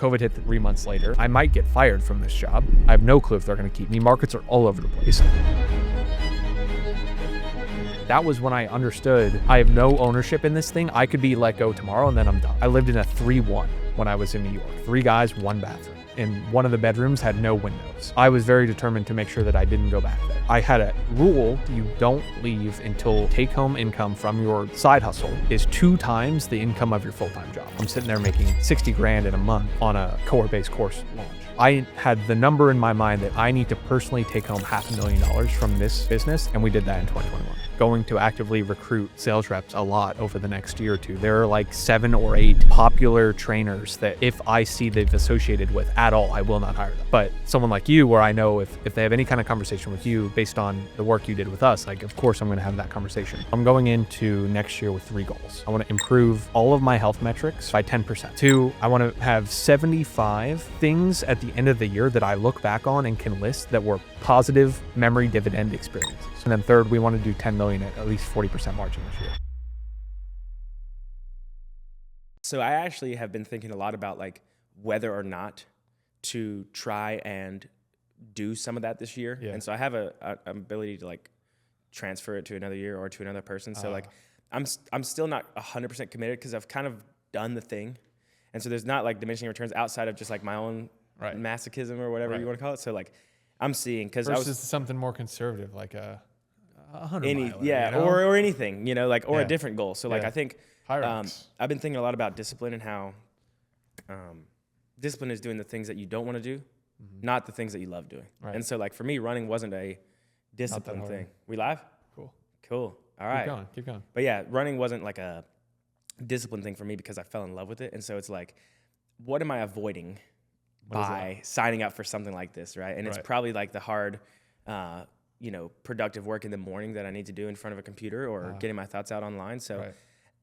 COVID hit 3 months later. I might get fired from this job. I have no clue if they're going to keep me. Markets are all over the place. That was when I understood I have no ownership in this thing. I could be let go tomorrow and then I'm done. I lived in a 3-1 when I was in New York. 3 guys, 1 bathroom. And one of the bedrooms had no windows. I was very determined to make sure that I didn't go back there. I had a rule: you don't leave until take-home income from your side hustle is 2 times the income of your full-time job. I'm sitting there making 60 grand in a month on a cohort-based course launch. I had the number in my mind that I need to personally take home $500,000 from this business, and we did that in 2021. Going to actively recruit sales reps a lot over the next year or two. There are like 7 or 8 popular trainers that if I see they've associated with at all, I will not hire them. But someone like you, where I know if they have any kind of conversation with you based on the work you did with us, like of course I'm going to have that conversation. I'm going into next year with 3 goals. I want to improve all of my health metrics by 10%. 2, I want to have 75 things at the end of the year that I look back on and can list that were positive memory dividend experiences. And then 3rd, we want to do 10 million at least 40% margin this year. So I actually have been thinking a lot about like whether or not to try and do some of that this year. Yeah. And so I have an ability to like transfer it to another year or to another person. So like I'm still not 100% committed because I've kind of done the thing. And so there's not like diminishing returns outside of just like my own masochism or whatever you want to call it. So like I'm seeing, because I was something more conservative, like a 100 miler, yeah, you know? or anything, you know, like, or a different goal. So like I think I've been thinking a lot about discipline and how discipline is doing the things that you don't want to do, not the things that you love doing. Right. And so like for me, running wasn't a discipline thing. We live? Cool. All right. Keep going. But yeah, running wasn't like a discipline thing for me because I fell in love with it. And so it's like, what am I avoiding by signing up for something like this, right? And it's probably like the hard, productive work in the morning that I need to do in front of a computer or getting my thoughts out online. So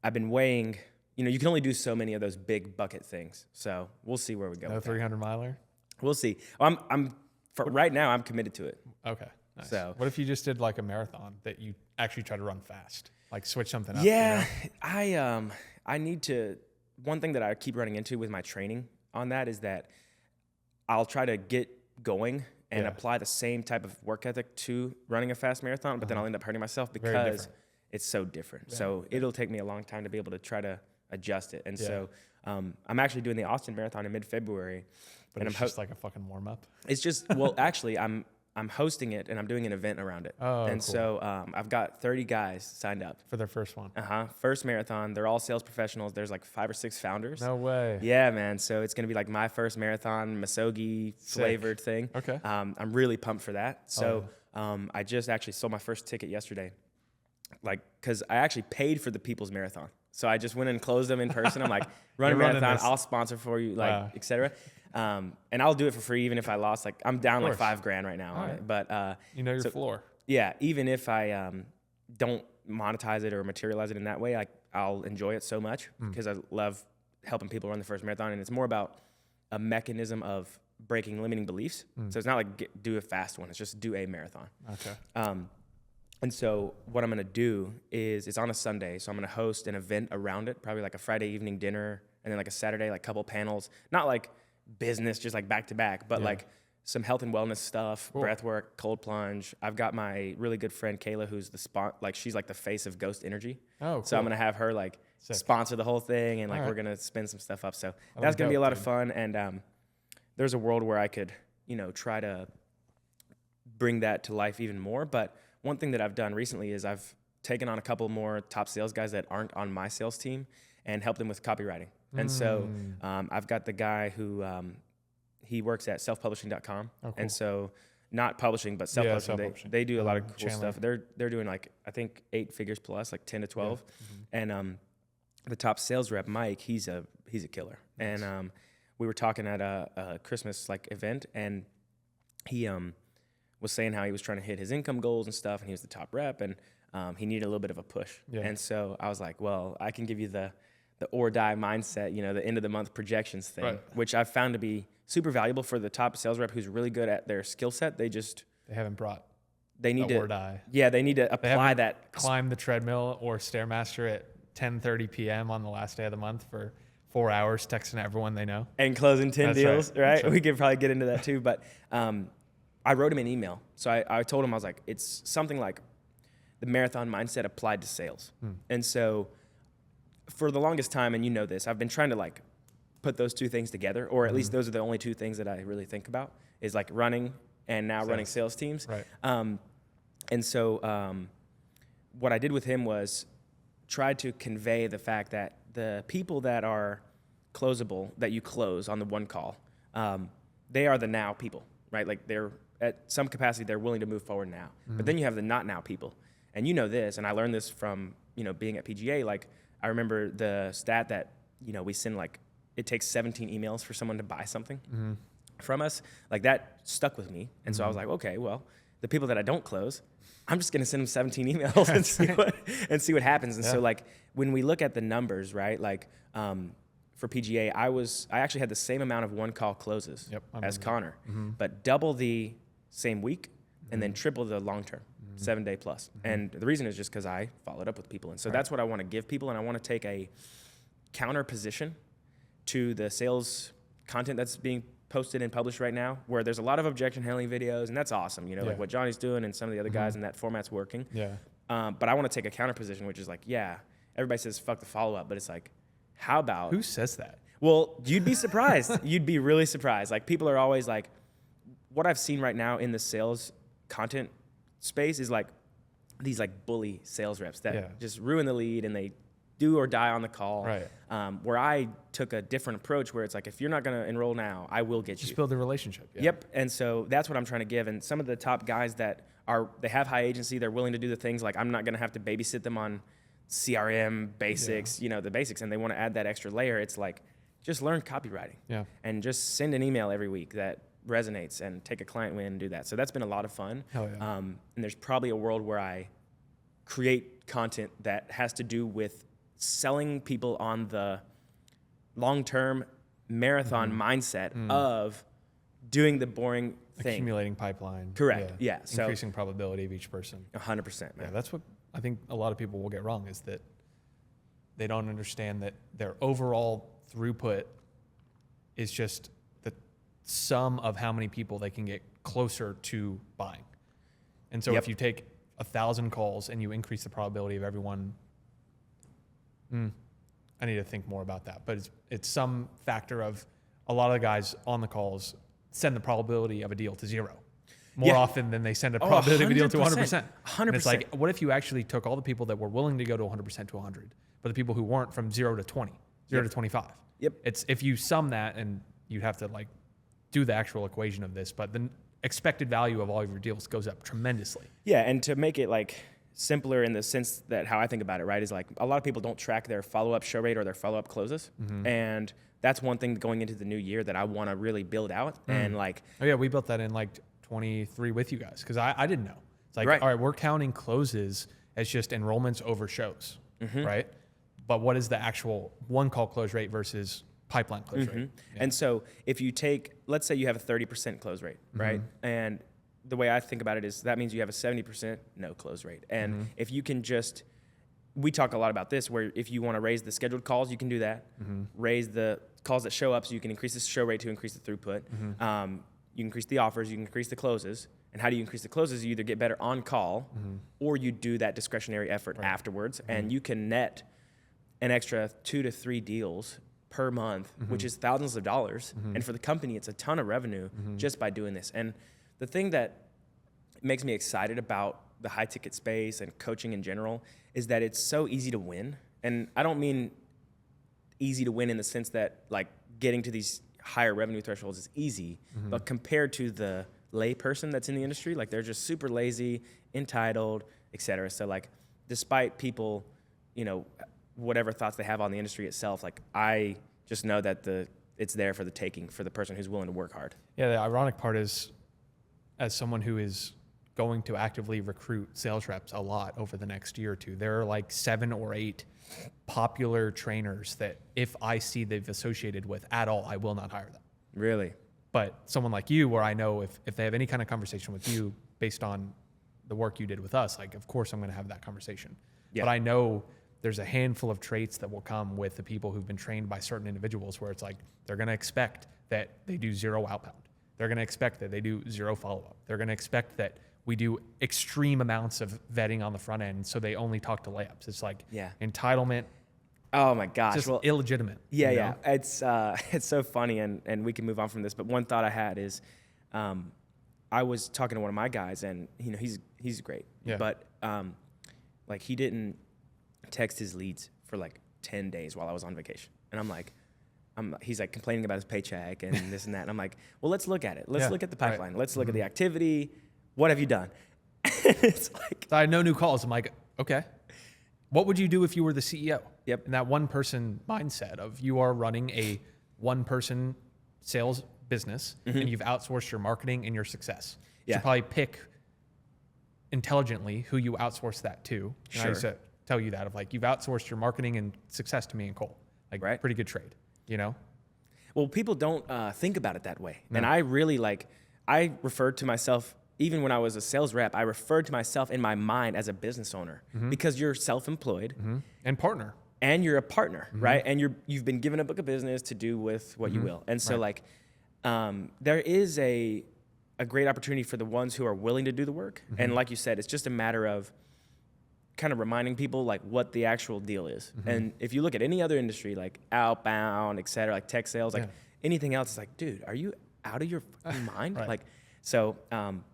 I've been weighing, you can only do so many of those big bucket things. So we'll see where we go. No 300 miler? We'll see. Right now I'm committed to it. Okay. Nice. So what if you just did like a marathon that you actually try to run fast, like switch something up? Yeah, you know? I need to, one thing that I keep running into with my training on that is that I'll try to get going and apply the same type of work ethic to running a fast marathon, but then I'll end up hurting myself because it's so different. So it'll take me a long time to be able to try to adjust it. And so I'm actually doing the Austin Marathon in mid-February. But it's just like a fucking warm-up? It's just, well, actually, I'm hosting it and I'm doing an event around it. Oh, and cool. So I've got 30 guys signed up. For their first one? First marathon. They're all sales professionals. There's like 5 or 6 founders. No way. Yeah, man. So it's going to be like my first marathon, Masogi flavored thing. Okay. I'm really pumped for that. So I just actually sold my first ticket yesterday. Like, because I actually paid for the People's Marathon. So I just went and closed them in person. I'm like, run a marathon, I'll sponsor for you, like, et cetera. And I'll do it for free, even if I lost. Like, I'm down like $5,000 right now on it. But you know your floor. Yeah, even if I don't monetize it or materialize it in that way, I'll enjoy it so much because I love helping people run the first marathon. And it's more about a mechanism of breaking limiting beliefs. So it's not like do a fast one. It's just do a marathon. Okay. And so what I'm going to do is it's on a Sunday. So I'm going to host an event around it, probably like a Friday evening dinner and then like a Saturday, like couple panels, not like business, just like back to back, but like some health and wellness stuff, breath work, cold plunge. I've got my really good friend Kayla, who's she's like the face of Ghost Energy. Oh, cool. So I'm going to have her like sponsor the whole thing and like we're going to spin some stuff up. So that's going to be a lot of fun. And there's a world where I could, try to bring that to life even more. But one thing that I've done recently is I've taken on a couple more top sales guys that aren't on my sales team and helped them with copywriting. And so I've got the guy who he works at selfpublishing.com. Oh, cool. And so not publishing, but self-publishing. They do a lot of cool stuff. They're doing like, I think 8 figures plus, like 10 to 12. Yeah. And the top sales rep, Mike, he's a killer. Nice. And we were talking at a Christmas like event, and he was saying how he was trying to hit his income goals and stuff, and he was the top rep, and he needed a little bit of a push. Yeah. And so I was like, well, I can give you the or die mindset, the end of the month projections thing, which I've found to be super valuable for the top sales rep who's really good at their skill set. They haven't brought they need to or die. Yeah, they need to apply that. Climb the treadmill or Stairmaster at 10:30 p.m. on the last day of the month for 4 hours texting everyone they know. And closing 10 That's deals, right. right? We could probably get into that too. But I wrote him an email. So I told him, I was like, it's something like the marathon mindset applied to sales. And so for the longest time, and you know this, I've been trying to like put those two things together, or at least those are the only two things that I really think about, is like running and now running sales teams. Right. And so what I did with him was try to convey the fact that the people that are closable, that you close on the one call, they are the now people, right? Like they're at some capacity, they're willing to move forward now. But then you have the not now people. And you know this, and I learned this from, being at PGA. Like I remember the stat that, we send like, it takes 17 emails for someone to buy something from us. Like that stuck with me. And so I was like, okay, well, the people that I don't close, I'm just going to send them 17 emails and see what happens. And so like when we look at the numbers, right? Like for PGA, I actually had the same amount of one call closes as Connor, but double the same week and then triple the long term, 7 day plus. And the reason is just because I followed up with people. And so that's what I want to give people. And I want to take a counter position to the sales content that's being posted and published right now, where there's a lot of objection handling videos, and that's awesome, like what Johnny's doing and some of the other guys in that format's working. But I want to take a counter position, which is like, everybody says fuck the follow-up, but it's like, how about... Who says that? Well, you'd be surprised. You'd be really surprised. Like, people are always like, what I've seen right now in the sales content space is like these like bully sales reps that just ruin the lead, and they do or die on the call. Right. Where I took a different approach, where it's like, if you're not going to enroll now, I will get you. Just build a relationship. Yep. And so that's what I'm trying to give. And some of the top guys that they have high agency, they're willing to do the things like, I'm not going to have to babysit them on CRM basics, the basics, and they want to add that extra layer. It's like, just learn copywriting and just send an email every week that resonates, and take a client win and do that. So that's been a lot of fun. Hell yeah. And there's probably a world where I create content that has to do with selling people on the long-term marathon mindset of doing the boring thing. Accumulating pipeline. Correct. Yeah. So increasing probability of each person. 100%, man. Yeah, that's what I think a lot of people will get wrong, is that they don't understand that their overall throughput is just the sum of how many people they can get closer to buying. And so if you take 1,000 calls and you increase the probability of everyone, I need to think more about that. But it's some factor of a lot of the guys on the calls send the probability of a deal to 0 more often than they send a probability of a deal to 100%. 100%. And it's like, what if you actually took all the people that were willing to go to 100% to 100, but the people who weren't, from 0 to 20, 0 to 25? It's, if you sum that, and you'd have to like do the actual equation of this, but the expected value of all of your deals goes up tremendously. Yeah, and to make it like simpler in the sense that how I think about it, right, is like a lot of people don't track their follow-up show rate or their follow-up closes. And that's one thing going into the new year that I want to really build out. And like, we built that in like 23 with you guys, because I didn't know. It's like, all right, we're counting closes as just enrollments over shows, right? But what is the actual one call close rate versus pipeline close rate? And so if you take, let's say you have a 30% close rate, right? And the way I think about it is that means you have a 70% no close rate. And if you can just, we talk a lot about this, where if you want to raise the scheduled calls, you can do that. Raise the calls that show up, so you can increase the show rate to increase the throughput. You increase the offers, you can increase the closes. And how do you increase the closes? You either get better on call, or you do that discretionary effort afterwards, and you can net an extra 2 to 3 deals per month, which is thousands of dollars. And for the company, it's a ton of revenue just by doing this. And the thing that makes me excited about the high ticket space and coaching in general is that it's so easy to win. And I don't mean easy to win in the sense that like getting to these higher revenue thresholds is easy, but compared to the lay person that's in the industry, like they're just super lazy, entitled, etc. So like, despite people, whatever thoughts they have on the industry itself, like I just know that it's there for the taking for the person who's willing to work hard. Yeah, the ironic part is, as someone who is going to actively recruit sales reps a lot over the next year or two, there are like 7 or 8 popular trainers that if I see they've associated with at all, I will not hire them. Really? But someone like you, where I know if they have any kind of conversation with you based on the work you did with us, like, of course I'm going to have that conversation. But I know there's a handful of traits that will come with the people who've been trained by certain individuals where it's like, they're going to expect that they do 0 outbound. They're going to expect that they do 0 follow-up. They're going to expect that we do extreme amounts of vetting on the front end, so they only talk to layups. It's like entitlement. Oh my gosh. Just illegitimate. Yeah, you know? It's so funny, and we can move on from this. But one thought I had is, I was talking to one of my guys, and you know he's great, but like he didn't text his leads for like 10 days while I was on vacation, and I'm like, he's like complaining about his paycheck and this and that, and I'm like, well, let's look at it. Let's look at the pipeline. Let's look at the activity. What have you done? It's like, so I had no new calls. I'm like, okay. What would you do if you were the CEO? Yep. And that one person mindset of you are running a one person sales business and you've outsourced your marketing and your success. You should probably pick intelligently who you outsource that to. And I used to tell you that of like, you've outsourced your marketing and success to me and Cole. Like pretty good trade, you know? Well, people don't think about it that way. No. And I really I referred to myself, even when I was a sales rep, I referred to myself in my mind as a business owner because you're self-employed and partner, and you're a partner, right? And you've been given a book of business to do with what you will. And so like, there is a great opportunity for the ones who are willing to do the work. And like you said, it's just a matter of kind of reminding people like what the actual deal is. And if you look at any other industry, like outbound, et cetera, like tech sales, like anything else, it's like, dude, are you out of your fucking mind? Like, so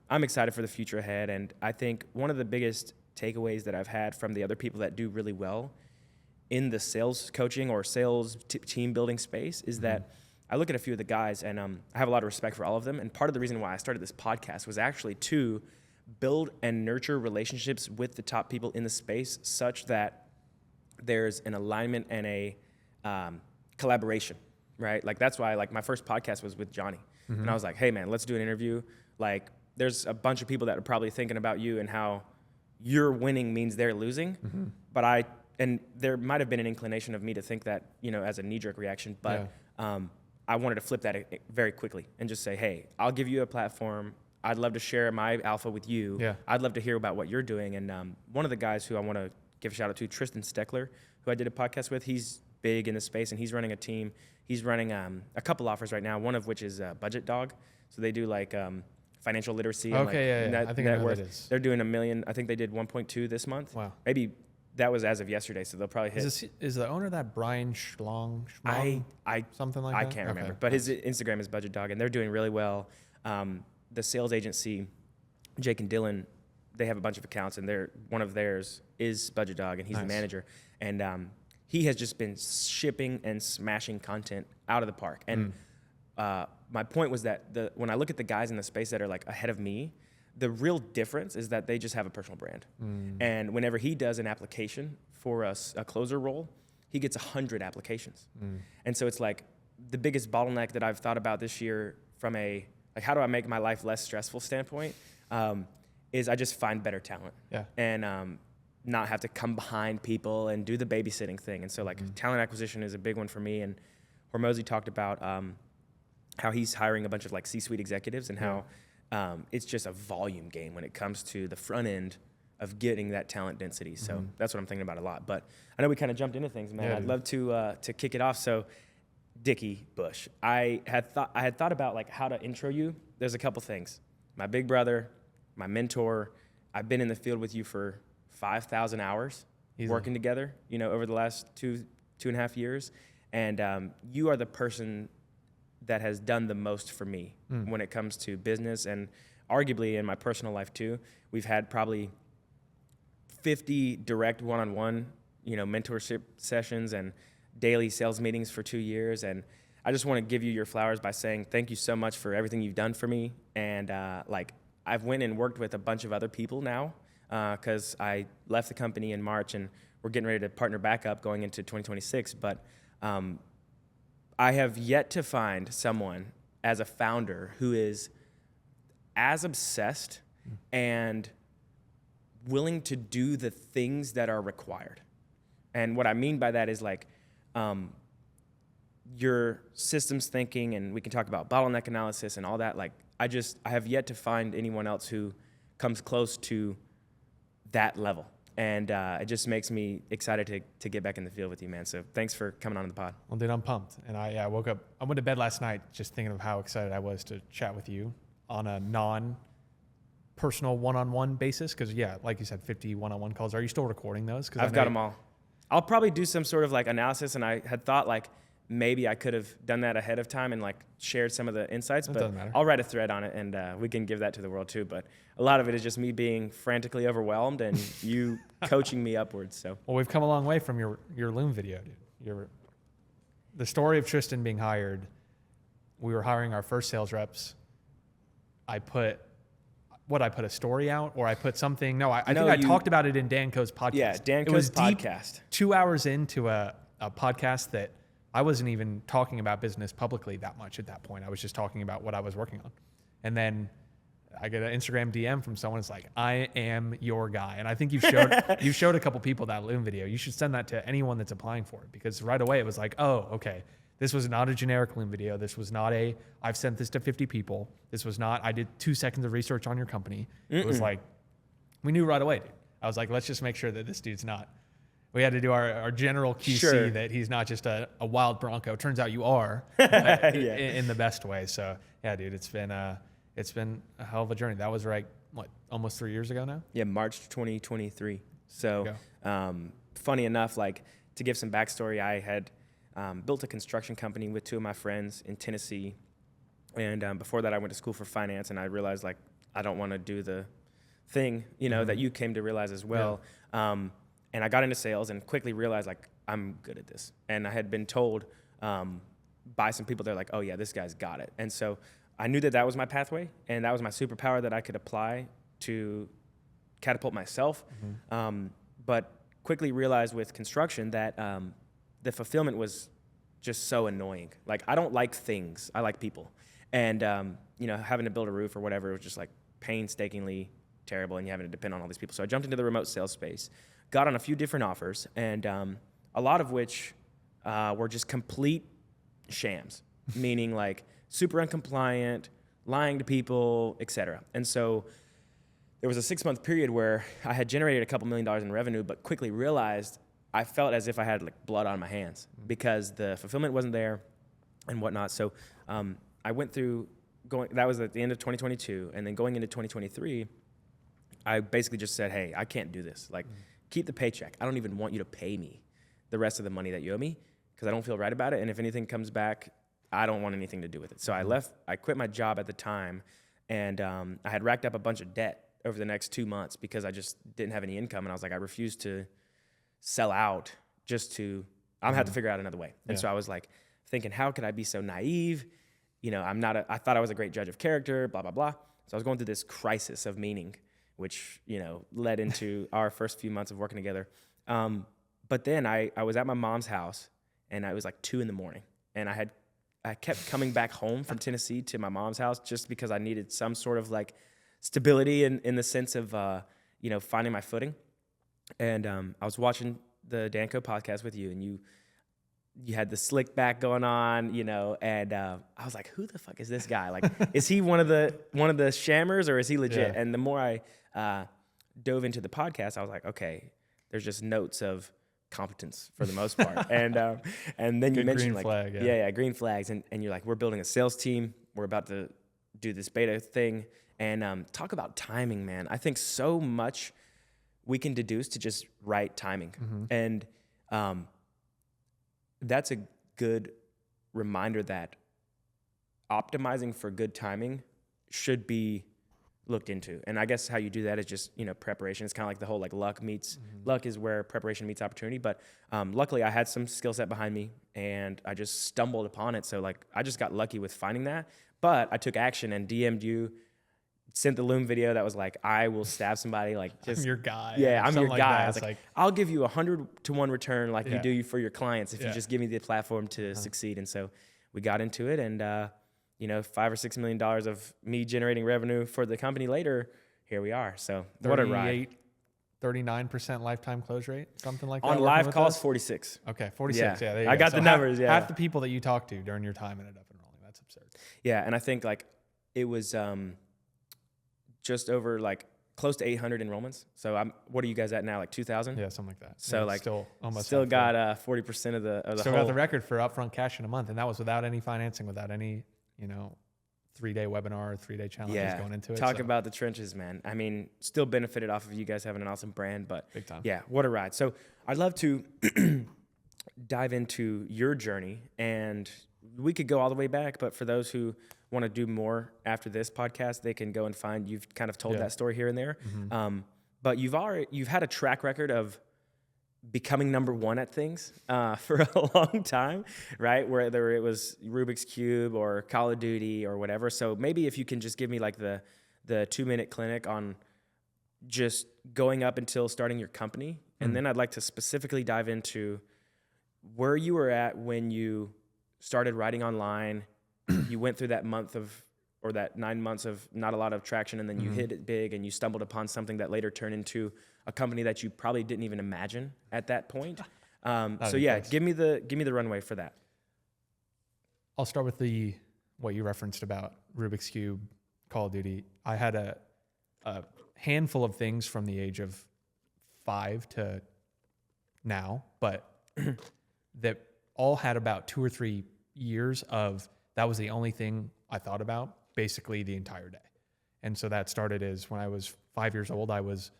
I'm excited for the future ahead. And I think one of the biggest takeaways that I've had from the other people that do really well in the sales coaching or sales team building space is that I look at a few of the guys, and I have a lot of respect for all of them. And part of the reason why I started this podcast was actually to build and nurture relationships with the top people in the space such that there's an alignment and a collaboration, right? Like that's why like my first podcast was with Johnny. And I was like, hey man, let's do an interview. Like there's a bunch of people that are probably thinking about you and how you're winning means they're losing. But and there might have been an inclination of me to think that, you know, as a knee-jerk reaction, but I wanted to flip that very quickly and just say, hey, I'll give you a platform. I'd love to share my alpha with you. I'd love to hear about what you're doing. And one of the guys who I want to give a shout out to, Tristan Steckler, who I did a podcast with, he's big in the space and he's running a team. He's running a couple offers right now, one of which is Budget Dog. So they do like financial literacy. And I think I know what that is. They're doing $1 million. I think they did 1.2 this month. Wow. Maybe that was as of yesterday, so they'll probably hit. Is the owner of that Brian Schlong? Something like that? I can't remember. But his Instagram is Budget Dog, and they're doing really well. The sales agency, Jake and Dylan, they have a bunch of accounts, and one of theirs is Budget Dog, and he's the manager. And he has just been shipping and smashing content out of the park. And my point was that when I look at the guys in the space that are like ahead of me, the real difference is that they just have a personal brand. And whenever he does an application for a closer role, he gets 100 applications. And so it's like the biggest bottleneck that I've thought about this year from a, like, how do I make my life less stressful standpoint, is I just find better talent. And not have to come behind people and do the babysitting thing. And so like talent acquisition is a big one for me. And Homsi talked about how he's hiring a bunch of like C-suite executives and how it's just a volume game when it comes to the front end of getting that talent density. So that's what I'm thinking about a lot. But I know we kind of jumped into things, man. I'd love to kick it off. So Dickie Bush, I had thought about like how to intro you. There's a couple things. My big brother, my mentor. I've been in the field with you for 5,000 hours working together, you know, over the last two and a half years. And you are the person that has done the most for me when it comes to business and arguably in my personal life too. We've had probably 50 direct one-on-one, you know, mentorship sessions and daily sales meetings for 2 years. And I just want to give you your flowers by saying thank you so much for everything you've done for me. And like I've went and worked with a bunch of other people now because I left the company in March and we're getting ready to partner back up going into 2026. But I have yet to find someone as a founder who is as obsessed and willing to do the things that are required. And what I mean by that is like your systems thinking, and we can talk about bottleneck analysis and all that. Like I have yet to find anyone else who comes close to that level. And it just makes me excited to get back in the field with you, man. So thanks for coming on the pod. Well, dude, I'm pumped. And I woke up, I went to bed last night just thinking of how excited I was to chat with you on a non-personal one-on-one basis. Because, yeah, like you said, 50 one-on-one calls. Are you still recording those? I've got them all. I'll probably do some sort of like analysis, and I had thought like maybe I could have done that ahead of time and like shared some of the insights, but I'll write a thread on it and we can give that to the world too. But a lot of it is just me being frantically overwhelmed and you coaching me upwards. So well, we've come a long way from your Loom video, dude. The story of Tristan being hired. We were hiring our first sales reps. I put a story out, or I put something. No, I think I talked about it in Dan Coe's podcast. Yeah, Dan Coe's podcast. 2 hours into a podcast that I wasn't even talking about business publicly that much at that point. I was just talking about what I was working on. And then I get an Instagram DM from someone who's like, I am your guy. And I think you showed a couple people that Loom video. You should send that to anyone that's applying for it, because right away it was like, oh, okay. This was not a generic Loom video. This was not I've sent this to 50 people. This was not, I did 2 seconds of research on your company. It was like, we knew right away, dude. I was like, let's just make sure that this dude's not. We had to do our general QC that he's not just a wild Bronco. Turns out you are in the best way. So yeah, dude, it's been a hell of a journey. That was almost 3 years ago now? Yeah, March 2023. So funny enough, like to give some backstory, I had built a construction company with 2 of my friends in Tennessee. And before that, I went to school for finance, and I realized like I don't want to do the thing, that you came to realize as well. Yeah. And I got into sales and quickly realized like I'm good at this. And I had been told by some people, they're like, oh yeah, this guy's got it. And so I knew that was my pathway, and that was my superpower that I could apply to catapult myself. But quickly realized with construction that the fulfillment was just so annoying. Like I don't like things, I like people. And having to build a roof or whatever was just like painstakingly terrible, and you having to depend on all these people. So I jumped into the remote sales space, got on a few different offers, and a lot of which were just complete shams, meaning like super uncompliant, lying to people, etc. And so there was a 6-month period where I had generated a couple $1 million in revenue, but quickly realized I felt as if I had like blood on my hands because the fulfillment wasn't there and whatnot. So I went through that was at the end of 2022, and then going into 2023, I basically just said, hey, I can't do this. Like, keep the paycheck. I don't even want you to pay me the rest of the money that you owe me because I don't feel right about it. And if anything comes back, I don't want anything to do with it. So I quit my job at the time, and I had racked up a bunch of debt over the next 2 months because I just didn't have any income. And I was like, I refuse to sell out just to, I'm gonna have to figure out another way. And so I was like thinking, how could I be so naive? I thought I was a great judge of character, blah, blah, blah. So I was going through this crisis of meaning, which, led into our first few months of working together. But then I was at my mom's house, and it was like 2 a.m. And I kept coming back home from Tennessee to my mom's house just because I needed some sort of like stability in the sense of, finding my footing. And I was watching the Dan Coe podcast with you, and you had the slick back going on, and I was like, who the fuck is this guy? Like, is he one of the shammers, or is he legit? Yeah. And the more I dove into the podcast, I was like, okay, there's just notes of competence for the most part. And then you mentioned green like, flag, green flags. And you're like, we're building a sales team. We're about to do this beta thing. And talk about timing, man. I think so much we can deduce to just right timing. And that's a good reminder that optimizing for good timing should be looked into. And I guess how you do that is just, preparation. It's kind of like the whole like luck is where preparation meets opportunity. But luckily I had some skill set behind me, and I just stumbled upon it. So like I just got lucky with finding that, but I took action and DM'd you, sent the Loom video that was like, I will stab somebody. Like, just, I'm your guy. Yeah, I'm your guy. I was like, I'll give you 100-to-1 return like you do for your clients if you just give me the platform to succeed. And so we got into it, and $5 or $6 million of me generating revenue for the company later, here we are. So what a ride. 39% lifetime close rate, something like that. On live calls, 46. Okay, 46. Yeah, there you go. I got the numbers. Half the people that you talked to during your time ended up enrolling. That's absurd. Yeah, and I think like it was just over like close to 800 enrollments. So what are you guys at now? Like 2,000? Yeah, something like that. So Yeah, like still got 40% of the still whole. got the record for upfront cash in a month, and that was without any financing, without any 3-day webinar, 3-day challenges going into it. Talk about the trenches, man. I mean, still benefited off of you guys having an awesome brand, but big time. Yeah, what a ride. So I'd love to dive into your journey, and we could go all the way back, but for those who want to do more after this podcast, they can go and find, you've kind of told that story here and there. Mm-hmm. But you've had a track record of becoming number one at things for a long time, right? Whether it was Rubik's Cube or Call of Duty or whatever. So maybe if you can just give me like the 2-minute clinic on just going up until starting your company. And then I'd like to specifically dive into where you were at when you started writing online. You went through that that 9 months of not a lot of traction, and then you hit it big and you stumbled upon something that later turned into a company that you probably didn't even imagine at that point. So yeah, give me the runway for that. I'll start with what you referenced about Rubik's Cube, Call of Duty. I had a handful of things from the age of 5 to now, but that all had about 2 or 3 years of that was the only thing I thought about basically the entire day. And so that started as when I was 5 years old, I was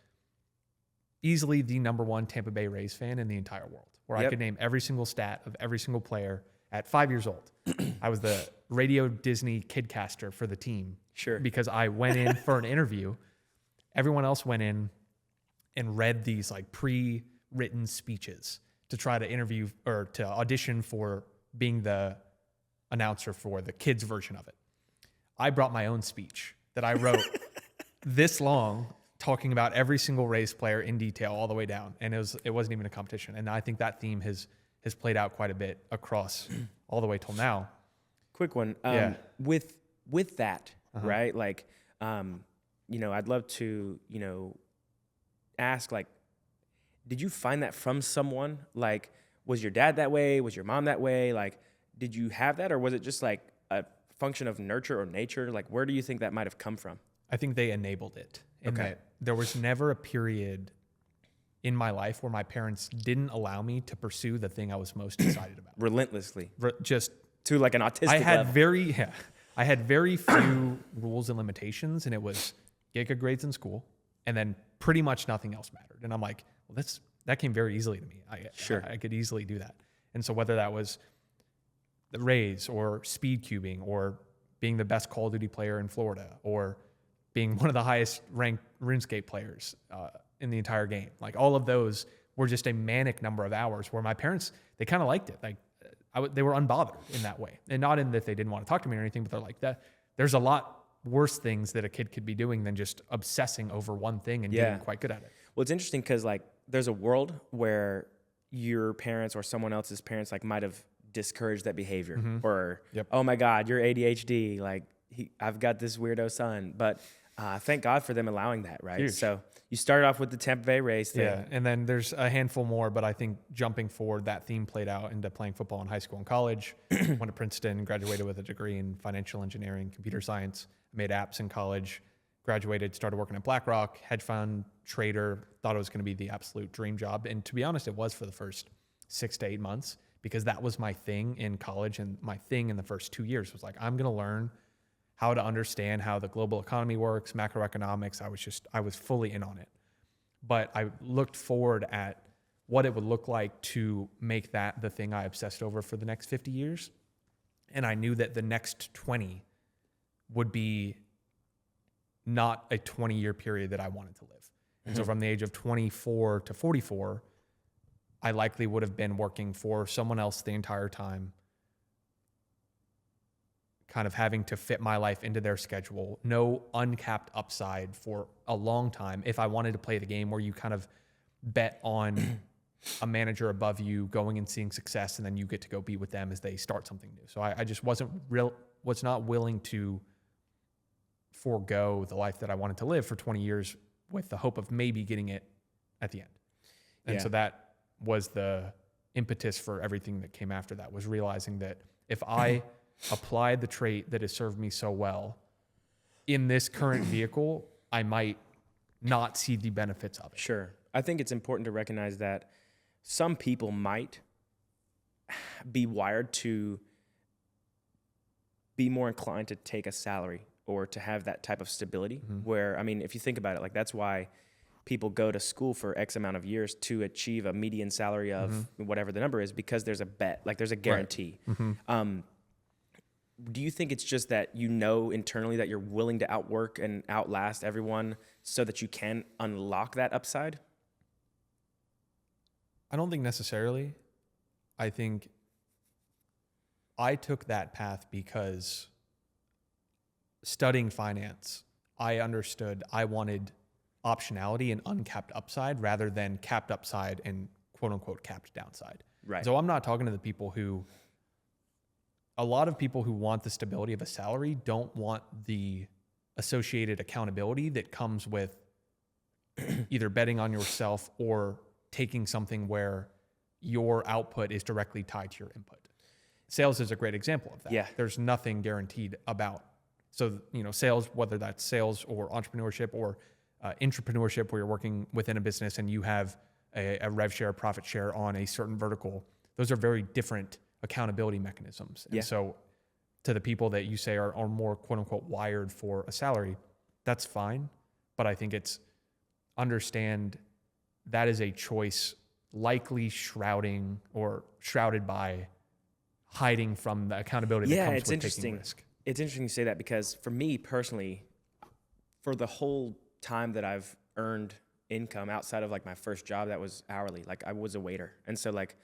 easily the number one Tampa Bay Rays fan in the entire world, where I could name every single stat of every single player at 5 years old. I was the Radio Disney kidcaster for the team. Sure. Because I went in for an interview. Everyone else went in and read these like pre-written speeches to try to interview or to audition for being the announcer for the kids version of it. I brought my own speech that I wrote this long, talking about every single Rays player in detail all the way down. And it wasn't even a competition. And I think that theme has played out quite a bit across all the way till now. Quick one. With that, right? Like, I'd love to, ask, like, did you find that from someone? Like, was your dad that way? Was your mom that way? Like, did you have that? Or was it just like a function of nurture or nature? Like, where do you think that might have come from? I think they enabled it. That there was never a period in my life where my parents didn't allow me to pursue the thing I was most excited about. Relentlessly. Just to like an autistic I had level. I had very few rules and limitations, and it was get good grades in school, and then pretty much nothing else mattered. And I'm like, well, that came very easily to me. I could easily do that. And so whether that was the Rays or speed cubing or being the best Call of Duty player in Florida or being one of the highest ranked RuneScape players in the entire game, like all of those were just a manic number of hours where my parents, they kind of liked it. Like they were unbothered in that way, and not in that they didn't want to talk to me or anything, but they're like that. There's a lot worse things that a kid could be doing than just obsessing over one thing and getting quite good at it. Well, it's interesting because like there's a world where your parents or someone else's parents like might have discouraged that behavior or, oh my God, you're ADHD. Like I've got this weirdo son, but thank God for them allowing that. Right. Huge. So you started off with the Tampa Bay Rays thing. Yeah. And then there's a handful more, but I think jumping forward, that theme played out into playing football in high school and college. Went to Princeton, graduated with a degree in financial engineering, computer science, made apps in college, graduated, started working at BlackRock, hedge fund trader, thought it was going to be the absolute dream job. And to be honest, it was for the first 6 to 8 months, because that was my thing in college. And my thing in the first 2 years was like, I'm going to learn how to understand how the global economy works, macroeconomics. I was fully in on it. But I looked forward at what it would look like to make that the thing I obsessed over for the next 50 years. And I knew that the next 20 would be not a 20-year period that I wanted to live. And so from the age of 24 to 44, I likely would have been working for someone else the entire time, kind of having to fit my life into their schedule, no uncapped upside for a long time. If I wanted to play the game where you kind of bet on a manager above you going and seeing success, and then you get to go be with them as they start something new. So I just was not willing to forego the life that I wanted to live for 20 years with the hope of maybe getting it at the end. And so that was the impetus for everything that came after that, was realizing that if I applied the trait that has served me so well in this current vehicle, I might not see the benefits of it. Sure. I think it's important to recognize that some people might be wired to be more inclined to take a salary or to have that type of stability where, I mean, if you think about it, like that's why people go to school for X amount of years to achieve a median salary of whatever the number is, because there's a bet, like there's a guarantee. Right. Do you think it's just that you know internally that you're willing to outwork and outlast everyone so that you can unlock that upside? I don't think necessarily. I think I took that path because studying finance, I understood I wanted optionality and uncapped upside rather than capped upside and quote unquote capped downside. Right. So I'm not talking to the people who, a lot of people who want the stability of a salary don't want the associated accountability that comes with either betting on yourself or taking something where your output is directly tied to your input. Sales is a great example of that. Yeah. There's nothing guaranteed about. So, sales, whether that's sales or entrepreneurship or intrapreneurship where you're working within a business and you have a rev share, profit share on a certain vertical, those are very different accountability mechanisms. And so to the people that you say are more quote unquote wired for a salary, that's fine. But I think it's understand that is a choice likely shrouded by hiding from the accountability that comes with taking risk. It's interesting you say that because for me personally, for the whole time that I've earned income outside of like my first job that was hourly, like I was a waiter. And so like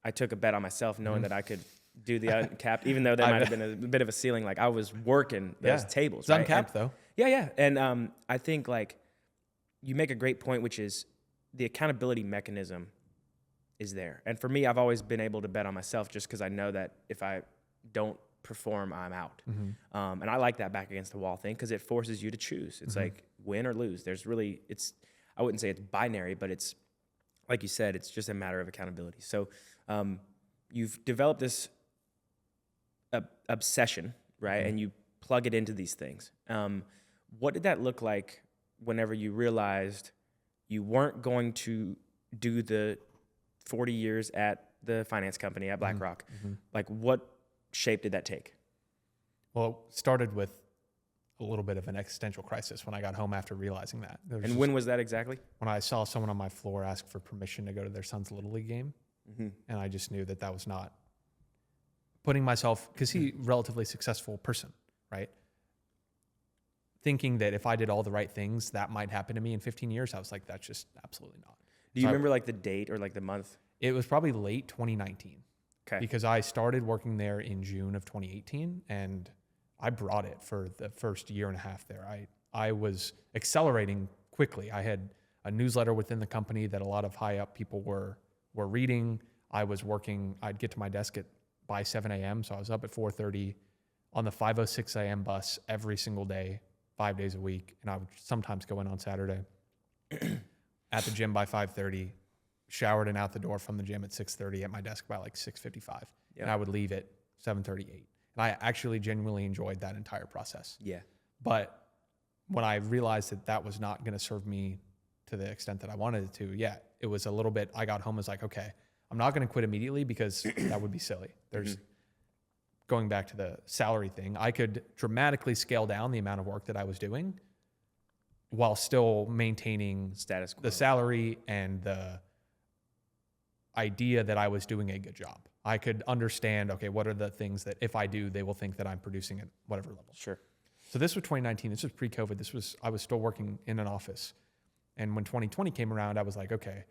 I took a bet on myself knowing that I could do the uncapped, even though there might have been a bit of a ceiling. Like I was working those tables. It's uncapped though. Yeah. And I think like you make a great point, which is the accountability mechanism is there. And for me, I've always been able to bet on myself just because I know that if I don't perform, I'm out. And I like that back against the wall thing because it forces you to choose. It's like win or lose. There's really, I wouldn't say it's binary, but it's, like you said, it's just a matter of accountability. So you've developed this obsession, right? And you plug it into these things. What did that look like whenever you realized you weren't going to do the 40 years at the finance company at BlackRock? Like what shape did that take? Well, it started with a little bit of an existential crisis when I got home after realizing that. And when was that exactly? When I saw someone on my floor ask for permission to go to their son's Little League game. And I just knew that was not putting myself, because he's a relatively successful person, right? Thinking that if I did all the right things, that might happen to me in 15 years. I was like, that's just absolutely not. Do you remember like the date or like the month? It was probably late 2019. Okay. Because I started working there in June of 2018 and I brought it for the first year and a half there. I was accelerating quickly. I had a newsletter within the company that a lot of high up people were reading. I was working, I'd get to my desk by 7 a.m. So I was up at 4:30 on the 5:06 a.m. bus every single day, 5 days a week. And I would sometimes go in on Saturday at the gym by 5:30, showered and out the door from the gym at 6:30, at my desk by like 6:55. And I would leave at 7:38. And I actually genuinely enjoyed that entire process. Yeah. But when I realized that was not going to serve me to the extent that I wanted it to, it was a little bit, I got home, I was like, okay, I'm not going to quit immediately because that would be silly. There's going back to the salary thing, I could dramatically scale down the amount of work that I was doing while still maintaining status quo, the salary and the idea that I was doing a good job. I could understand, okay, what are the things that if I do, they will think that I'm producing at whatever level. Sure. So this was 2019. This was pre-COVID. I was still working in an office. And when 2020 came around, I was like, okay,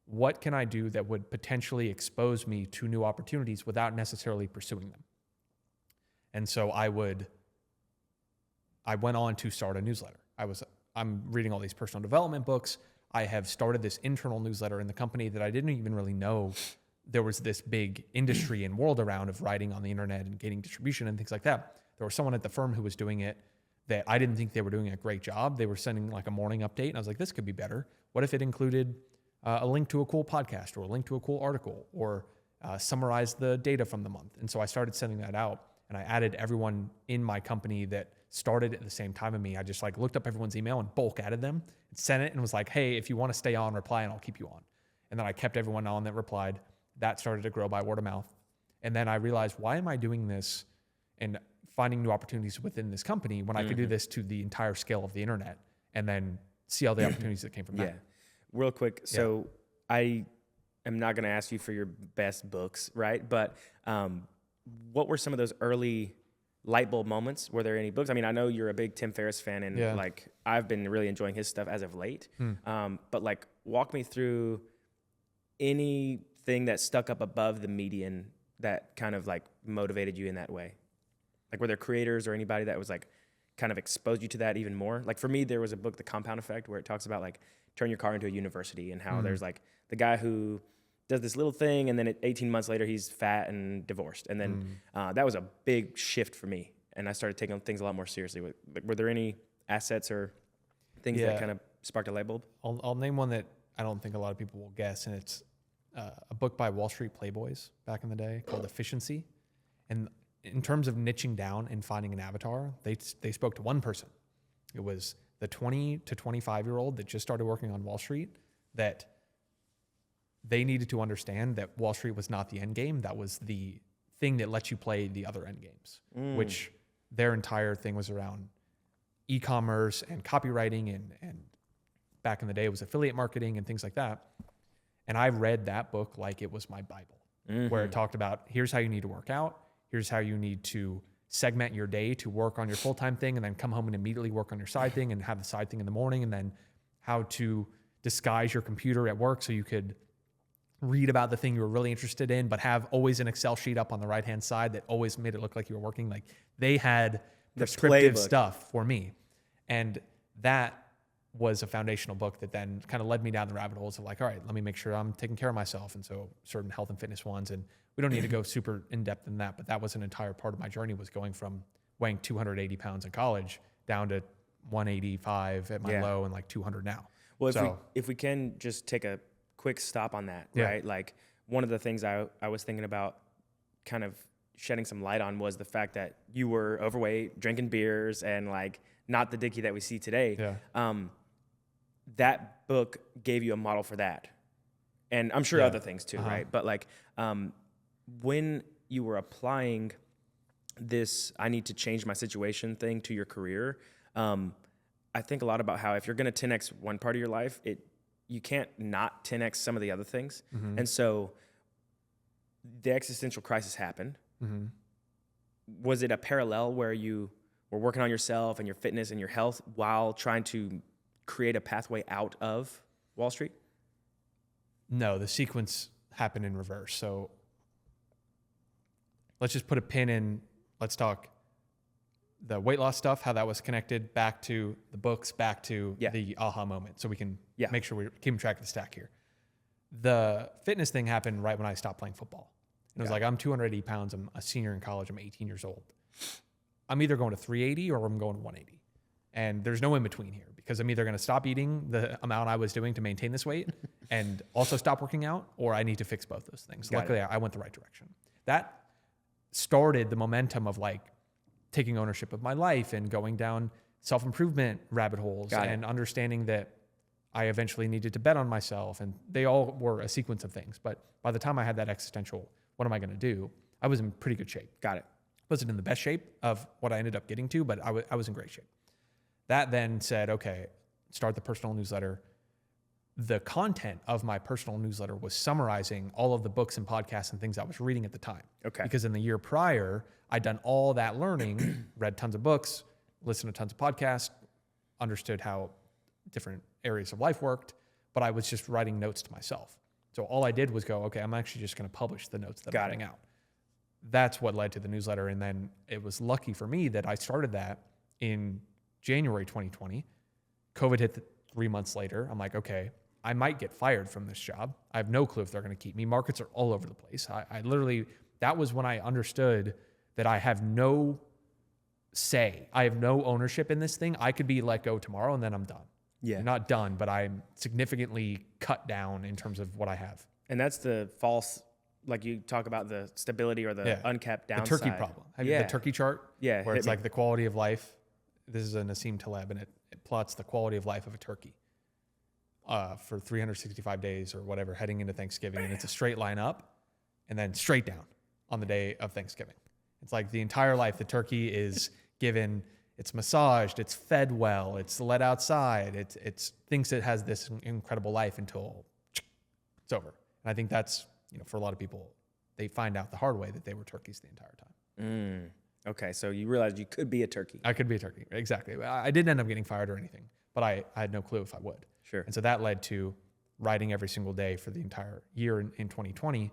what can I do that would potentially expose me to new opportunities without necessarily pursuing them? And so I went on to start a newsletter. I'm reading all these personal development books. I have started this internal newsletter in the company that I didn't even really know there was this big industry and world around of writing on the internet and getting distribution and things like that. There was someone at the firm who was doing it that I didn't think they were doing a great job. They were sending like a morning update and I was like, this could be better. What if it included a link to a cool podcast or a link to a cool article or summarize the data from the month? And so I started sending that out and I added everyone in my company that started at the same time as me. I just like looked up everyone's email and bulk added them and sent it and was like, hey, if you want to stay on, reply and I'll keep you on. And then I kept everyone on that replied. That started to grow by word of mouth. And then I realized, why am I doing this and finding new opportunities within this company when I could do this to the entire scale of the internet and then see all the opportunities that came from that? Yeah. Real quick. So I am not going to ask you for your best books, right? But what were some of those early light bulb moments? Were there any books? I mean, I know you're a big Tim Ferriss fan, and like I've been really enjoying his stuff as of late. But like, walk me through anything that stuck up above the median that kind of like motivated you in that way. Like, were there creators or anybody that was like kind of exposed you to that even more? Like for me, there was a book, The Compound Effect, where it talks about like turn your car into a university and how there's like the guy who does this little thing, and then 18 months later, he's fat and divorced. And then that was a big shift for me. And I started taking things a lot more seriously. Were there any assets or things that kind of sparked a light bulb? I'll name one that I don't think a lot of people will guess, and it's a book by Wall Street Playboys back in the day called Efficiency. And in terms of niching down and finding an avatar, they spoke to one person. It was the 20 to 25-year-old that just started working on Wall Street, that they needed to understand that Wall Street was not the end game. That was the thing that lets you play the other end games, which their entire thing was around e-commerce and copywriting, and back in the day it was affiliate marketing and things like that. And I read that book like it was my Bible, where it talked about, here's how you need to work out. Here's how you need to segment your day to work on your full-time thing and then come home and immediately work on your side thing and have the side thing in the morning, and then how to disguise your computer at work so you could read about the thing you were really interested in, but have always an Excel sheet up on the right-hand side that always made it look like you were working. Like, they had prescriptive stuff for me. And that was a foundational book that then kind of led me down the rabbit holes of like, all right, let me make sure I'm taking care of myself. And so certain health and fitness ones, and we don't need to go super in depth in that, but that was an entire part of my journey, was going from weighing 280 pounds in college down to 185 at my low and like 200 now. Well, if we can just take a quick stop on that, right? Like, one of the things I was thinking about kind of shedding some light on was the fact that you were overweight, drinking beers, and like not the Dickie that we see today. That book gave you a model for that. And I'm sure other things too, right? But like, when you were applying this, I need to change my situation thing to your career, I think a lot about how if you're going to 10x one part of your life, you can't not 10x some of the other things. And so the existential crisis happened. Was it a parallel where you were working on yourself and your fitness and your health while trying to create a pathway out of Wall Street? No, the sequence happened in reverse. So let's just put a pin in, let's talk the weight loss stuff, how that was connected back to the books, back to the aha moment. So we can make sure we're keeping track of the stack here. The fitness thing happened right when I stopped playing football. It was like, I'm 280 pounds. I'm a senior in college. I'm 18 years old. I'm either going to 380 or I'm going to 180. And there's no in between here, because I'm either going to stop eating the amount I was doing to maintain this weight and also stop working out, or I need to fix both those things. Luckily, I went the right direction. That started the momentum of like taking ownership of my life and going down self-improvement rabbit holes and understanding that I eventually needed to bet on myself. And they all were a sequence of things. But by the time I had that existential, what am I going to do? I was in pretty good shape. Wasn't in the best shape of what I ended up getting to, but I was in great shape. That then said, okay, start the personal newsletter. The content of my personal newsletter was summarizing all of the books and podcasts and things I was reading at the time. Because in the year prior, I'd done all that learning, read tons of books, listened to tons of podcasts, understood how different areas of life worked, but I was just writing notes to myself. So all I did was go, okay, I'm actually just going to publish the notes that I'm writing out. That's what led to the newsletter. And then it was lucky for me that I started that in January 2020. COVID hit 3 months later. I'm like, okay, I might get fired from this job. I have no clue if they're going to keep me. Markets are all over the place. I literally, that was when I understood that I have no say. I have no ownership in this thing. I could be let go tomorrow and then I'm done. Not done, but I'm significantly cut down in terms of what I have. And that's the false, like you talk about the stability or the uncapped downside. The turkey problem. Have you the turkey chart? Where it's like the quality of life this is a Nassim Taleb, and it plots the quality of life of a turkey for 365 days or whatever, heading into Thanksgiving. And it's a straight line up and then straight down on the day of Thanksgiving. It's like the entire life, the turkey is given, it's massaged, it's fed well, it's let outside, it's thinks it has this incredible life until it's over. And I think that's, for a lot of people, they find out the hard way that they were turkeys the entire time. Okay, so you realized you could be a turkey. I could be a turkey, exactly. I didn't end up getting fired or anything, but I had no clue if I would. Sure. And so that led to writing every single day for the entire year in 2020,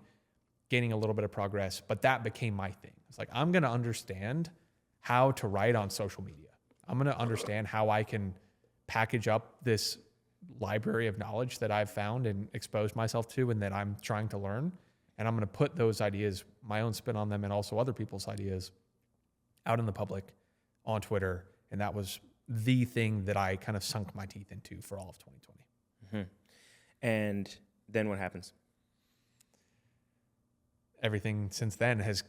gaining a little bit of progress, but that became my thing. It's like, I'm going to understand how to write on social media. I'm going to understand how I can package up this library of knowledge that I've found and expose myself to and that I'm trying to learn. And I'm going to put those ideas, my own spin on them, and also other people's ideas out in the public on Twitter. And that was the thing that I kind of sunk my teeth into for all of 2020. Mm-hmm. And then what happens? Everything since then has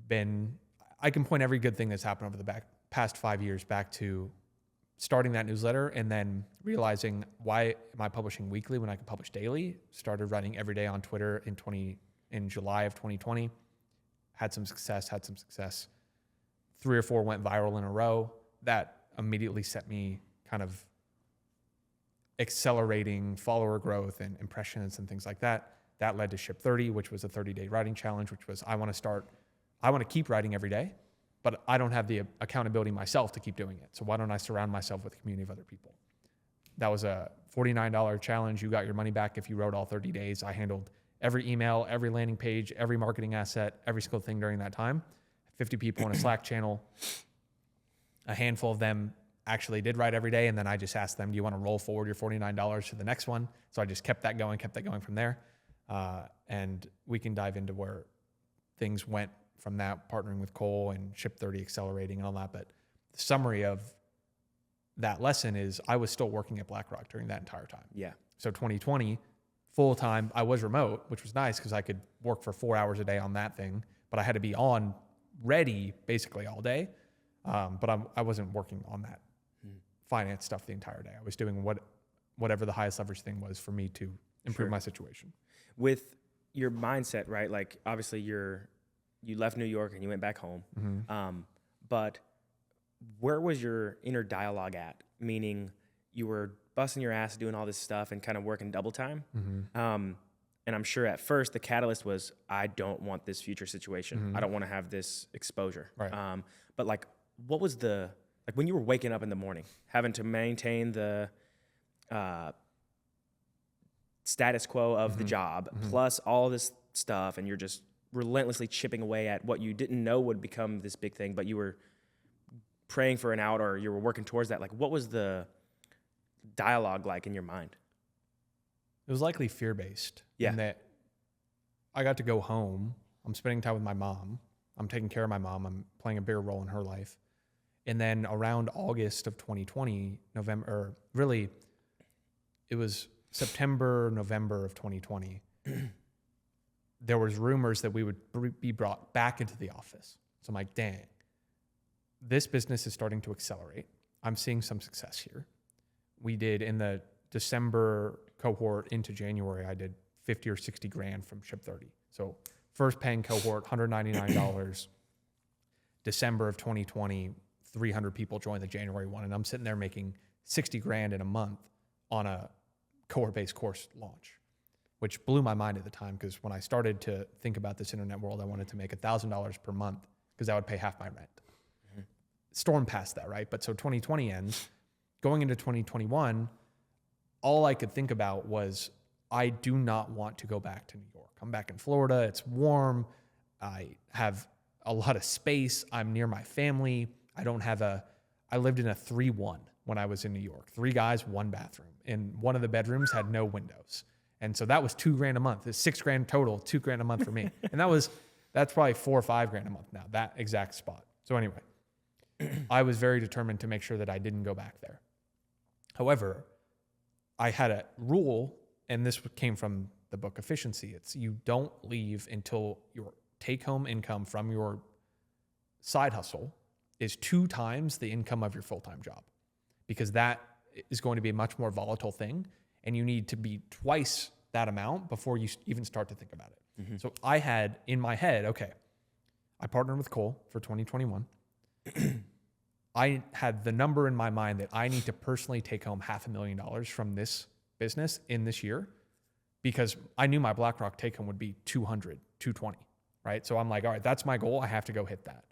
been, I can point every good thing that's happened over the past 5 years back to starting that newsletter and then realizing, why am I publishing weekly when I can publish daily? Started writing every day on Twitter in July of 2020. Had some success. 3 or 4 went viral in a row. That immediately set me kind of accelerating follower growth and impressions and things like that. That led to Ship 30, which was a 30-day writing challenge, which was, I want to keep writing every day, but I don't have the accountability myself to keep doing it. So why don't I surround myself with a community of other people? That was a $49 challenge. You got your money back if you wrote all 30 days. I handled every email, every landing page, every marketing asset, every single thing during that time. 50 people in a Slack channel. A handful of them actually did write every day. And then I just asked them, do you want to roll forward your $49 to the next one? So I just kept that going from there. And we can dive into where things went from that, partnering with Cole and Ship 30 accelerating and all that. But the summary of that lesson is I was still working at BlackRock during that entire time. Yeah. So 2020, full time, I was remote, which was nice because I could work for 4 hours a day on that thing, but I had to be on ready basically all day. But I wasn't working on that finance stuff the entire day. I was doing whatever the highest leverage thing was for me to improve my situation. With your mindset, right? Like obviously you left New York and you went back home. Mm-hmm. But where was your inner dialogue at? Meaning you were busting your ass doing all this stuff and kind of working double time. Mm-hmm. And I'm sure at first the catalyst was, I don't want this future situation. Mm-hmm. I don't want to have this exposure. Right. But like, what was when you were waking up in the morning, having to maintain the status quo of the job, plus all this stuff, and you're just relentlessly chipping away at what you didn't know would become this big thing, but you were praying for an out or you were working towards that. Like, what was the dialogue like in your mind? It was likely fear-based. Yeah. In that I got to go home. I'm spending time with my mom. I'm taking care of my mom. I'm playing a bigger role in her life. And then around August of 2020, it was September, November of 2020, there was rumors that we would be brought back into the office. So I'm like, dang, this business is starting to accelerate. I'm seeing some success here. We did in the December cohort into January, I did 50 or 60 grand from Ship 30. So first paying cohort, $199. December of 2020, 300 people joined the January one. And I'm sitting there making 60 grand in a month on a cohort-based course launch, which blew my mind at the time. Because when I started to think about this internet world, I wanted to make $1,000 per month because that would pay half my rent. Mm-hmm. Storm past that, right? But so 2020 ends. Going into 2021, all I could think about was, I do not want to go back to New York. I'm back in Florida. It's warm. I have a lot of space. I'm near my family. I lived in a 3-1 when I was in New York. 3 guys, 1 bathroom. And one of the bedrooms had no windows. And so that was $2 grand a month. It's $6 grand total, $2 grand a month for me. And that's probably $4 or $5 grand a month now, that exact spot. So anyway, I was very determined to make sure that I didn't go back there. However, I had a rule, and this came from the book Efficiency. It's you don't leave until your take-home income from your side hustle is 2 times the income of your full-time job, because that is going to be a much more volatile thing. And you need to be twice that amount before you even start to think about it. So I had in my head, okay, I partnered with Cole for 2021. I had the number in my mind that I need to personally take home $500,000 from this business in this year, because I knew my BlackRock take home would be 200, 220, right? So I'm like, all right, that's my goal. I have to go hit that.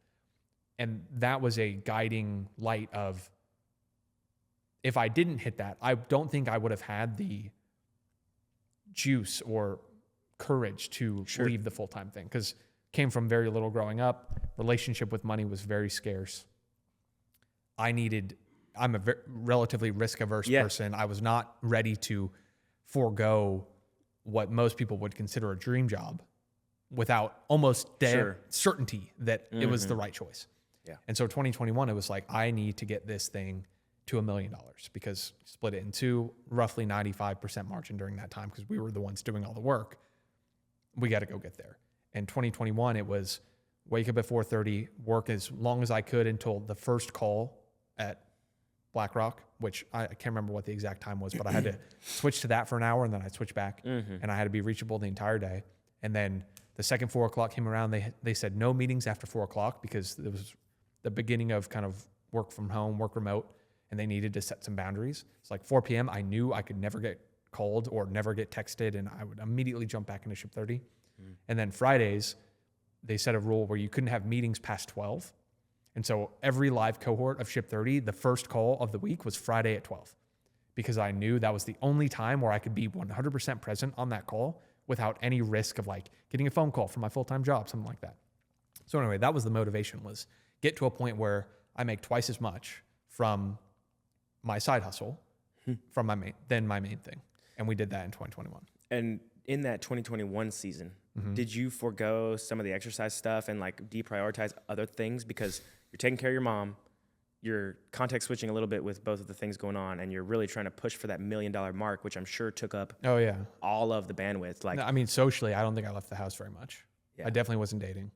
And that was a guiding light of, if I didn't hit that, I don't think I would have had the juice or courage to leave the full-time thing, because came from very little growing up. Relationship with money was very scarce. I'm a relatively risk-averse person. I was not ready to forego what most people would consider a dream job without almost certainty that it was the right choice. Yeah. And so 2021, it was like, I need to get this thing to $1 million, because split it into roughly 95% margin during that time, because we were the ones doing all the work. We got to go get there. And 2021, it was wake up at 4:30, work as long as I could until the first call at BlackRock, which I can't remember what the exact time was, but I had to switch to that for an hour, and then I'd switch back, and I had to be reachable the entire day. And then the second 4 o'clock came around, they said no meetings after 4 o'clock, because it was the beginning of kind of work from home, work remote, and they needed to set some boundaries. It's like 4 p.m. I knew I could never get called or never get texted, and I would immediately jump back into Ship 30. And then Fridays, they set a rule where you couldn't have meetings past 12. And so every live cohort of Ship 30, the first call of the week was Friday at 12, because I knew that was the only time where I could be 100% present on that call without any risk of like getting a phone call from my full-time job, something like that. So anyway, that was the motivation, was get to a point where I make twice as much from my side hustle from my main thing. And we did that in 2021. And in that 2021 season, did you forego some of the exercise stuff and like deprioritize other things, because you're taking care of your mom, you're context switching a little bit with both of the things going on, and you're really trying to push for that $1 million mark, which I'm sure took up all of the bandwidth. Like, no, I mean, socially, I don't think I left the house very much. Yeah. I definitely wasn't dating.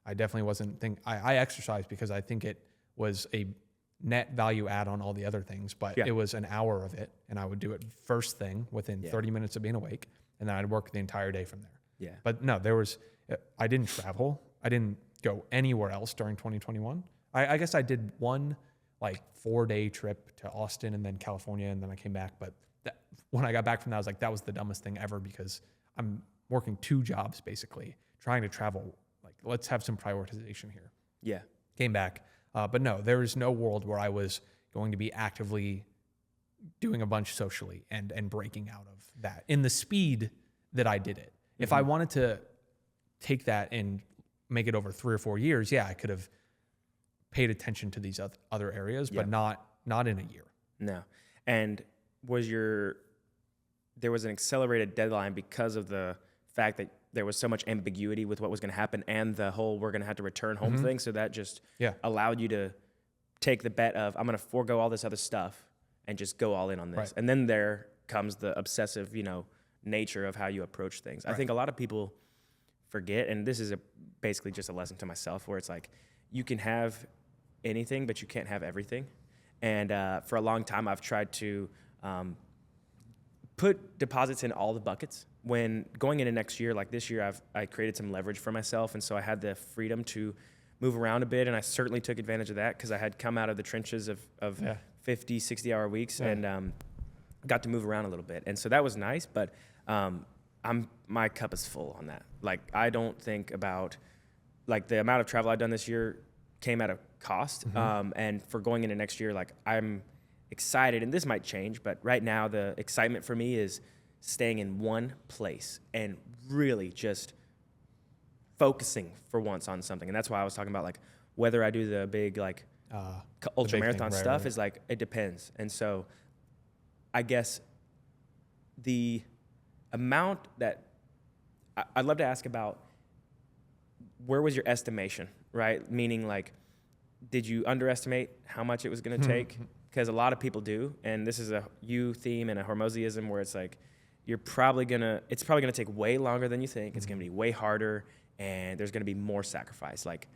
I definitely wasn't I exercised because I think it was a net value add on all the other things, but it was an hour of it, and I would do it first thing within 30 minutes of being awake, and then I'd work the entire day from there. Yeah. But no, I didn't travel. I didn't go anywhere else during 2021. I guess I did one like 4-day trip to Austin and then California, and then I came back. But when I got back from that, I was like, that was the dumbest thing ever, because I'm working 2 jobs basically, trying to travel. Like, let's have some prioritization here. Yeah. Came back. But no, there is no world where I was going to be actively doing a bunch socially and breaking out of that in the speed that I did it. If I wanted to take that and make it over 3 or 4 years, I could have paid attention to these other areas, but not in a year. No. And there was an accelerated deadline because of the fact that there was so much ambiguity with what was going to happen and the whole we're going to have to return home thing. So that just allowed you to take the bet of, I'm going to forego all this other stuff and just go all in on this. Right. And then there comes the obsessive, nature of how you approach things. Right. I think a lot of people forget, and this is basically just a lesson to myself, where it's like, you can have anything, but you can't have everything. And for a long time, I've tried to put deposits in all the buckets. When going into next year, like this year, I created some leverage for myself, and so I had the freedom to move around a bit, and I certainly took advantage of that, because I had come out of the trenches of 50, 60-hour weeks and got to move around a little bit. And so that was nice, but my cup is full on that. Like, I don't think about, like, the amount of travel I've done this year came at a cost. And for going into next year, like, I'm excited, and this might change, but right now the excitement for me is staying in one place and really just focusing for once on something. And that's why I was talking about, like, whether I do the big, like, ultra marathon stuff is like, it depends. And so I guess the amount that I'd love to ask about, where was your estimation, right? Meaning, like, did you underestimate how much it was going to take? Because a lot of people do, and this is a you theme and a Homsiism, where it's like, it's probably gonna take way longer than you think. It's gonna be way harder, and there's gonna be more sacrifice. Like,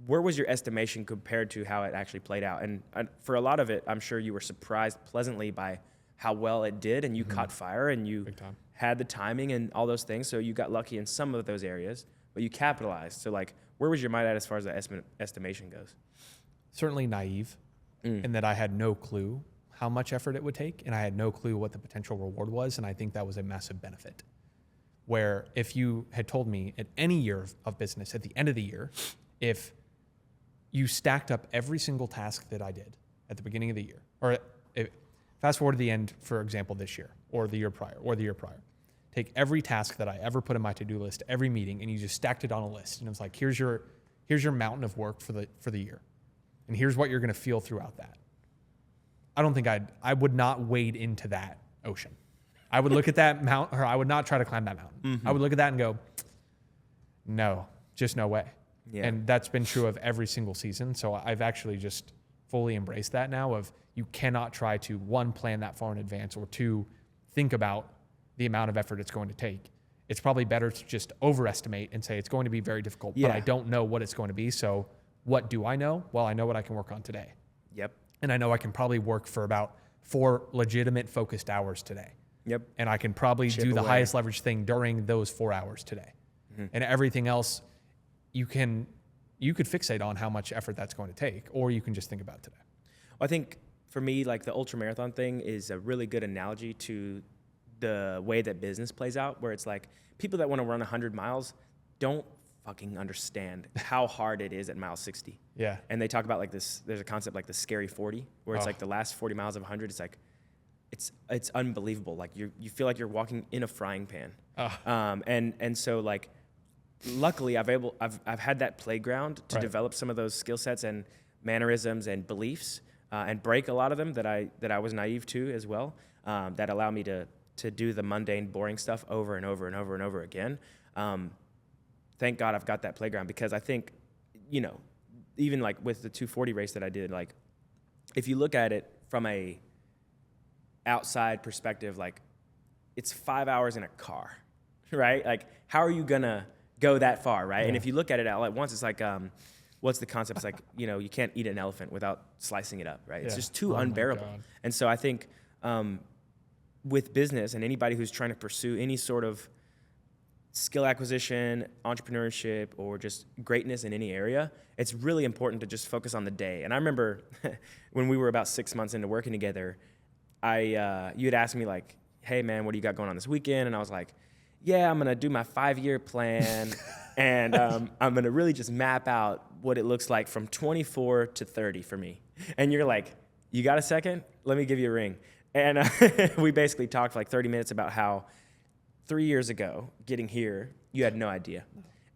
where was your estimation compared to how it actually played out? And for a lot of it, I'm sure you were surprised pleasantly by how well it did, and you caught fire, and you had the timing and all those things. So you got lucky in some of those areas, but you capitalized. So like, where was your mind at as far as the estimation goes? Certainly naive in that I had no clue how much effort it would take, and I had no clue what the potential reward was, and I think that was a massive benefit. Where if you had told me at any year of business, at the end of the year, if you stacked up every single task that I did at the beginning of the year, or fast forward to the end, for example, this year, or the year prior, take every task that I ever put in my to-do list, every meeting, and you just stacked it on a list, and it was like, here's your mountain of work for the year, and here's what you're going to feel throughout that. I don't think I would not wade into that ocean. I would look at that mountain, or I would not try to climb that mountain. I would look at that and go, no, just no way. Yeah. And that's been true of every single season. So I've actually just fully embraced that now of you cannot try to, one, plan that far in advance, or two, think about the amount of effort it's going to take. It's probably better to just overestimate and say it's going to be very difficult, but I don't know what it's going to be. So what do I know? Well, I know what I can work on today. Yep. And I know I can probably work for about 4 legitimate focused hours today. Yep. And I can probably do the highest leverage thing during those 4 hours today. And everything else, you could fixate on how much effort that's going to take, or you can just think about today. Well, I think for me, like the ultra marathon thing is a really good analogy to the way that business plays out, where it's like people that want to run 100 miles don't fucking understand how hard it is at mile 60. Yeah. And they talk about like this, there's a concept like the scary 40, where it's like the last 40 miles of 100, it's like, it's unbelievable. Like you feel like you're walking in a frying pan. And so like, luckily I've had that playground to develop some of those skill sets and mannerisms and beliefs, and break a lot of them that I was naive to as well, that allow me to do the mundane, boring stuff over and over and over and over again. Thank God I've got that playground, because I think, even like with the 240 race that I did, like if you look at it from a outside perspective, like it's 5 hours in a car, right? Like how are you gonna go that far, right? Yeah. And if you look at it all at once, it's like, what's the concept? It's like, you can't eat an elephant without slicing it up, right? It's just too unbearable. And so I think with business and anybody who's trying to pursue any sort of skill acquisition, entrepreneurship, or just greatness in any area, it's really important to just focus on the day. And I remember when we were about 6 months into working together, you had asked me like, hey man, what do you got going on this weekend? And I was like, yeah, I'm going to do my 5-year plan, and I'm going to really just map out what it looks like from 24 to 30 for me. And you're like, you got a second? Let me give you a ring. And we basically talked for like 30 minutes about how 3 years ago, getting here, you had no idea.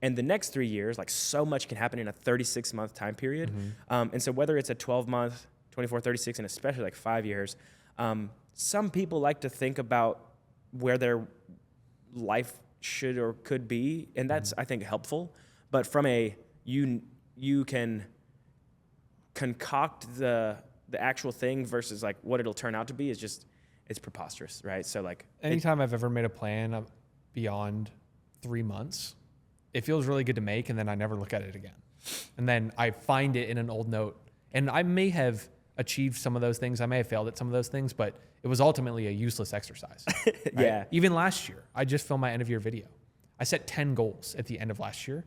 And the next 3 years, like so much can happen in a 36-month time period. And so whether it's a 12-month, 24, 36, and especially like 5 years, some people like to think about where their life should or could be, and that's I think helpful. But from a you can concoct the actual thing versus like what it'll turn out to be is just, it's preposterous, right? So like anytime I've ever made a plan beyond 3 months, it feels really good to make, and then I never look at it again. And then I find it in an old note, and I may have achieved some of those things. I may have failed at some of those things, but it was ultimately a useless exercise. Right? Yeah. Even last year, I just filmed my end of year video. I set 10 goals at the end of last year.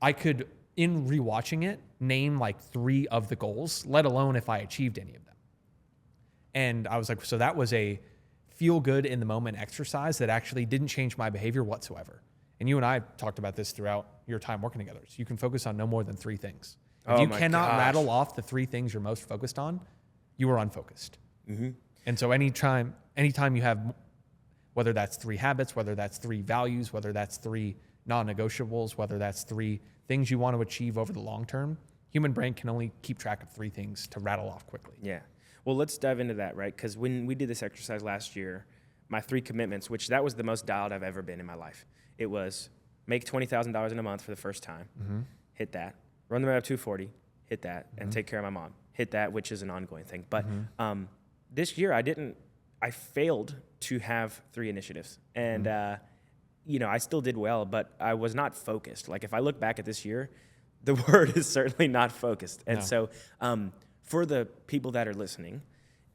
I could, in rewatching it, name like 3 of the goals, let alone if I achieved any of them. And I was like, so that was a feel good in the moment exercise that actually didn't change my behavior whatsoever. And you and I talked about this throughout your time working together. So you can focus on no more than 3 things. If you cannot rattle off the 3 things you're most focused on, you are unfocused. And so anytime you have, whether that's 3 habits, whether that's 3 values, whether that's 3 non-negotiables, whether that's 3 things you want to achieve over the long term, human brain can only keep track of 3 things to rattle off quickly. Yeah. Well, let's dive into that, right? Because when we did this exercise last year, my 3 commitments, which that was the most dialed I've ever been in my life. It was make $20,000 in a month for the first time, hit that. Run the marathon 240, hit that, and take care of my mom, hit that, which is an ongoing thing. But this year I failed to have 3 initiatives. And, I still did well, but I was not focused. Like if I look back at this year, The word is certainly not focused. And No. so for the people that are listening,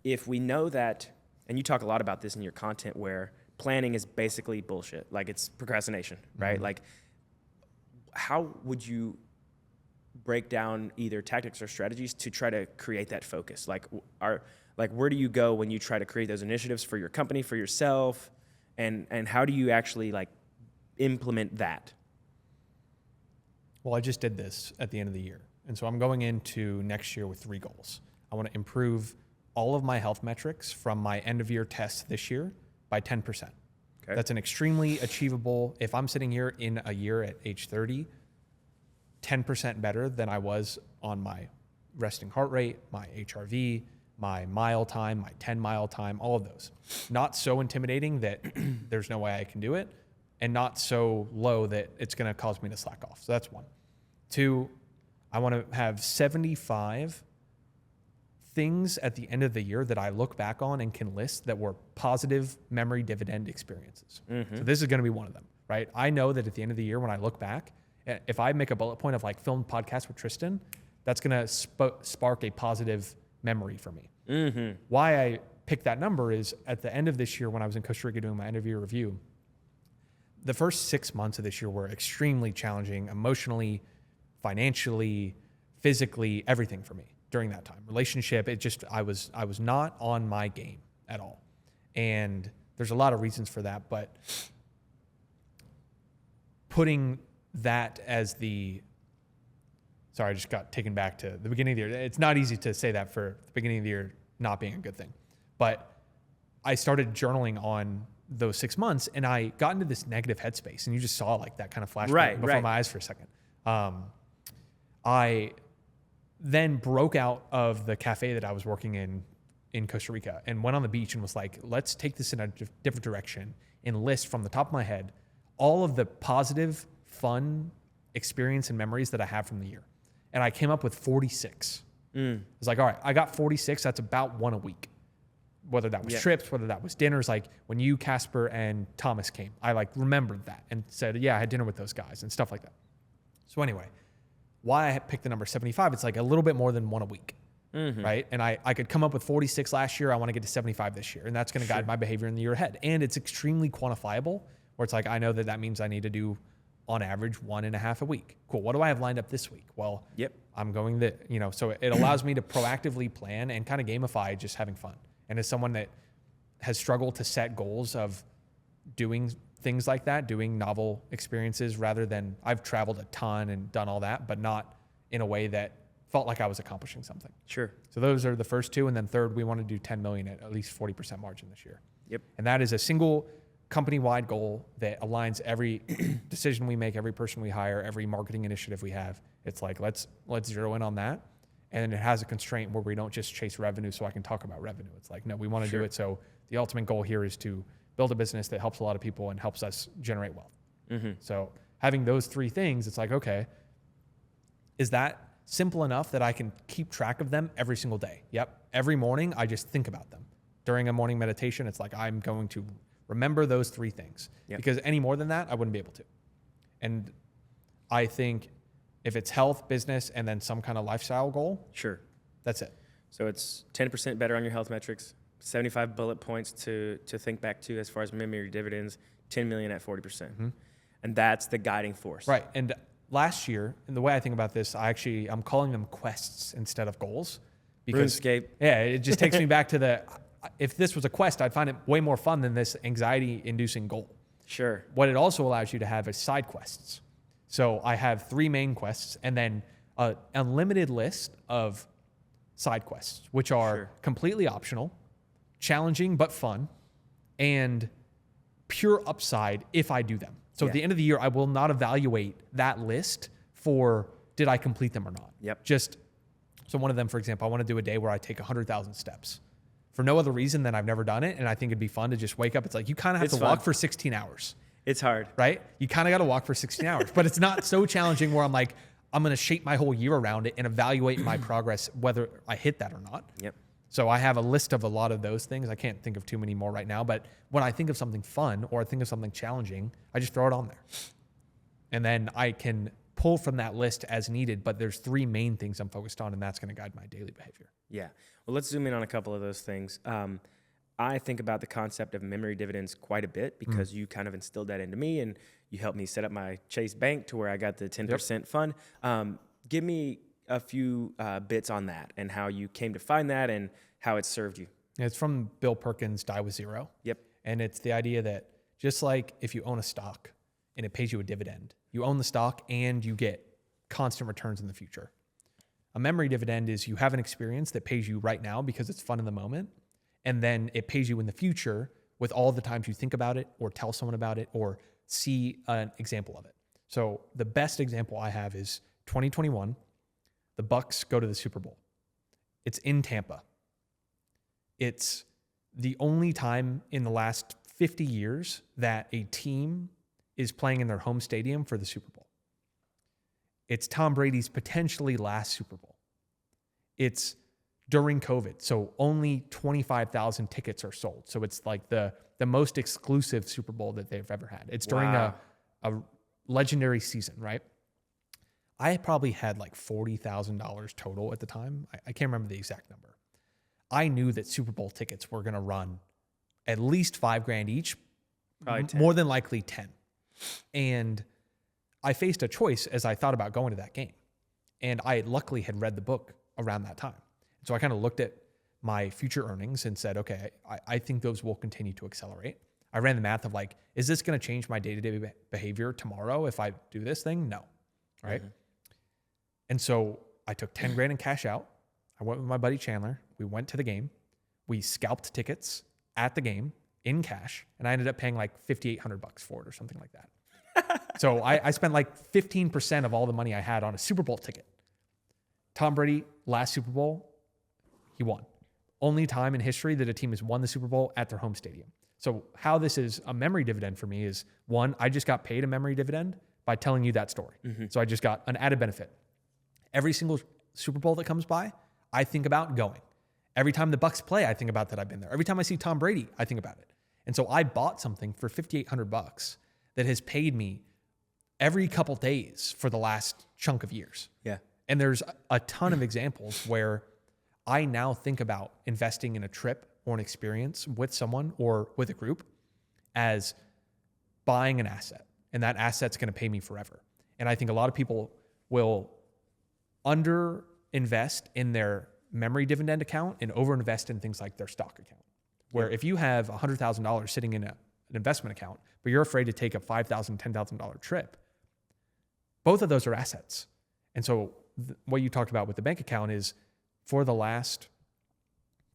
if we know that, and you talk a lot about this in your content where planning is basically bullshit, like it's procrastination, right? Mm-hmm. Like how would you break down either tactics or strategies to try to create that focus? Like where do you go when you try to create those initiatives for your company, for yourself, and how do you actually like implement that? Well, I just did this at the end of the year. And so I'm going into next year with 3 goals. I want to improve all of my health metrics from my end of year test this year by 10%. Okay. That's an extremely achievable, if I'm sitting here in a year at age 30, 10% better than I was on my resting heart rate, my HRV, my mile time, my 10-mile time, all of those. Not so intimidating that there's no way I can do it, and not so low that it's going to cause me to slack off. So that's 1. 2, I want to have 75 things at the end of the year that I look back on and can list that were positive memory dividend experiences. Mm-hmm. So this is going to be one of them, right? I know that at the end of the year when I look back, if I make a bullet point of like filmed podcast with Tristan, that's going to spark a positive memory for me. Mm-hmm. Why I picked that number is at the end of this year when I was in Costa Rica doing my end of year review, the first 6 months of this year were extremely challenging emotionally, financially, physically, everything for me during that time. Relationship, I was not on my game at all. And there's a lot of reasons for that, but putting that as sorry, I just got taken back to the beginning of the year. It's not easy to say that for the beginning of the year not being a good thing. But I started journaling on those 6 months and I got into this negative headspace, and you just saw like that kind of flash before my eyes for a second. I then broke out of the cafe that I was working in Costa Rica and went on the beach and was like, let's take this in a different direction and list from the top of my head all of the positive, fun experience and memories that I have from the year. And I came up with 46. I was like, all right, I got 46. That's about 1 a week. Whether that was trips, whether that was dinners, like when you, Casper, and Thomas came, I like remembered that and said, yeah, I had dinner with those guys and stuff like that. So anyway, why I picked the number 75, it's like a little bit more than 1 a week, right? And I could come up with 46 last year. I want to get to 75 this year. And that's going to guide my behavior in the year ahead. And it's extremely quantifiable where it's like, I know that means I need to do on average 1.5 a week. Cool. What do I have lined up this week? Well, I'm going so it allows me to proactively plan and kind of gamify just having fun. And as someone that has struggled to set goals of doing things like that, doing novel experiences rather than I've traveled a ton and done all that, but not in a way that felt like I was accomplishing something. Sure. So those are the first 2. And then third, we want to do 10 million at least 40% margin this year. Yep. And that is a single company-wide goal that aligns every decision we make, every person we hire, every marketing initiative we have. It's like, let's zero in on that. And it has a constraint where we don't just chase revenue so I can talk about revenue. It's like, no, we want to do it. So the ultimate goal here is to build a business that helps a lot of people and helps us generate wealth. Mm-hmm. So having those 3 things, it's like, okay, is that simple enough that I can keep track of them every single day? Yep. Every morning, I just think about them. During a morning meditation, it's like, I'm going to remember those 3 things. Yep. Because any more than that, I wouldn't be able to. And I think if it's health, business, and then some kind of lifestyle goal, sure, that's it. So it's 10% better on your health metrics, 75 bullet points to think back to as far as memory dividends, 10 million at 40%. Mm-hmm. And that's the guiding force. Right. And last year, and the way I think about this, I'm calling them quests instead of goals. Because, RuneScape. Yeah, it just takes me back to if this was a quest, I'd find it way more fun than this anxiety-inducing goal. Sure. What it also allows you to have is side quests. So I have 3 main quests and then an unlimited list of side quests, which are completely optional, challenging but fun, and pure upside if I do them. So at the end of the year, I will not evaluate that list for did I complete them or not. Yep. So one of them, for example, I want to do a day where I take 100,000 steps for no other reason than I've never done it. And I think it'd be fun to just wake up. It's like, you kind of have to walk for 16 hours. It's hard. Right? You kind of got to walk for 16 hours, but it's not so challenging where I'm like, I'm going to shape my whole year around it and evaluate my progress, whether I hit that or not. Yep. So I have a list of a lot of those things. I can't think of too many more right now, but when I think of something fun or I think of something challenging, I just throw it on there. And then I can pull from that list as needed, but there's 3 main things I'm focused on, and that's going to guide my daily behavior. Yeah. Well, let's zoom in on a couple of those things. I think about the concept of memory dividends quite a bit because you kind of instilled that into me, and you helped me set up my Chase Bank to where I got the 10% fund. Give me a few bits on that and how you came to find that and how it served you. It's from Bill Perkins' Die with Zero. Yep. And it's the idea that just like if you own a stock and it pays you a dividend, you own the stock and you get constant returns in the future. A memory dividend is you have an experience that pays you right now because it's fun in the moment, and then it pays you in the future with all the times you think about it or tell someone about it or see an example of it. So the best example I have is 2021, the Bucks go to the Super Bowl. It's in Tampa. It's the only time in the last 50 years that a team is playing in their home stadium for the Super Bowl. It's Tom Brady's potentially last Super Bowl. It's during COVID, so only 25,000 tickets are sold. So it's like the most exclusive Super Bowl that they've ever had. It's during a legendary season, right? I probably had like $40,000 total at the time. I can't remember the exact number. I knew that Super Bowl tickets were going to run at least $5,000 each, probably 10. More than likely 10. And I faced a choice as I thought about going to that game. And I luckily had read the book around that time. So I kind of looked at my future earnings and said, okay, I think those will continue to accelerate. I ran the math of like, is this going to change my day-to-day behavior tomorrow if I do this thing? No, right? And so I took 10 grand in cash out. I went with my buddy Chandler. We went to the game. We scalped tickets at the game in cash, and I ended up paying like $5,800 for it or something like that. So I spent like 15% of all the money I had on a Super Bowl ticket. Tom Brady, last Super Bowl, he won. Only time in history that a team has won the Super Bowl at their home stadium. So how this is a memory dividend for me is, one, I just got paid a memory dividend by telling you that story. So I just got an added benefit. Every single Super Bowl that comes by, I think about going. Every time the Bucks play, I think about that I've been there. Every time I see Tom Brady, I think about it. And so I bought something for $5,800 that has paid me every couple days for the last chunk of years. Yeah. And there's a ton of examples where I now think about investing in a trip or an experience with someone or with a group as buying an asset. And that asset's going to pay me forever. And I think a lot of people will under invest in their memory dividend account and over invest in things like their stock account. Where if you have $100,000 sitting in an investment account, but you're afraid to take a $5,000, $10,000 trip, both of those are assets. And so what you talked about with the bank account is for the last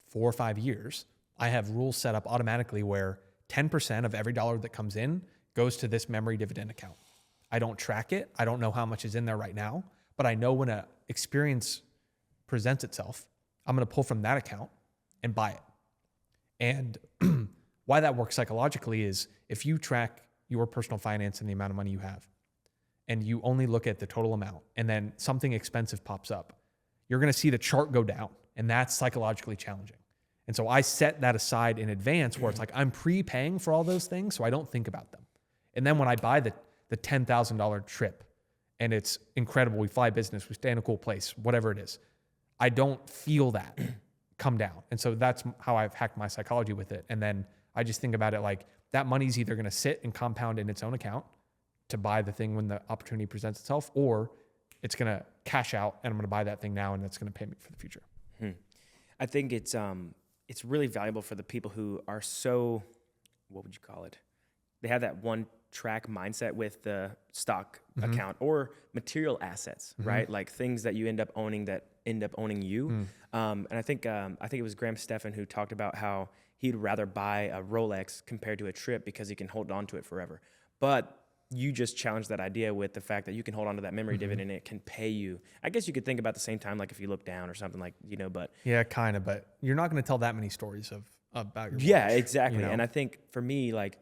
4 or 5 years, I have rules set up automatically where 10% of every dollar that comes in goes to this memory dividend account. I don't track it. I don't know how much is in there right now, but I know when an experience presents itself, I'm going to pull from that account and buy it. And why that works psychologically is if you track your personal finance and the amount of money you have, and you only look at the total amount, and then something expensive pops up, you're going to see the chart go down, and that's psychologically challenging. And so I set that aside in advance where it's like I'm prepaying for all those things, so I don't think about them. And then when I buy the $10,000 trip, and it's incredible, we fly business, we stay in a cool place, whatever it is, I don't feel that come down. And so that's how I've hacked my psychology with it. And then I just think about it like that money's either going to sit and compound in its own account to buy the thing when the opportunity presents itself, or it's going to cash out and I'm going to buy that thing now and it's going to pay me for the future. I think it's really valuable for the people who are so, what would you call it? They have that one track mindset with the stock account or material assets, right? Like things that you end up owning that end up owning you. And I think it was Graham Stephan who talked about how he'd rather buy a Rolex compared to a trip because he can hold on to it forever. But you just challenged that idea with the fact that you can hold on to that memory dividend and it can pay you. I guess you could think about the same time, like if you look down or something like, but. Yeah, kind of, but you're not going to tell that many stories about your Yeah, watch, exactly. And I think for me, like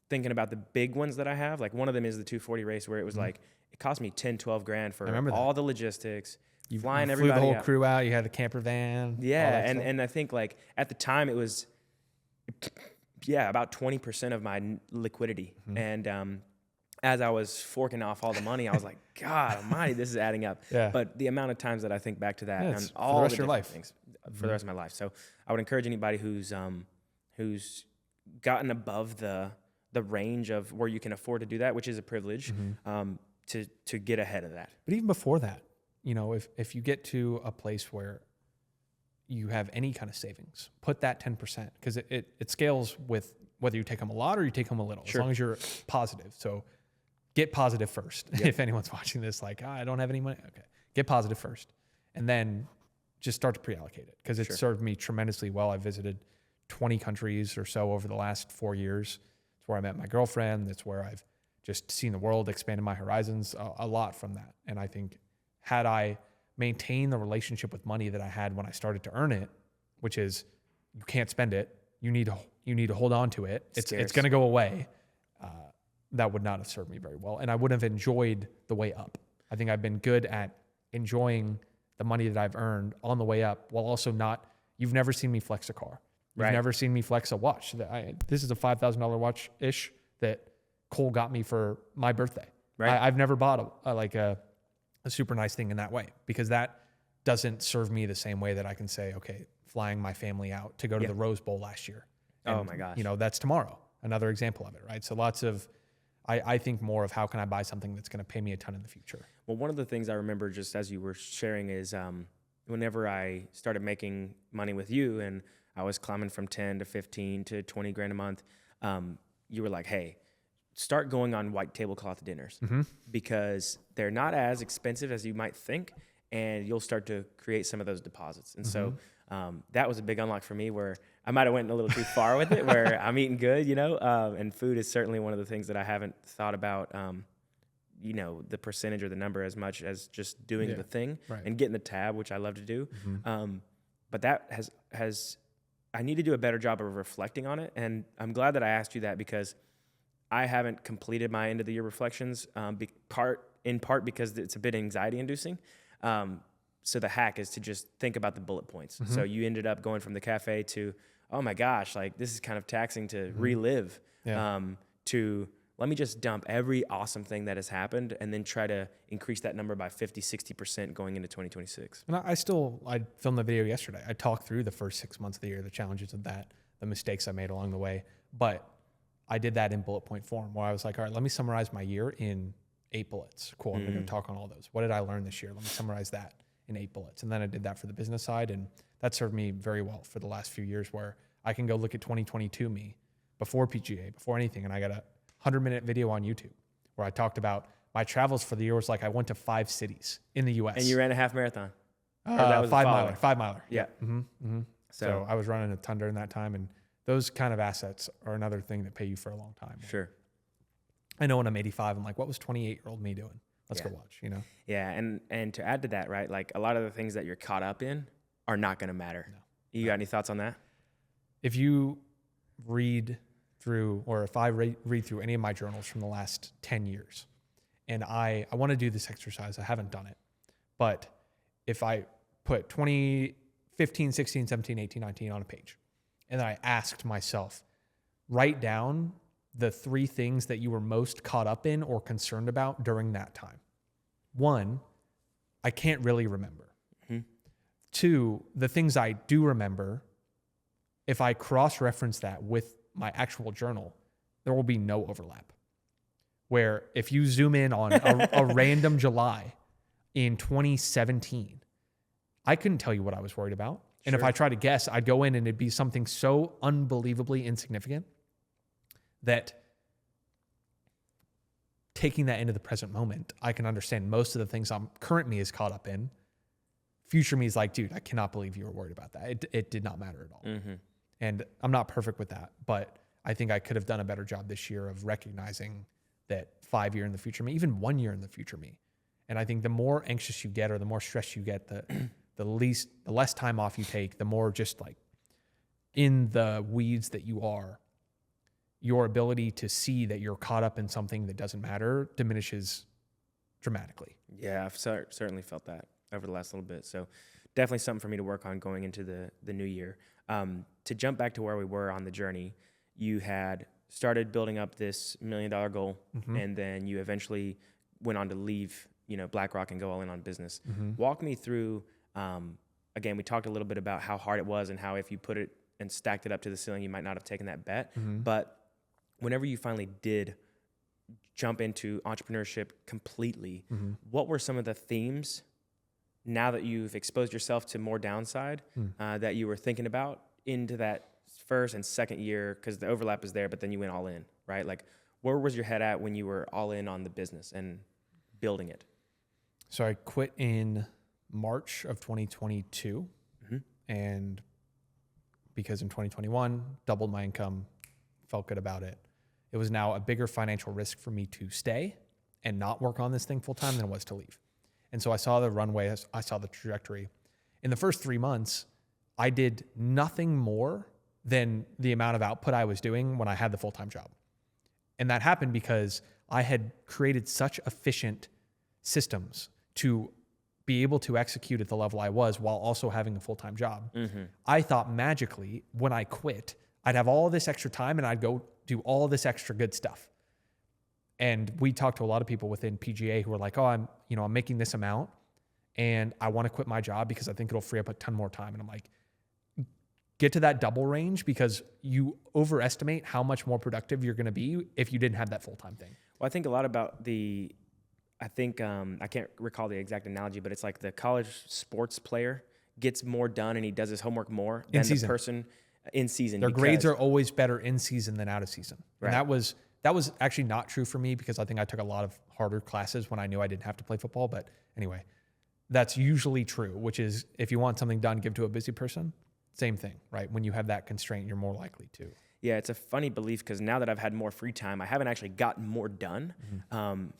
thinking about the big ones that I have, like one of them is the 240 race where it was like, it cost me 10, 12 grand for all the logistics. You flying everybody flew the whole out. Crew out. You had the camper van. Yeah, and I think like at the time it was, about 20% of my liquidity. And as I was forking off all the money, I was like, God almighty, this is adding up. Yeah. But the amount of times that I think back to that Yeah, and it's all for the the rest of your different life. things for the rest of my life. So I would encourage anybody who's gotten above the range of where you can afford to do that, which is a privilege, to get ahead of that. But even before that, if you get to a place where you have any kind of savings, put that 10%, because it scales with whether you take home a lot or you take home a little, as long as you're positive. So get positive first. Yep. If anyone's watching this, like, I don't have any money. Okay. Get positive first. And then just start to pre-allocate it, because it served me tremendously well. I visited 20 countries or so over the last 4 years. It's where I met my girlfriend. It's where I've just seen the world, expanded my horizons a lot from that. And I think had I maintained the relationship with money that I had when I started to earn it, which is you can't spend it, you need to hold on to it. It's going to go away. That would not have served me very well. And I wouldn't have enjoyed the way up. I think I've been good at enjoying the money that I've earned on the way up, while also you've never seen me flex a car. You've never seen me flex a watch. This is a $5,000 watch-ish that Cole got me for my birthday. Right. I've never bought a super nice thing in that way, because that doesn't serve me the same way that I can say, okay, flying my family out to go to the Rose Bowl last year. And, oh my gosh. That's tomorrow. Another example of it, right? So lots of, I think more of how can I buy something that's going to pay me a ton in the future. Well, one of the things I remember just as you were sharing is whenever I started making money with you and I was climbing from 10 to 15 to 20 grand a month, you were like, hey, start going on white tablecloth dinners, because they're not as expensive as you might think, and you'll start to create some of those deposits. And so that was a big unlock for me, where I might have went a little too far with it, where I'm eating good, and food is certainly one of the things that I haven't thought about, the percentage or the number as much as just doing the thing and getting the tab, which I love to do. But that I need to do a better job of reflecting on it. And I'm glad that I asked you that, because I haven't completed my end of the year reflections, in part because it's a bit anxiety inducing. So the hack is to just think about the bullet points. So you ended up going from the cafe to, oh my gosh, like this is kind of taxing to relive, to let me just dump every awesome thing that has happened and then try to increase that number by 50, 60% going into 2026. And I filmed the video yesterday. I talked through the first 6 months of the year, the challenges of that, the mistakes I made along the way. But I did that in bullet point form, where I was like, all right, let me summarize my year in 8 bullets. Cool, I'm going to talk on all those. What did I learn this year? Let me summarize that in 8 bullets. And then I did that for the business side, and that served me very well for the last few years, where I can go look at 2022 me before PGA, before anything, and I got a 100-minute video on YouTube where I talked about my travels for the year. Was like I went to 5 cities in the U.S. And you ran a half marathon. That was 5 miler. Yeah. So I was running a ton during that time, and those kind of assets are another thing that pay you for a long time. Sure. I know when I'm 85, I'm like, what was 28-year-old me doing? Let's go watch, Yeah, and to add to that, right, like a lot of the things that you're caught up in are not going to matter. No. You got any thoughts on that? If you read through, or if I read through any of my journals from the last 10 years, and I want to do this exercise, I haven't done it, but if I put 2015, 16, 17, 18, 19 on a page, and then I asked myself, write down the 3 things that you were most caught up in or concerned about during that time. 1, I can't really remember. 2, the things I do remember, if I cross-reference that with my actual journal, there will be no overlap. Where if you zoom in on a random July in 2017, I couldn't tell you what I was worried about. And if I try to guess, I'd go in and it'd be something so unbelievably insignificant that taking that into the present moment, I can understand most of the things current me is caught up in. Future me is like, dude, I cannot believe you were worried about that. It did not matter at all. And I'm not perfect with that, but I think I could have done a better job this year of recognizing that 5 year in the future me, even 1 year in the future me. And I think the more anxious you get, or the more stressed you get, the less time off you take, the more just like in the weeds that you are, your ability to see that you're caught up in something that doesn't matter diminishes dramatically. Yeah, I've certainly felt that over the last little bit. So definitely something for me to work on going into the new year. To jump back to where we were on the journey, you had started building up this $1 million goal, and then you eventually went on to leave, BlackRock and go all in on business. Walk me through, again, we talked a little bit about how hard it was and how if you put it and stacked it up to the ceiling, you might not have taken that bet. But whenever you finally did jump into entrepreneurship completely, what were some of the themes now that you've exposed yourself to more downside that you were thinking about into that first and second year? Because the overlap is there, but then you went all in, right? Like, where was your head at when you were all in on the business and building it? So I quit in March of 2022, and because in 2021, doubled my income, felt good about it. It was now a bigger financial risk for me to stay and not work on this thing full time than it was to leave. And so I saw the runway, I saw the trajectory. In the first 3 months, I did nothing more than the amount of output I was doing when I had the full-time job. And that happened because I had created such efficient systems to be able to execute at the level I was while also having a full-time job. I thought magically when I quit, I'd have all this extra time and I'd go do all this extra good stuff. And we talked to a lot of people within PGA who were like, oh, I'm making this amount and I want to quit my job because I think it'll free up a ton more time. And I'm like, get to that double range because you overestimate how much more productive you're going to be if you didn't have that full-time thing. Well, I think a lot about I can't recall the exact analogy, but it's like the college sports player gets more done and he does his homework more than the person in season. Their grades are always better in season than out of season. Right. And that was actually not true for me because I think I took a lot of harder classes when I knew I didn't have to play football. But anyway, that's usually true, which is if you want something done, give to a busy person. Same thing, right? When you have that constraint, you're more likely to. Yeah, it's a funny belief because now that I've had more free time, I haven't actually gotten more done.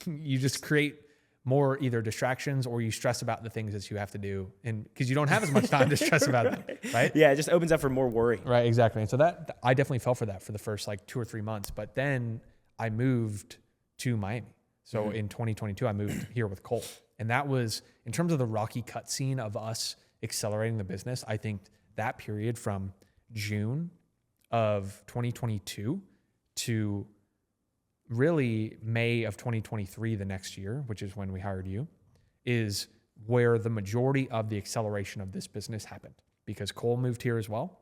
You just create more either distractions or you stress about the things that you have to do, and because you don't have as much time to stress about them, right? Yeah, it just opens up for more worry. Right, exactly. And so that I definitely fell for that for the first 2 or 3 months, but then I moved to Miami. So in 2022, I moved here with Cole, and that was in terms of the rocky cutscene of us accelerating the business. I think that period from June of 2022 to really May of 2023, the next year, which is when we hired you, is where the majority of the acceleration of this business happened because Cole moved here as well.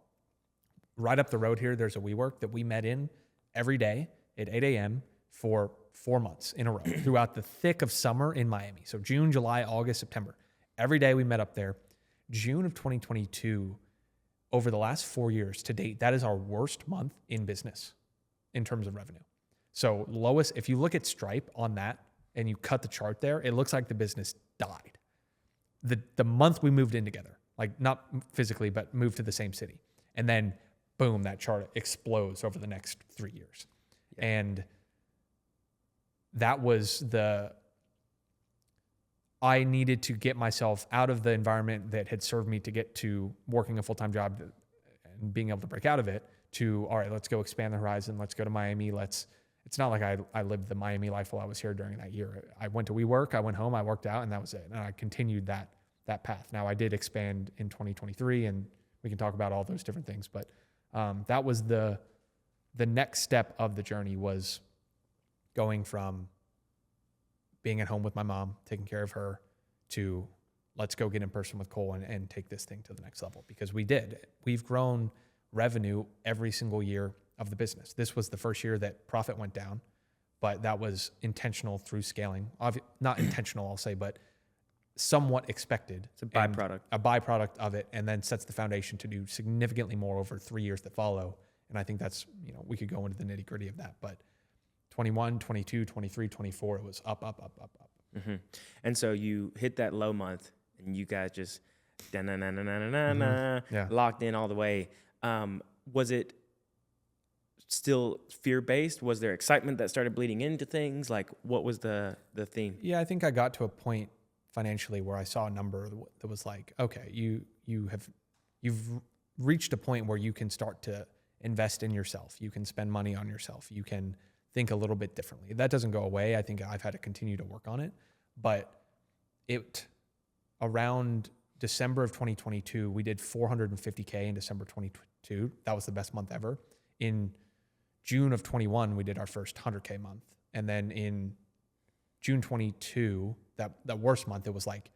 Right up the road here, there's a WeWork that we met in every day at 8 a.m. for 4 months in a row throughout the thick of summer in Miami. So June, July, August, September. Every day we met up there. June of 2022, over the last 4 years to date, that is our worst month in business in terms of revenue. So lowest, if you look at Stripe on that and you cut the chart there, it looks like the business died. The month we moved in together, like not physically, but moved to the same city. And then boom, that chart explodes over the next 3 years. Yeah. And that was I needed to get myself out of the environment that had served me to get to working a full-time job and being able to break out of it to, all right, let's go expand the horizon. Let's go to Miami. It's not like I lived the Miami life while I was here during that year. I went to WeWork, I went home, I worked out, and that was it. And I continued that path. Now I did expand in 2023 and we can talk about all those different things, but that was the next step of the journey was going from being at home with my mom, taking care of her, to let's go get in person with Cole and take this thing to the next level. Because we did. We've grown revenue every single year of the business. This was the first year that profit went down, but that was intentional through scaling. Not intentional, I'll say, but somewhat expected. It's a byproduct. A byproduct of it, and then sets the foundation to do significantly more over 3 years that follow. And I think that's, we could go into the nitty gritty of that, but 21, 22, 23, 24, it was up. Mm-hmm. And so you hit that low month and you guys just locked in all the way. Was it still fear-based? Was there excitement that started bleeding into things? Like, what was the theme? Yeah, I think I got to a point financially where I saw a number that was like, okay, you've reached a point where you can start to invest in yourself. You can spend money on yourself. You can think a little bit differently. That doesn't go away. I think I've had to continue to work on it. But around December of 2022, we did $450K in December 2022. That was the best month ever. In June of 21, we did our first 100K month. And then in June 22, that worst month, it was like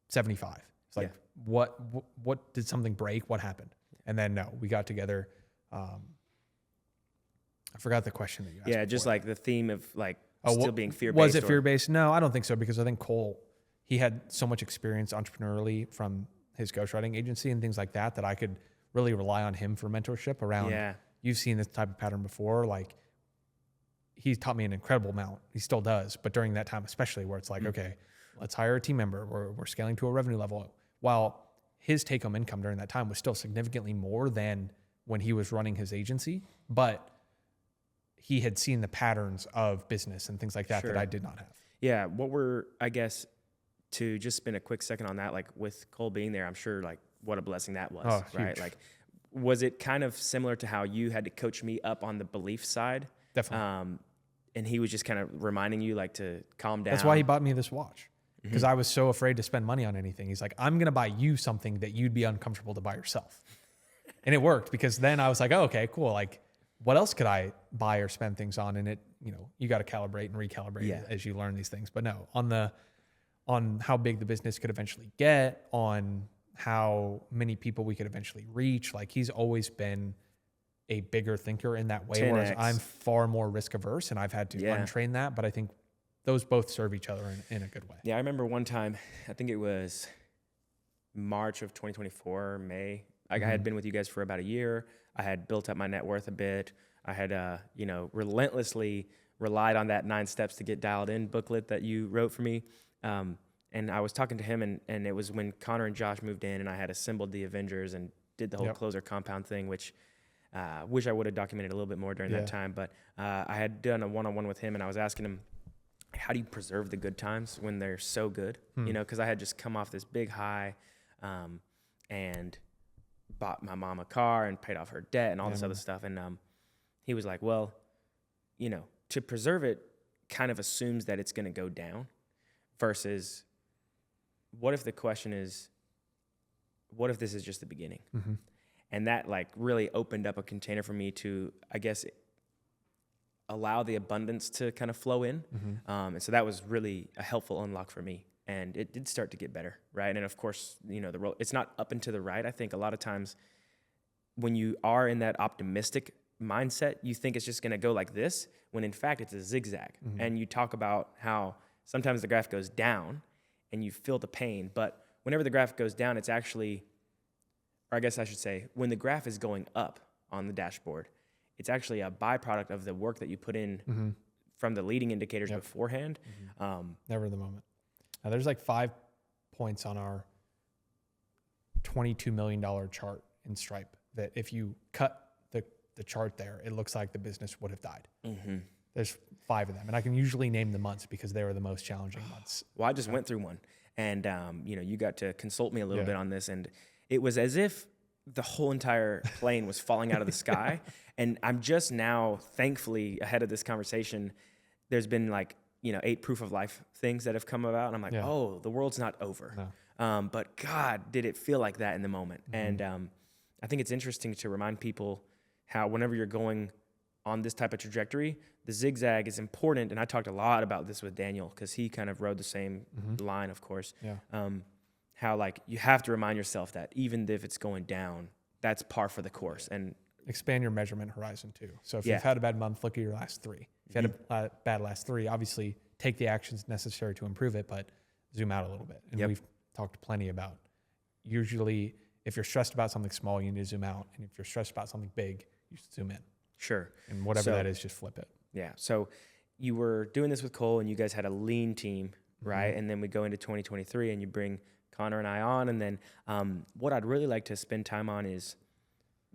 75. It's like, what did something break? What happened? And then no, we got together. I forgot the question that you asked. Yeah, before. just like the theme of like still being fear-based. Was it fear-based? No, I don't think so, because I think Cole, he had so much experience entrepreneurially from his ghostwriting agency and things like that I could really rely on him for mentorship around. Yeah. You've seen this type of pattern before. Like, he's taught me an incredible amount. He still does. But during that time, especially where it's like, okay, let's hire a team member. We're scaling to a revenue level. While his take-home income during that time was still significantly more than when he was running his agency, but he had seen the patterns of business and things like that that I did not have. Yeah. I guess, to just spend a quick second on that, like with Cole being there, I'm sure like what a blessing that was, right? Huge. Like, was it kind of similar to how you had to coach me up on the belief side? Definitely. And he was just kind of reminding you like to calm down. That's why he bought me this watch, because I was so afraid to spend money on anything. He's like, I'm going to buy you something that you'd be uncomfortable to buy yourself. And it worked, because then I was like, oh, okay, cool. Like, what else could I buy or spend things on? And it, you got to calibrate and recalibrate as you learn these things. But no, on how big the business could eventually get, on how many people we could eventually reach. Like, he's always been a bigger thinker in that way, 10X. whereas I'm far more risk averse, and I've had to untrain that. But I think those both serve each other in a good way. Yeah, I remember one time, I think it was March of 2024, May. I had been with you guys for about a year. I had built up my net worth a bit. I had, relentlessly relied on that 9 steps to get dialed in booklet that you wrote for me. And I was talking to him, and it was when Connor and Josh moved in, and I had assembled the Avengers and did the whole closer compound thing, which wish I would have documented a little bit more during that time. But I had done a one-on-one with him, and I was asking him, how do you preserve the good times when they're so good? Because I had just come off this big high and bought my mom a car and paid off her debt and all this other stuff. And he was like, well, to preserve it kind of assumes that it's going to go down, versus what if the question is, what if this is just the beginning? And that like really opened up a container for me to, I guess, allow the abundance to kind of flow in. And so that was really a helpful unlock for me. And it did start to get better, right? And of course, it's not up and to the right. I think a lot of times when you are in that optimistic mindset, you think it's just going to go like this, when in fact it's a zigzag. And you talk about how sometimes the graph goes down and you feel the pain, but whenever the graph goes down, it's actually, or I guess I should say, when the graph is going up on the dashboard, it's actually a byproduct of the work that you put in from the leading indicators beforehand. Never the moment. Now, there's like 5 points on our $22 million chart in Stripe that if you cut the chart there, it looks like the business would have died. There's 5 of them. And I can usually name the months because they were the most challenging months. Well, I just went through one. And, you got to consult me a little bit on this. And it was as if the whole entire plane was falling out of the sky. And I'm just now, thankfully, ahead of this conversation, there's been like, 8 proof of life things that have come about. And I'm like, oh, the world's not over. No. But God, did it feel like that in the moment. And I think it's interesting to remind people how whenever you're going on this type of trajectory, the zigzag is important. And I talked a lot about this with Daniel, because he kind of rode the same line, of course. How like you have to remind yourself that even if it's going down, that's par for the course. And expand your measurement horizon too. So if you've had a bad month, look at your last 3. If you had a bad last 3, obviously take the actions necessary to improve it, but zoom out a little bit. And we've talked plenty about, usually if you're stressed about something small, you need to zoom out. And if you're stressed about something big, you should zoom in. Sure. And whatever that is, just flip it. Yeah. So you were doing this with Cole, and you guys had a lean team, right? And then we go into 2023 and you bring Connor and I on. And then what I'd really like to spend time on is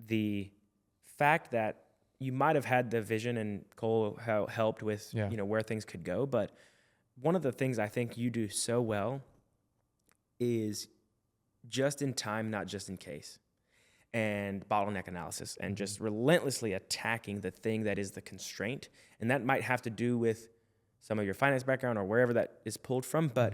the fact that you might have had the vision, and Cole helped with where things could go. But one of the things I think you do so well is just in time, not just in case, and bottleneck analysis, and just relentlessly attacking the thing that is the constraint. And that might have to do with some of your finance background or wherever that is pulled from. But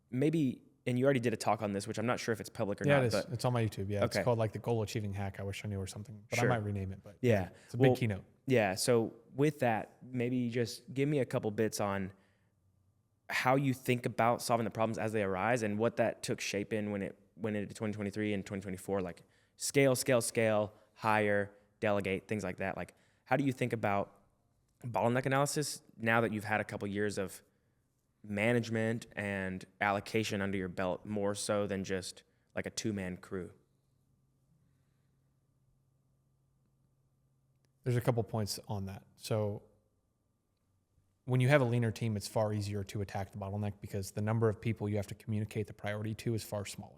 maybe and you already did a talk on this, which I'm not sure if it's public or Yeah, not. it is. But It's on my YouTube. Yeah, Okay. it's called like the goal achieving hack. I wish I knew or something, but Sure. I might rename it. But yeah, it's a big keynote. Yeah. So with that, maybe just give me a couple bits on how you think about solving the problems as they arise and what that took shape in when it went into 2023 and 2024, like scale, hire, delegate, things like that. Like, how do you think about bottleneck analysis now that you've had a couple years of management and allocation under your belt, more so than just like a two-man crew? There's a couple points on that. So when you have a leaner team, it's far easier to attack the bottleneck because the number of people you have to communicate the priority to is far smaller.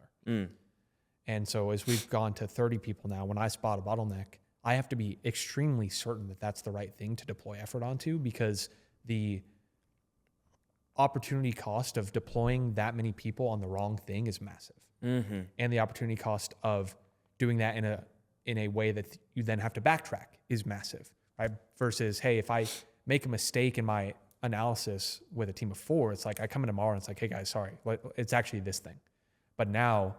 And so as we've gone to 30 people now, when I spot a bottleneck, I have to be extremely certain that that's the right thing to deploy effort onto, because the opportunity cost of deploying that many people on the wrong thing is massive. And the opportunity cost of doing that in a way that you then have to backtrack is massive, right? Versus, hey, if I make a mistake in my analysis with a team of 4, it's like I come in tomorrow and it's like, hey guys, sorry, it's actually this thing. But now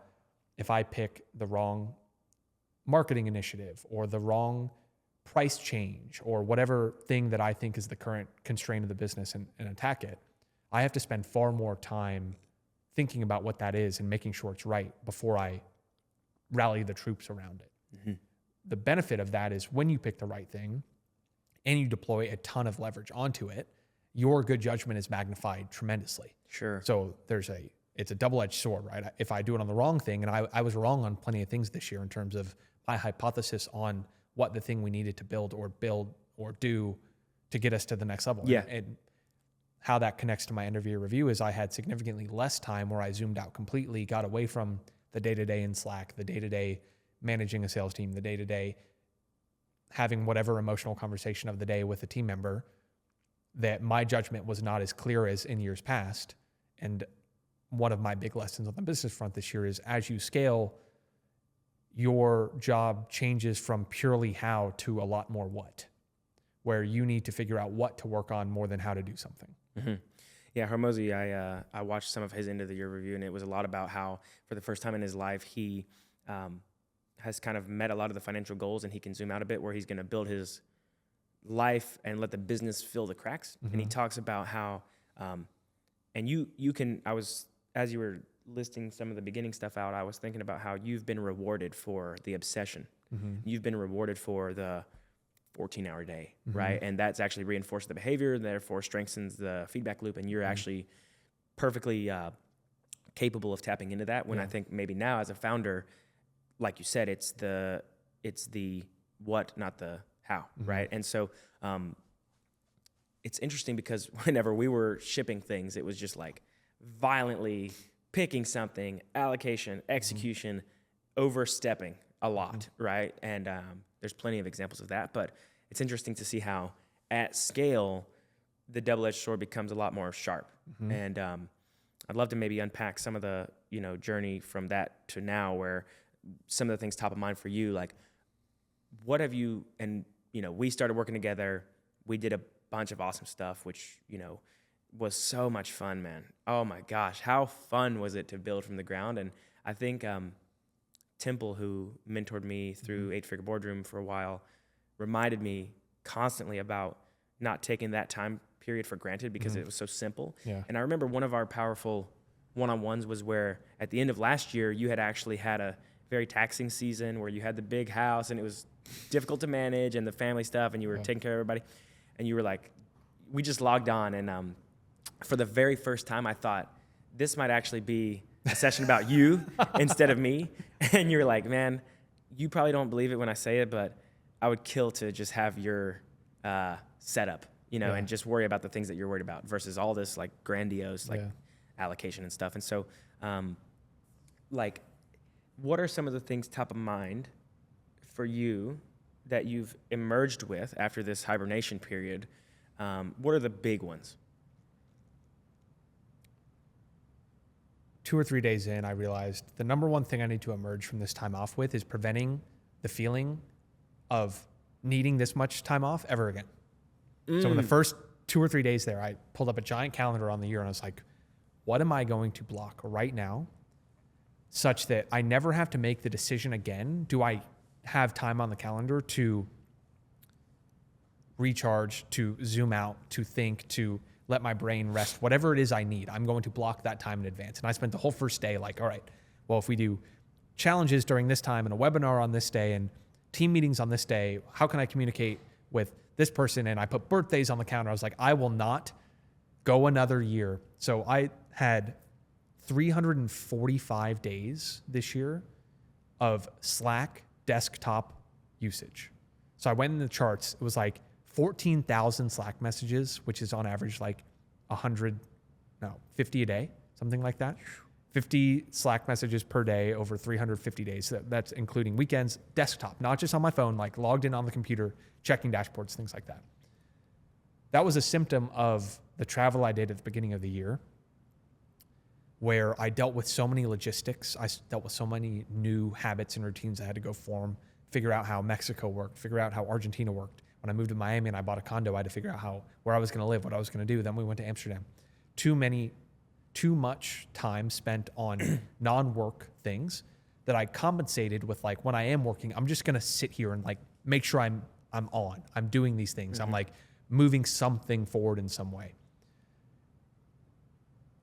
if I pick the wrong marketing initiative or the wrong price change or whatever thing that I think is the current constraint of the business and attack it, I have to spend far more time thinking about what that is and making sure it's right before I rally the troops around it. The benefit of that is when you pick the right thing and you deploy a ton of leverage onto it, your good judgment is magnified tremendously. Sure. So it's a double-edged sword, right? If I do it on the wrong thing, and I was wrong on plenty of things this year in terms of my hypothesis on what the thing we needed to build or do to get us to the next level. Yeah. And how that connects to my end of year review is I had significantly less time where I zoomed out completely, got away from the day-to-day in Slack, the day-to-day managing a sales team, the day-to-day having whatever emotional conversation of the day with a team member, that my judgment was not as clear as in years past. And one of my big lessons on the business front this year is as you scale, your job changes from purely how to a lot more what, where you need to figure out what to work on more than how to do something. Yeah, Homsi, I watched some of his end of the year review, and it was a lot about how for the first time in his life, he has kind of met a lot of the financial goals, and he can zoom out a bit where he's going to build his life and let the business fill the cracks. And he talks about how, and you can, as you were listing some of the beginning stuff out, I was thinking about how you've been rewarded for the obsession. You've been rewarded for the 14-hour day, right? And that's actually reinforced the behavior, and therefore strengthens the feedback loop. And you're actually perfectly capable of tapping into that. When I think maybe now as a founder, like you said, it's the what, not the how, right? And so it's interesting because whenever we were shipping things, it was just like violently picking something, allocation, execution, overstepping a lot, right? And there's plenty of examples of that, but it's interesting to see how at scale, the double-edged sword becomes a lot more sharp. And I'd love to maybe unpack some of the, journey from that to now, where some of the things top of mind for you, like what have you, and, we started working together, we did a bunch of awesome stuff, which, was so much fun, man. Oh my gosh, how fun was it to build from the ground? And I think Temple, who mentored me through 8-Figure Boardroom for a while, reminded me constantly about not taking that time period for granted because it was so simple. Yeah. And I remember one of our powerful one-on-ones was where at the end of last year, you had actually had a very taxing season where you had the big house and it was difficult to manage and the family stuff, and you were taking care of everybody. And you were like, we just logged on, and for the very first time, I thought this might actually be a session about you instead of me. And you're like, man, you probably don't believe it when I say it, but I would kill to just have your setup, and just worry about the things that you're worried about versus all this like grandiose allocation and stuff. And so, what are some of the things top of mind for you that you've emerged with after this hibernation period? What are the big ones? 2 or 3 days in, I realized the number one thing I need to emerge from this time off with is preventing the feeling of needing this much time off ever again. So in the first 2 or 3 days there, I pulled up a giant calendar on the year and I was like, what am I going to block right now such that I never have to make the decision again. Do I have time on the calendar to recharge, to zoom out, to think, to let my brain rest, whatever it is I need, I'm going to block that time in advance. And I spent the whole first day like, all right, well, if we do challenges during this time and a webinar on this day and team meetings on this day, how can I communicate with this person? And I put birthdays on the calendar. I was like, I will not go another year. So I had 345 days this year of Slack desktop usage. So I went in the charts. It was like 14,000 Slack messages, which is on average like 50 a day, something like that. 50 Slack messages per day over 350 days. So that's including weekends, desktop, not just on my phone, like logged in on the computer, checking dashboards, things like that. That was a symptom of the travel I did at the beginning of the year, where I dealt with so many logistics. I dealt with so many new habits and routines I had to go form, figure out how Mexico worked, figure out how Argentina worked. When I moved to Miami and I bought a condo, I had to figure out where I was going to live, what I was going to do. Then we went to Amsterdam. Too much time spent on non-work things that I compensated with, like, when I am working, I'm just going to sit here and like make sure I'm doing these things. Mm-hmm. I'm like moving something forward in some way.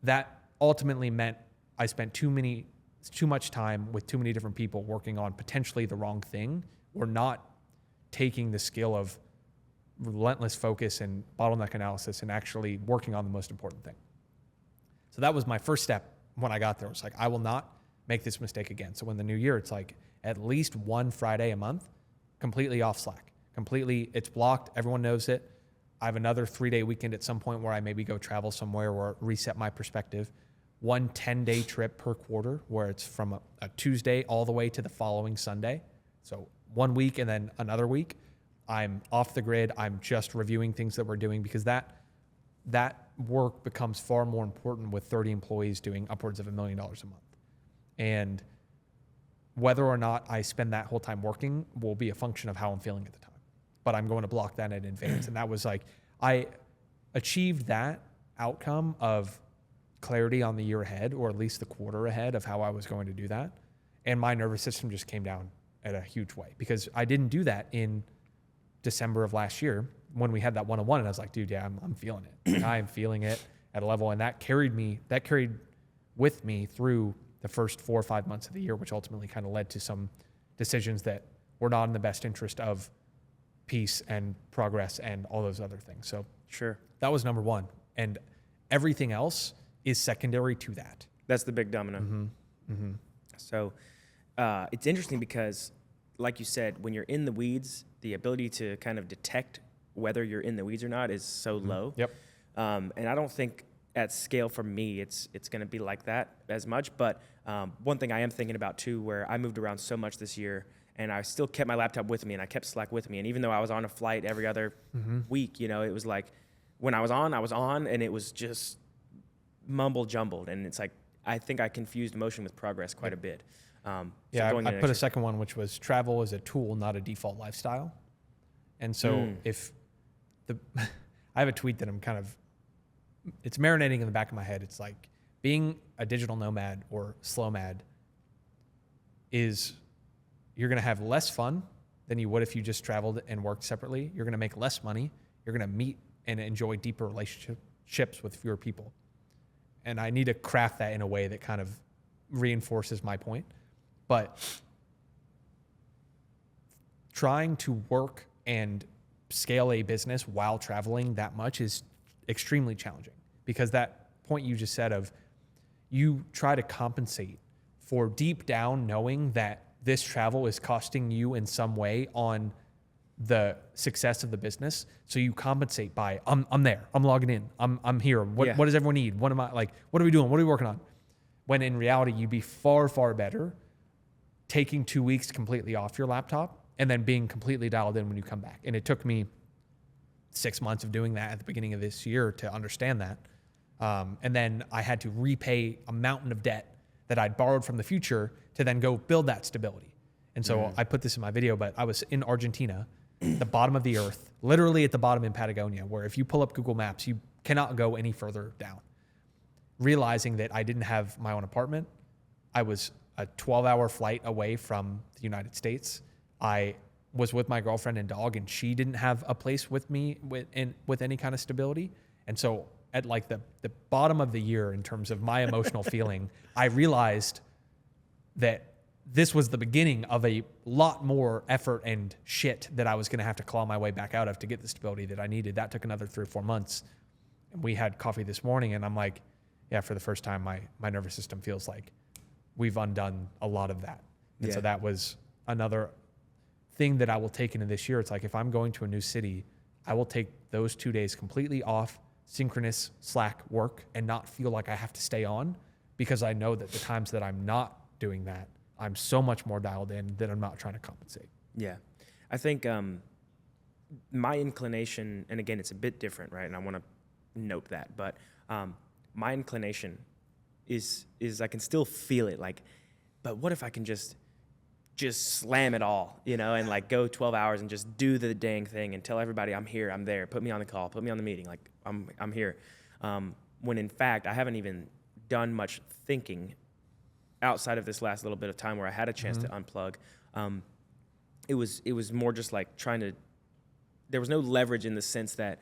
That ultimately meant I spent too much time with too many different people working on potentially the wrong thing, or not taking the skill of relentless focus and bottleneck analysis and actually working on the most important thing. So that was my first step when I got there. It was like, I will not make this mistake again. So in the new year, it's like at least one Friday a month, completely off Slack. Completely, it's blocked. Everyone knows it. I have another 3-day weekend at some point where I maybe go travel somewhere or reset my perspective. One 10-day trip per quarter where it's from a Tuesday all the way to the following Sunday. So 1 week and then another week, I'm off the grid. I'm just reviewing things that we're doing, because that work becomes far more important with 30 employees doing upwards of $1 million a month. And whether or not I spend that whole time working will be a function of how I'm feeling at the time. But I'm going to block that in advance. And that was like, I achieved that outcome of clarity on the year ahead, or at least the quarter ahead of how I was going to do that. And my nervous system just came down at a huge way, because I didn't do that in December of last year when we had that one-on-one. And I was like, dude, yeah, I'm feeling it. I am feeling it at a level. And that carried with me through the first 4 or 5 months of the year, which ultimately kind of led to some decisions that were not in the best interest of peace and progress and all those other things. So sure, that was number one. And everything else is secondary to that. That's the big domino. Mm-hmm. Mm-hmm. So it's interesting because, like you said, when you're in the weeds, the ability to kind of detect whether you're in the weeds or not is so low. Yep. And I don't think at scale for me, it's going to be like that as much. But one thing I am thinking about too, where I moved around so much this year, and I still kept my laptop with me and I kept Slack with me. And even though I was on a flight every other week, you know, it was like when I was on, and it was just mumble jumbled. And it's like, I think I confused motion with progress quite a bit. I put a second one, which was travel is a tool, not a default lifestyle. And so I have a tweet that it's marinating in the back of my head. It's like, being a digital nomad or slow mad is, you're going to have less fun than you would if you just traveled and worked separately. You're going to make less money. You're going to meet and enjoy deeper relationships with fewer people. And I need to craft that in a way that kind of reinforces my point. But trying to work and scale a business while traveling that much is extremely challenging, because that point you just said of, you try to compensate for deep down knowing that this travel is costing you in some way on the success of the business. So you compensate by, I'm there, I'm logging in, I'm here. What does everyone need? What are we doing? What are we working on? When in reality, you'd be far, far better taking 2 weeks completely off your laptop and then being completely dialed in when you come back. And it took me 6 months of doing that at the beginning of this year to understand that. And then I had to repay a mountain of debt that I'd borrowed from the future to then go build that stability. And so I put this in my video, but I was in Argentina, the bottom of the earth, literally at the bottom in Patagonia, where if you pull up Google Maps, you cannot go any further down. Realizing that I didn't have my own apartment, I was a 12-hour flight away from the United States. I was with my girlfriend and dog, and she didn't have a place with me with any kind of stability. And so at like the bottom of the year, in terms of my emotional feeling, I realized that this was the beginning of a lot more effort and shit that I was going to have to claw my way back out of to get the stability that I needed. That took another 3 or 4 months. And we had coffee this morning, and I'm like, yeah, for the first time, my nervous system feels like we've undone a lot of that. And so that was another thing that I will take into this year. It's like, if I'm going to a new city, I will take those 2 days completely off synchronous Slack work and not feel like I have to stay on, because I know that the times that I'm not doing that, I'm so much more dialed in that I'm not trying to compensate. Yeah. I think my inclination, and again, it's a bit different, right? And I want to note that, but my inclination is I can still feel it, like, but what if I can just slam it all, and like go 12 hours and just do the dang thing and tell everybody I'm here, I'm there, put me on the call, put me on the meeting, like I'm here. When in fact, I haven't even done much thinking outside of this last little bit of time where I had a chance to unplug. It was more just like there was no leverage in the sense that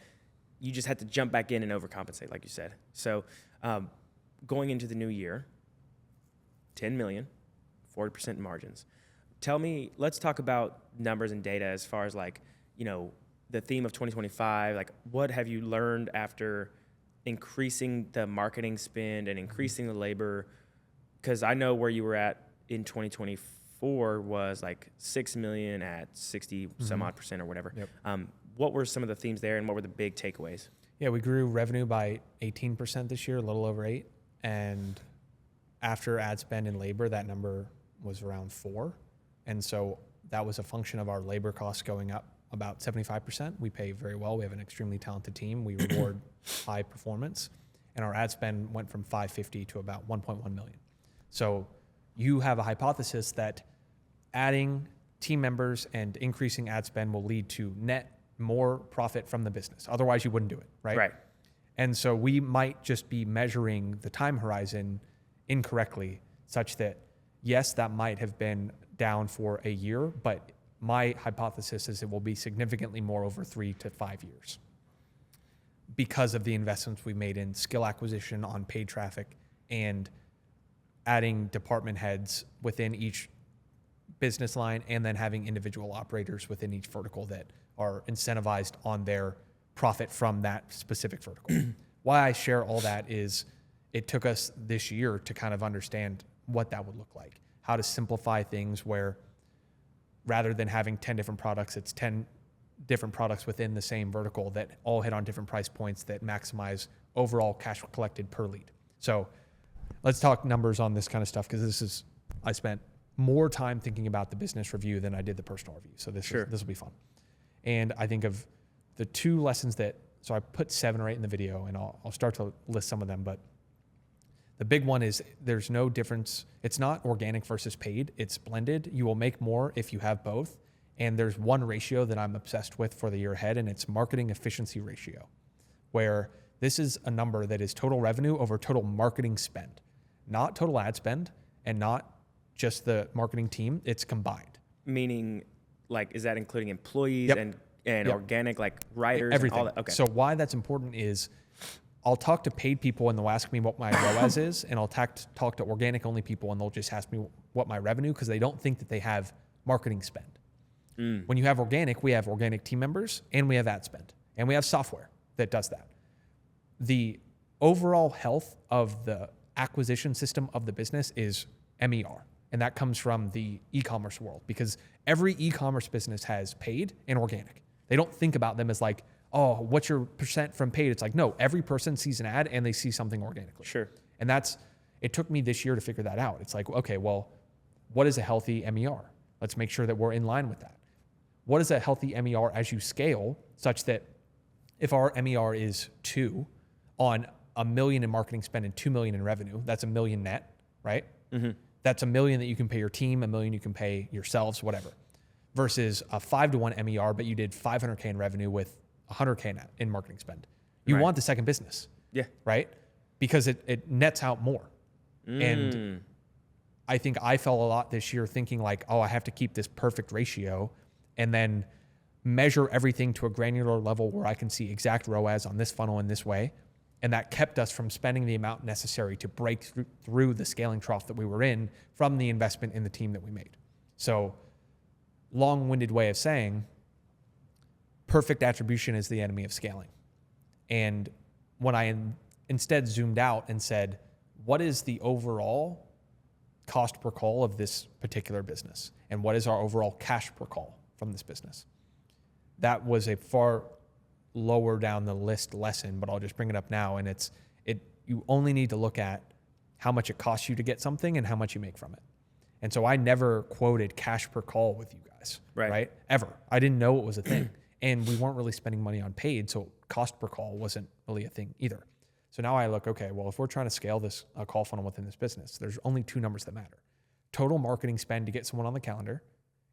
you just had to jump back in and overcompensate, like you said. So going into the new year, 10 million, 40% margins. Let's talk about numbers and data as far as like, the theme of 2025, like what have you learned after increasing the marketing spend and increasing the labor? Because I know where you were at in 2024 was like 6 million at 60 some odd percent or whatever. Yep. What were some of the themes there, and what were the big takeaways? Yeah, we grew revenue by 18% this year, a little over 8. And after ad spend and labor, that number was around 4. And so that was a function of our labor costs going up about 75%. We pay very well. We have an extremely talented team. We reward high performance. And our ad spend went from 550 to about 1.1 million. So you have a hypothesis that adding team members and increasing ad spend will lead to net more profit from the business. Otherwise, you wouldn't do it, right? Right. And so we might just be measuring the time horizon incorrectly, such that, yes, that might have been down for a year, but my hypothesis is it will be significantly more over 3 to 5 years because of the investments we made in skill acquisition on paid traffic and adding department heads within each business line, and then having individual operators within each vertical that are incentivized on their profit from that specific vertical. Why I share all that is it took us this year to kind of understand what that would look like, how to simplify things where rather than having 10 different products, it's 10 different products within the same vertical that all hit on different price points that maximize overall cash collected per lead. So let's talk numbers on this kind of stuff, because I spent more time thinking about the business review than I did the personal review. So this will be fun. And I think of the 2 lessons so I put 7 or 8 in the video, and I'll start to list some of them, but the big one is there's no difference. It's not organic versus paid. It's blended. You will make more if you have both. And there's one ratio that I'm obsessed with for the year ahead, and it's marketing efficiency ratio, where this is a number that is total revenue over total marketing spend, not total ad spend and not just the marketing team. It's combined. Meaning, like, is that including employees and organic, like writers, everything? And all that? Okay. So why that's important is I'll talk to paid people and they'll ask me what my ROAS is, and I'll talk to organic only people and they'll just ask me what my revenue, because they don't think that they have marketing spend. When you have organic, we have organic team members and we have ad spend and we have software that does that. The overall health of the acquisition system of the business is MER. And that comes from the e-commerce world, because every e-commerce business has paid and organic. They don't think about them as like, oh, what's your percent from paid? It's like, no, every person sees an ad and they see something organically. Sure. And it took me this year to figure that out. It's like, okay, well, what is a healthy MER? Let's make sure that we're in line with that. What is a healthy MER as you scale, such that if our MER is 2 on $1 million in marketing spend and $2 million in revenue, that's $1 million net, right? Mm-hmm. That's $1 million that you can pay your team, $1 million you can pay yourselves, whatever. Versus a 5-to-1 MER, but you did $500K in revenue with $100K in marketing spend. You want the second business, right? Because it nets out more. And I think I fell a lot this year thinking like, oh, I have to keep this perfect ratio and then measure everything to a granular level where I can see exact ROAS on this funnel in this way. And that kept us from spending the amount necessary to break through the scaling trough that we were in from the investment in the team that we made. So long-winded way of saying, perfect attribution is the enemy of scaling. And when I instead zoomed out and said, what is the overall cost per call of this particular business? And what is our overall cash per call from this business? That was a far lower down the list lesson, but I'll just bring it up now. And you only need to look at how much it costs you to get something and how much you make from it. And so I never quoted cash per call with you guys, right? Ever. I didn't know it was a thing. And we weren't really spending money on paid, so cost per call wasn't really a thing either. So now I look, okay, well, if we're trying to scale this call funnel within this business, there's only two numbers that matter. Total marketing spend to get someone on the calendar,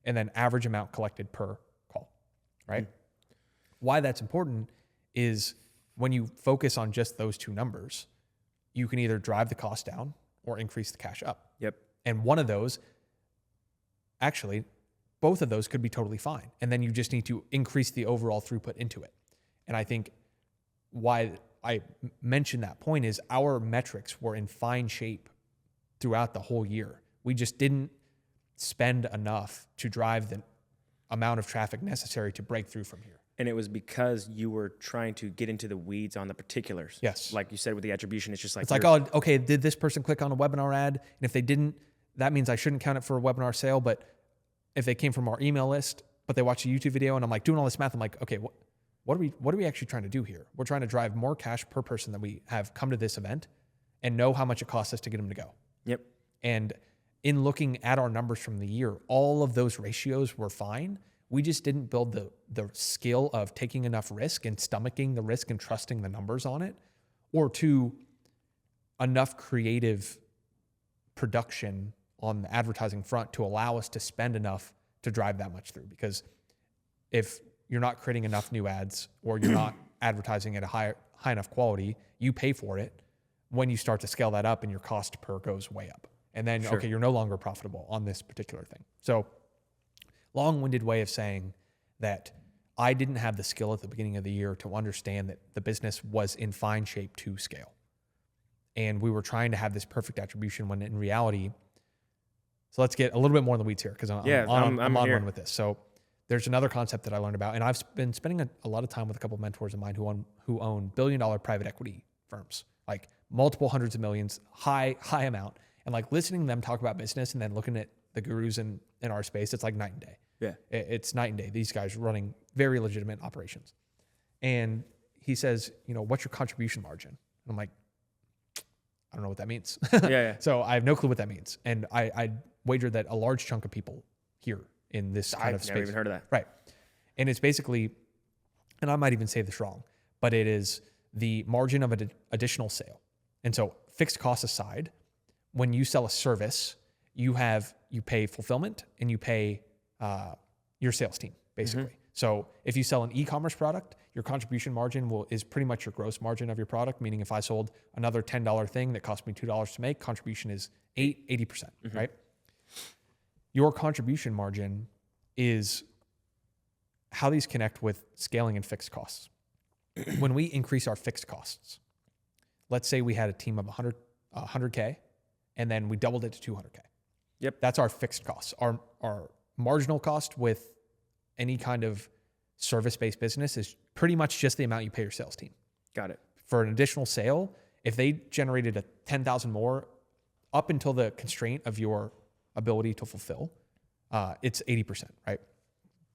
and then average amount collected per call, right? Why that's important is when you focus on just those two numbers, you can either drive the cost down or increase the cash up. Yep. And one of those, actually, both of those could be totally fine. And then you just need to increase the overall throughput into it. And I think why I mentioned that point is our metrics were in fine shape throughout the whole year. We just didn't spend enough to drive the amount of traffic necessary to break through from here. And it was because you were trying to get into the weeds on the particulars. Yes. Like you said with the attribution, it's just like... It's like, oh, okay, did this person click on a webinar ad? And if they didn't, that means I shouldn't count it for a webinar sale. But if they came from our email list, but they watched a YouTube video and I'm like doing all this math, I'm like, okay, what are we actually trying to do here? We're trying to drive more cash per person that we have come to this event and know how much it costs us to get them to go. Yep. And in looking at our numbers from the year, all of those ratios were fine. We just didn't build the skill of taking enough risk and stomaching the risk and trusting the numbers on it, or two, enough creative production on the advertising front to allow us to spend enough to drive that much through. Because if you're not creating enough new ads or you're not advertising at a high enough quality, you pay for it when you start to scale that up and your cost per goes way up. And then, Sure. Okay, you're no longer profitable on this particular thing. So long-winded way of saying that I didn't have the skill at the beginning of the year to understand that the business was in fine shape to scale. And we were trying to have this perfect attribution when in reality, so let's get a little bit more in the weeds here because I'm on one with this. So there's another concept that I learned about, and I've been spending a lot of time with a couple of mentors of mine who own billion-dollar private equity firms, like multiple hundreds of millions, high amount. And like listening to them talk about business and then looking at the gurus in our space, it's like night and day. Yeah. It's night and day. These guys running very legitimate operations. And he says, what's your contribution margin? And I'm like, I don't know what that means. Yeah. So I have no clue what that means. And I wager that a large chunk of people here in this kind of space. I've never even heard of that. Right. And it's basically, and I might even say this wrong, but it is the margin of an additional sale. And so fixed costs aside, when you sell a service, you pay fulfillment and you pay your sales team, basically. Mm-hmm. So if you sell an e-commerce product, your contribution margin is pretty much your gross margin of your product, meaning if I sold another $10 thing that cost me $2 to make, contribution is 80%, mm-hmm. right? Your contribution margin is how these connect with scaling and fixed costs. When we increase our fixed costs, let's say we had a team of 100K, and then we doubled it to 200K. Yep. That's our fixed costs. Our marginal cost with any kind of service-based business is pretty much just the amount you pay your sales team. Got it. For an additional sale, if they generated a 10,000 more up until the constraint of your ability to fulfill, it's 80%, right?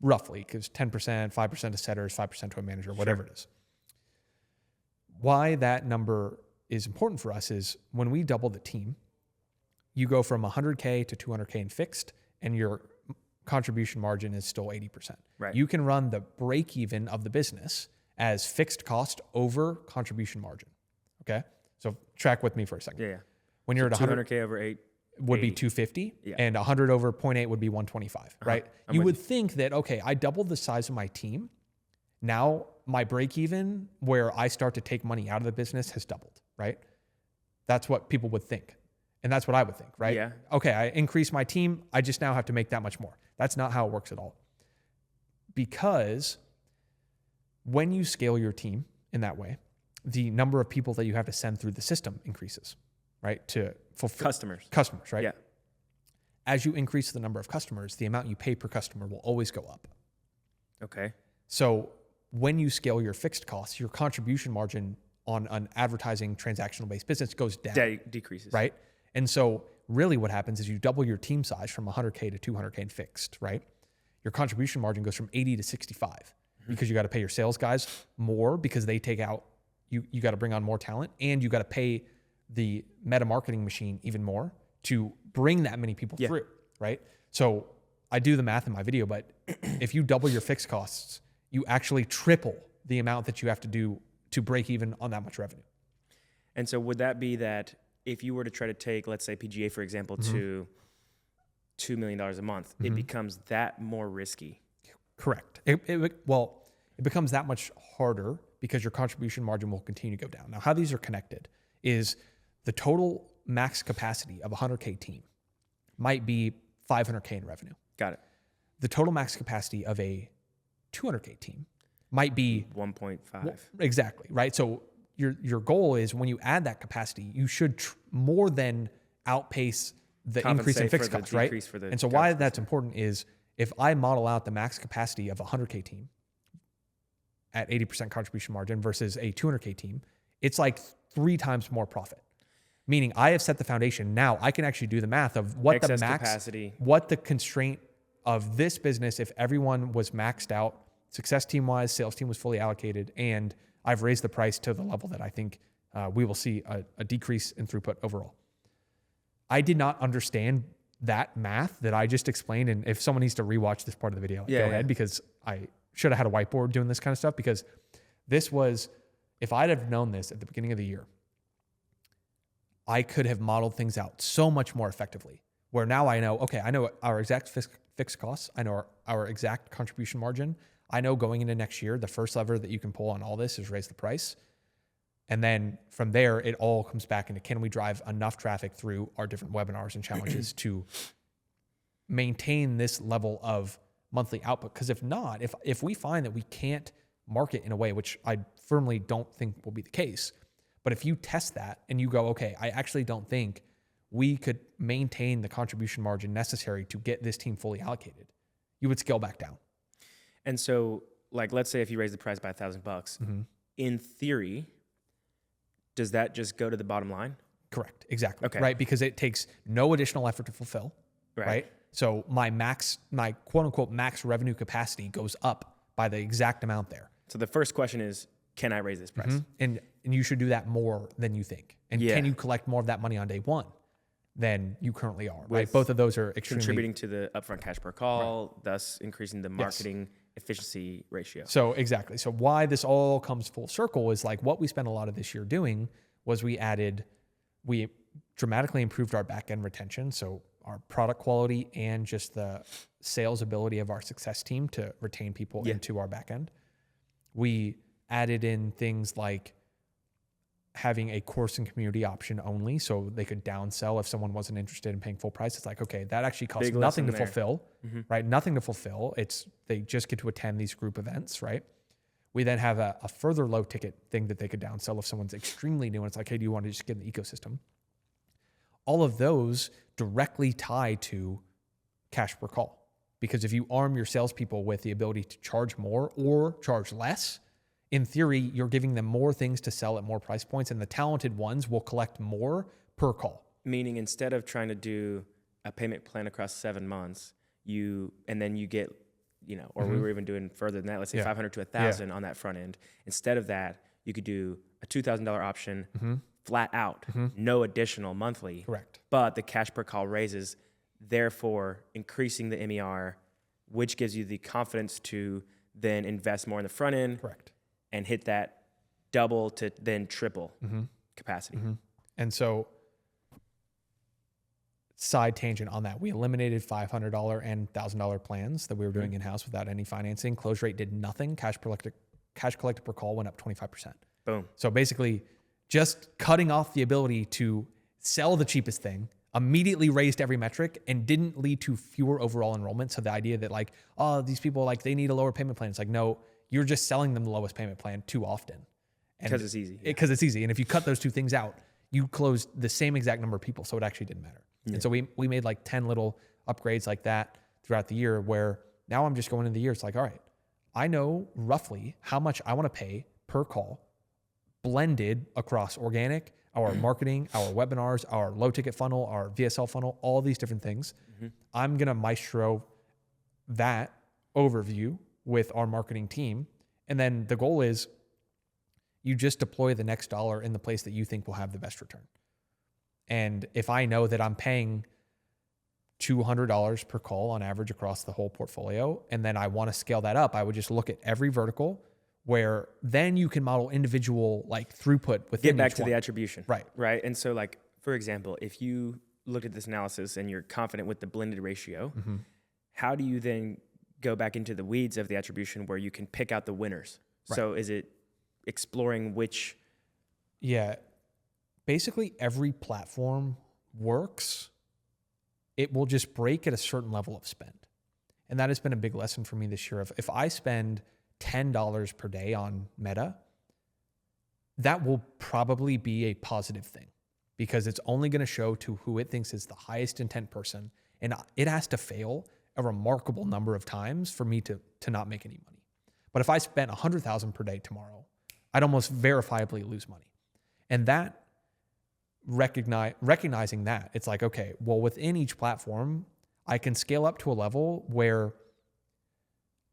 Roughly, because 10%, 5% to setters, 5% to a manager, whatever it is. Why that number is important for us is when we double the team, you go from 100K to 200K in fixed, and your contribution margin is still 80%. Right. You can run the break even of the business as fixed cost over contribution margin. Okay? So track with me for a second. Yeah. When you're at 200K over 8 would be 250, yeah. and 100 over 0.8 would be 125, right? You would think that, okay, I doubled the size of my team. Now my break even where I start to take money out of the business has doubled, right? That's what people would think. And that's what I would think, right? Yeah. Okay, I increase my team. I just now have to make that much more. That's not how it works at all. Because when you scale your team in that way, the number of people that you have to send through the system increases, right? To fulfill customers, right? Yeah. As you increase the number of customers, the amount you pay per customer will always go up. Okay. So when you scale your fixed costs, your contribution margin on an advertising transactional based business goes down. Decreases. Right? And so really what happens is you double your team size from 100K to 200K in fixed, right? Your contribution margin goes from 80 to 65 because you got to pay your sales guys more because they take out, you got to bring on more talent, and you got to pay the meta marketing machine even more to bring that many people through, right? So I do the math in my video, but if you double your fixed costs, you actually triple the amount that you have to do to break even on that much revenue. And so would that be that if you were to try to take, let's say PGA, for example, to $2 million a month, it becomes that more risky? Correct. It becomes that much harder because your contribution margin will continue to go down. Now, how these are connected is the total max capacity of a 100K team might be 500K in revenue. Got it. The total max capacity of a 200K team might be 1.5. Exactly, right? So your goal is when you add that capacity, you should more than outpace the increase in fixed costs, right? And so why that's important is if I model out the max capacity of a 100K team at 80% contribution margin versus a 200K team, it's like 3 times more profit. Meaning I have set the foundation. Now I can actually do the math of what excess the max capacity, what the constraint of this business, if everyone was maxed out, success team wise, sales team was fully allocated, and I've raised the price to the level that I think we will see a decrease in throughput overall. I did not understand that math that I just explained. And if someone needs to rewatch this part of the video, go ahead, because I should have had a whiteboard doing this kind of stuff, because this was, if I'd have known this at the beginning of the year, I could have modeled things out so much more effectively, where now I know, okay, I know our exact fixed costs. I know our exact contribution margin. I know going into next year, the first lever that you can pull on all this is raise the price. And then from there, it all comes back into, can we drive enough traffic through our different webinars and challenges to maintain this level of monthly output? Because if not, if we find that we can't market in a way, which I firmly don't think will be the case, but if you test that and you go, okay, I actually don't think we could maintain the contribution margin necessary to get this team fully allocated, you would scale back down. And so, like, let's say if you raise the price by $1,000, in theory, does that just go to the bottom line? Correct. Exactly. Okay. Right. Because it takes no additional effort to fulfill. Right. So my quote unquote max revenue capacity goes up by the exact amount there. So the first question is, can I raise this price? And you should do that more than you think. And can you collect more of that money on day one than you currently are? Right. Both of those are extremely contributing to the upfront cash per call, thus increasing the marketing efficiency ratio. So exactly. So why this all comes full circle is like what we spent a lot of this year doing was we dramatically improved our back end retention. So our product quality and just the sales ability of our success team to retain people into our back end. We added in things like having a course and community option only, so they could downsell if someone wasn't interested in paying full price. It's like, okay, that actually costs nothing to fulfill, right? Nothing to fulfill. They just get to attend these group events, right? We then have a further low ticket thing that they could downsell if someone's extremely new and it's like, hey, do you want to just get in the ecosystem? All of those directly tie to cash per call, because if you arm your salespeople with the ability to charge more or charge less, in theory, you're giving them more things to sell at more price points, and the talented ones will collect more per call. Meaning, instead of trying to do a payment plan across 7 months, and then you get, or we were even doing further than that, let's say 500 to 1,000 on that front end. Instead of that, you could do a $2,000 option flat out, no additional monthly. Correct. But the cash per call raises, therefore increasing the MER, which gives you the confidence to then invest more in the front end. Correct. And hit that double to then triple capacity. And so, side tangent on that, we eliminated $500 and $1,000 plans that we were doing in-house without any financing. Close rate did nothing. Cash collected per call went up 25%. Boom. So basically, just cutting off the ability to sell the cheapest thing, immediately raised every metric, and didn't lead to fewer overall enrollment. So the idea that like, oh, these people, like, they need a lower payment plan. It's like, no, you're just selling them the lowest payment plan too often. Because it's easy. Because it's easy. And if you cut those two things out, you closed the same exact number of people. So it actually didn't matter. Yeah. And so we made like 10 little upgrades like that throughout the year, where now I'm just going into the year. It's like, all right, I know roughly how much I want to pay per call, blended across organic, our marketing, our webinars, our low ticket funnel, our VSL funnel, all these different things. Mm-hmm. I'm going to maestro that overview with our marketing team. And then the goal is you just deploy the next dollar in the place that you think will have the best return. And if I know that I'm paying $200 per call on average across the whole portfolio, and then I want to scale that up, I would just look at every vertical, where then you can model individual like throughput within Get back each to one. the attribution. Right. And so, like, for example, if you look at this analysis and you're confident with the blended ratio, mm-hmm. how do you then go back into the weeds of the attribution where you can pick out the winners? Right. So is it exploring which? Yeah. Basically every platform works. It will just break at a certain level of spend. And that has been a big lesson for me this year. If I spend $10 per day on Meta, that will probably be a positive thing, because it's only going to show to who it thinks is the highest intent person. And it has to fail a remarkable number of times for me to not make any money. But if I spent $100,000 per day tomorrow, I'd almost verifiably lose money. And that recognizing that, it's like, okay, well, within each platform, I can scale up to a level where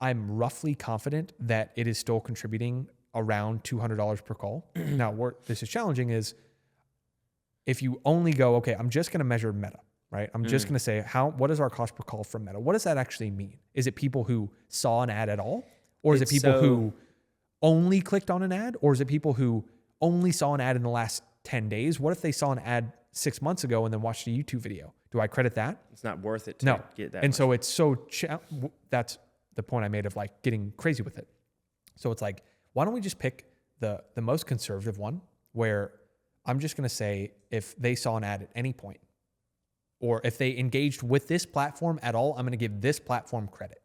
I'm roughly confident that it is still contributing around $200 per call. Now, where this is challenging is if you only go, okay, I'm just going to measure Meta, right? I'm just going to say, what is our cost per call from Meta? What does that actually mean? Is it people who saw an ad at all? Or is it people who only clicked on an ad? Or is it people who only saw an ad in the last 10 days? What if they saw an ad 6 months ago and then watched a YouTube video? Do I credit that? It's not worth it to get that. And much. So it's so, that's the point I made of like getting crazy with it. So it's like, why don't we just pick the most conservative one, where I'm just going to say if they saw an ad at any point, or if they engaged with this platform at all, I'm going to give this platform credit,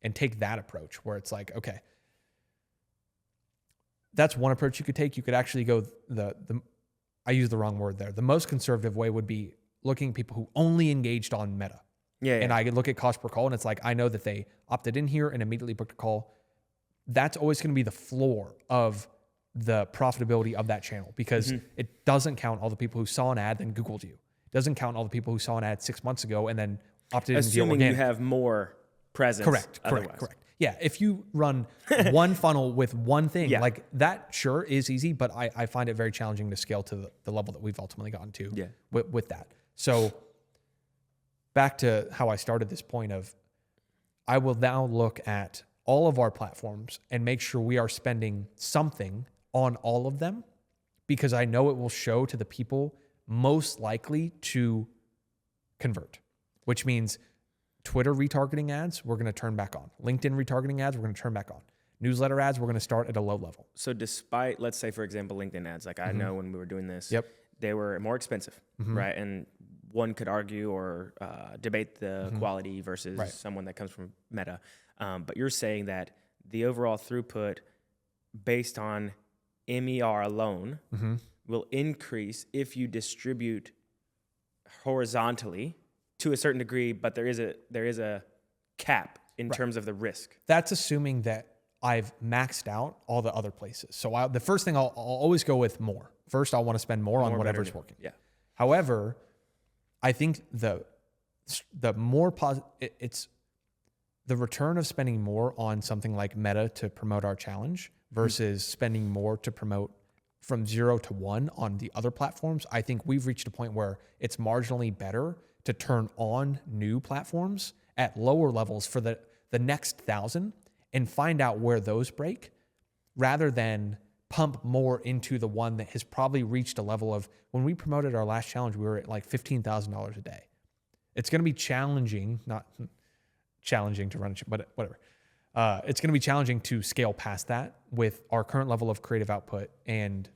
and take that approach where it's like, okay, that's one approach you could take. You could actually go I used the wrong word there. The most conservative way would be looking at people who only engaged on Meta. Yeah. And I could look at cost per call, and it's like, I know that they opted in here and immediately booked a call. That's always going to be the floor of the profitability of that channel, because it doesn't count all the people who saw an ad then Googled you. It doesn't count all the people who saw an ad 6 months ago and then opted in. Assuming you have more presence. Correct. Yeah. If you run one funnel with one thing, like that, sure, is easy, but I find it very challenging to scale to the level that we've ultimately gotten to with that. So back to how I started this point of, I will now look at all of our platforms and make sure we are spending something on all of them, because I know it will show to the people most likely to convert, which means Twitter retargeting ads, we're going to turn back on. LinkedIn retargeting ads, we're going to turn back on. Newsletter ads, we're going to start at a low level. So despite, let's say, for example, LinkedIn ads, like I know when we were doing this, they were more expensive, right? And one could argue or debate the quality versus someone that comes from Meta. But you're saying that the overall throughput based on MER alone will increase if you distribute horizontally to a certain degree, but there is a cap in terms of the risk. That's assuming that I've maxed out all the other places. So the first thing I'll always go with more. First, I'll want to spend more on whatever's working. Yeah. However, I think the more positive, it's the return of spending more on something like Meta to promote our challenge versus spending more to promote from 0 to 1 on the other platforms. I think we've reached a point where it's marginally better to turn on new platforms at lower levels for the next 1,000 and find out where those break, rather than pump more into the one that has probably reached a level of, when we promoted our last challenge, we were at like $15,000 a day. It's going to be challenging, not challenging to run, but whatever. It's going to be challenging to scale past that with our current level of creative output and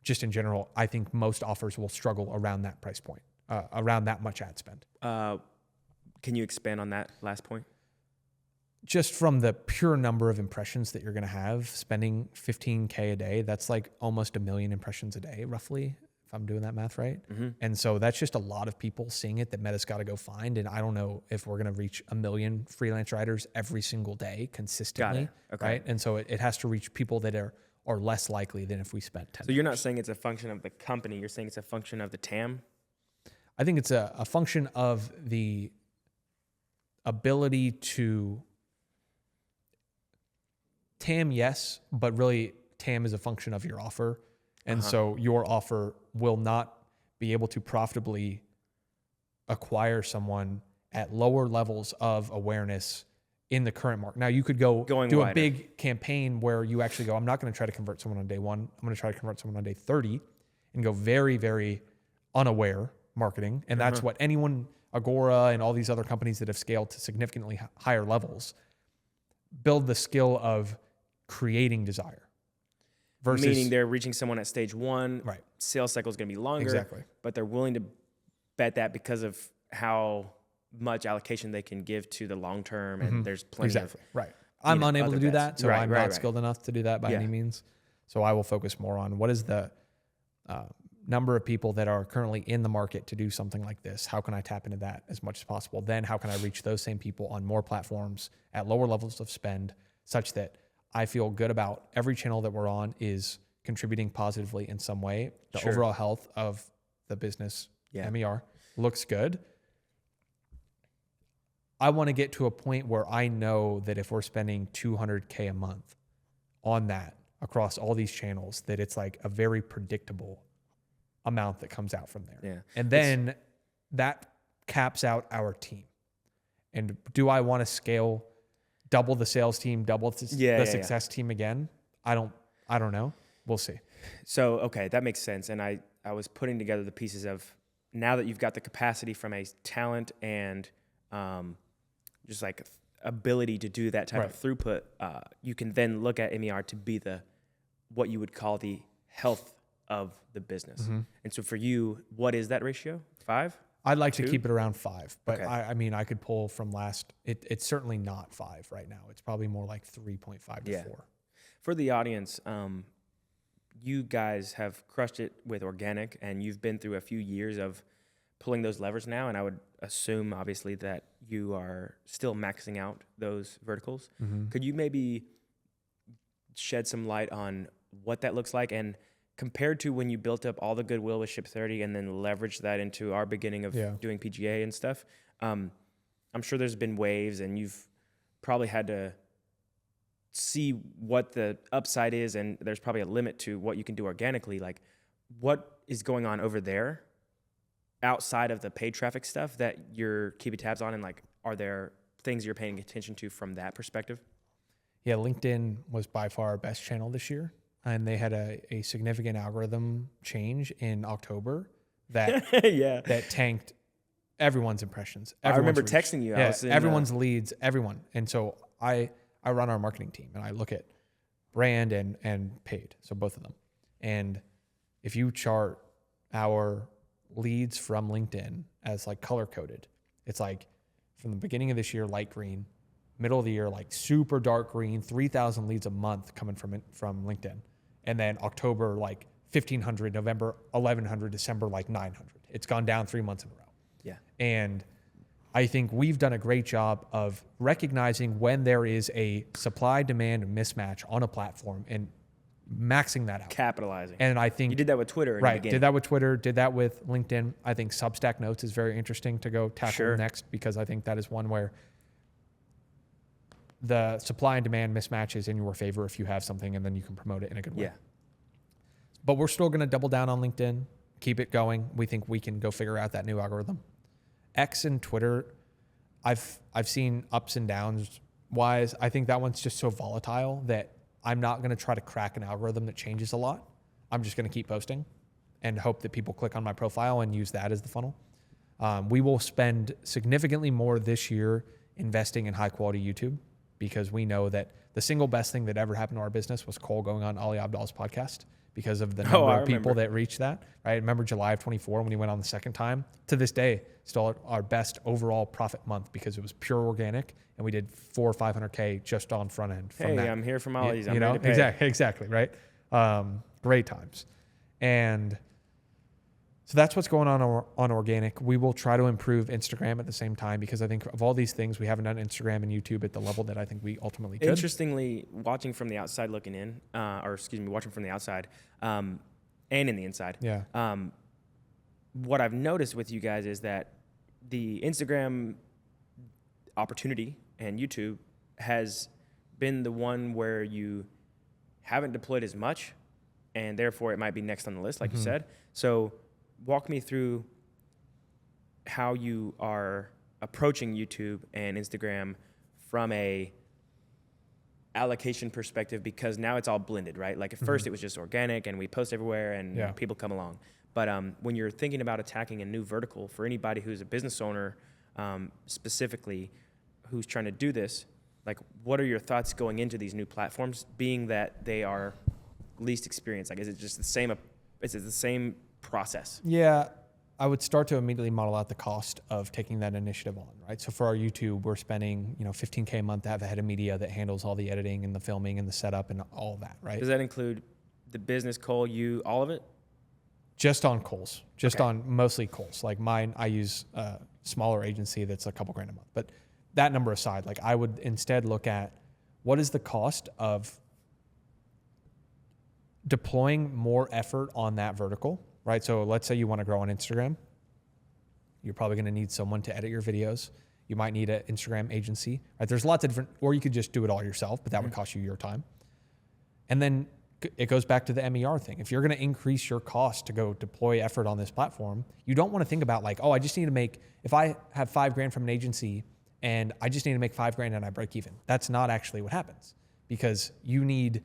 just in general, I think most offers will struggle around that price point, around that much ad spend. Can you expand on that last point? Just from the pure number of impressions that you're going to have, spending $15K a day, that's like almost 1 million impressions a day, roughly, if I'm doing that math right. Mm-hmm. And so that's just a lot of people seeing it that Meta's got to go find. And I don't know if we're going to reach 1 million freelance writers every single day consistently. Okay. Right. And so it has to reach people that are less likely than if we spent 10. So you're not saying it's a function of the company. You're saying it's a function of the TAM? I think it's a function of the ability to TAM, yes, but really TAM is a function of your offer. And so your offer will not be able to profitably acquire someone at lower levels of awareness in the current market. Now you could do wider. A big campaign where you actually go, I'm not going to try to convert someone on day 1. I'm going to try to convert someone on day 30 and go very, very unaware marketing. And that's what anyone, Agora and all these other companies that have scaled to significantly higher levels, build the skill of creating desire. Versus, meaning they're reaching someone at stage 1. Right. Sales cycle is going to be longer. Exactly. But they're willing to bet that because of how much allocation they can give to the long term, and there's plenty of right. I'm unable to do that, so I'm not skilled enough to do that by any means. So I will focus more on what is the number of people that are currently in the market to do something like this. How can I tap into that as much as possible? Then how can I reach those same people on more platforms at lower levels of spend, such that I feel good about every channel that we're on is contributing positively in some way. The overall health of the business, MER, looks good. I want to get to a point where I know that if we're spending $200K a month on that across all these channels, that it's like a very predictable amount that comes out from there. Yeah. And then that caps out our team. And do I want to scale double the sales team, double the success team again? I don't know. We'll see. So, okay, that makes sense. And I was putting together the pieces of, now that you've got the capacity from a talent and just like ability to do that type of throughput, you can then look at MER to be what you would call the health of the business. And so for you, what is that ratio? 5? I'd like 2? to keep it around 5, but Okay. I mean, I could pull from it's certainly not 5 right now. It's probably more like 3.5 to 4. For the audience, you guys have crushed it with organic, and you've been through a few years of pulling those levers now, and I would assume, obviously, that you are still maxing out those verticals. Could you maybe shed some light on what that looks like, and compared to when you built up all the goodwill with Ship 30 and then leveraged that into our beginning of doing PGA and stuff, I'm sure there's been waves, and you've probably had to see what the upside is, and there's probably a limit to what you can do organically. Like, what is going on over there outside of the paid traffic stuff that you're keeping tabs on, and like, are there things you're paying attention to from that perspective? Yeah, LinkedIn was by far our best channel this year. And they had a significant algorithm change in October that that tanked everyone's impressions. I remember texting you. Everyone's leads, everyone. And so I run our marketing team, and I look at brand and paid, so both of them. And if you chart our leads from LinkedIn as like color coded, it's like from the beginning of this year, light green, middle of the year, like super dark green, 3,000 leads a month coming from LinkedIn. And then October, like 1,500, November, 1,100, December, like 900. It's gone down 3 months in a row. Yeah. And I think we've done a great job of recognizing when there is a supply-demand mismatch on a platform and maxing that out. Capitalizing. And I think... You did that with Twitter. Did that with Twitter, did that with LinkedIn. I think Substack Notes is very interesting to go tackle next, because I think that is one where the supply and demand mismatch is in your favor if you have something, and then you can promote it in a good way. Yeah. But we're still going to double down on LinkedIn, keep it going. We think we can go figure out that new algorithm. X and Twitter, I've seen ups and downs wise. I think that one's just so volatile that I'm not going to try to crack an algorithm that changes a lot. I'm just going to keep posting and hope that people click on my profile and use that as the funnel. We will spend significantly more this year investing in high quality YouTube, because we know that the single best thing that ever happened to our business was Cole going on Ali Abdal's podcast because of the number of people that reached that, right? Remember July of 24 when he went on the second time? To this day, still our best overall profit month because it was pure organic and we did 400 or 500K just on front end from that. I'm here from Ali's. I'm you know, ready to pay. exactly, right? Great times. And so that's what's going on organic. We will try to improve Instagram at the same time because I think of all these things, we haven't done Instagram and YouTube at the level that I think we ultimately could. Interestingly, watching from the outside looking in, watching from the outside and in the inside. Yeah. What I've noticed with you guys is that the Instagram opportunity and YouTube has been the one where you haven't deployed as much and therefore it might be next on the list, like you said. So walk me through how you are approaching YouTube and Instagram from a allocation perspective, because now it's all blended, right? Like at first it was just organic and we post everywhere and people come along. But when you're thinking about attacking a new vertical for anybody who's a business owner, specifically who's trying to do this, like what are your thoughts going into these new platforms, being that they are least experienced? Like, is it just the same? Is it the same process? Yeah, I would start to immediately model out the cost of taking that initiative on, right? So for our YouTube, we're spending, $15K a month to have a head of media that handles all the editing and the filming and the setup and all of that, right? Does that include the business, Cole, you, all of it? Just on Cole's, on mostly Cole's. Like mine, I use a smaller agency that's a couple grand a month. But that number aside, like I would instead look at what is the cost of deploying more effort on that vertical, right? So let's say you want to grow on Instagram. You're probably going to need someone to edit your videos. You might need an Instagram agency, right? There's lots of different, or you could just do it all yourself, but that would cost you your time. And then it goes back to the MER thing. If you're going to increase your cost to go deploy effort on this platform, you don't want to think about like, oh, I just need to make, if I have $5,000 from an agency and I just need to make $5,000 and I break even. That's not actually what happens, because you need,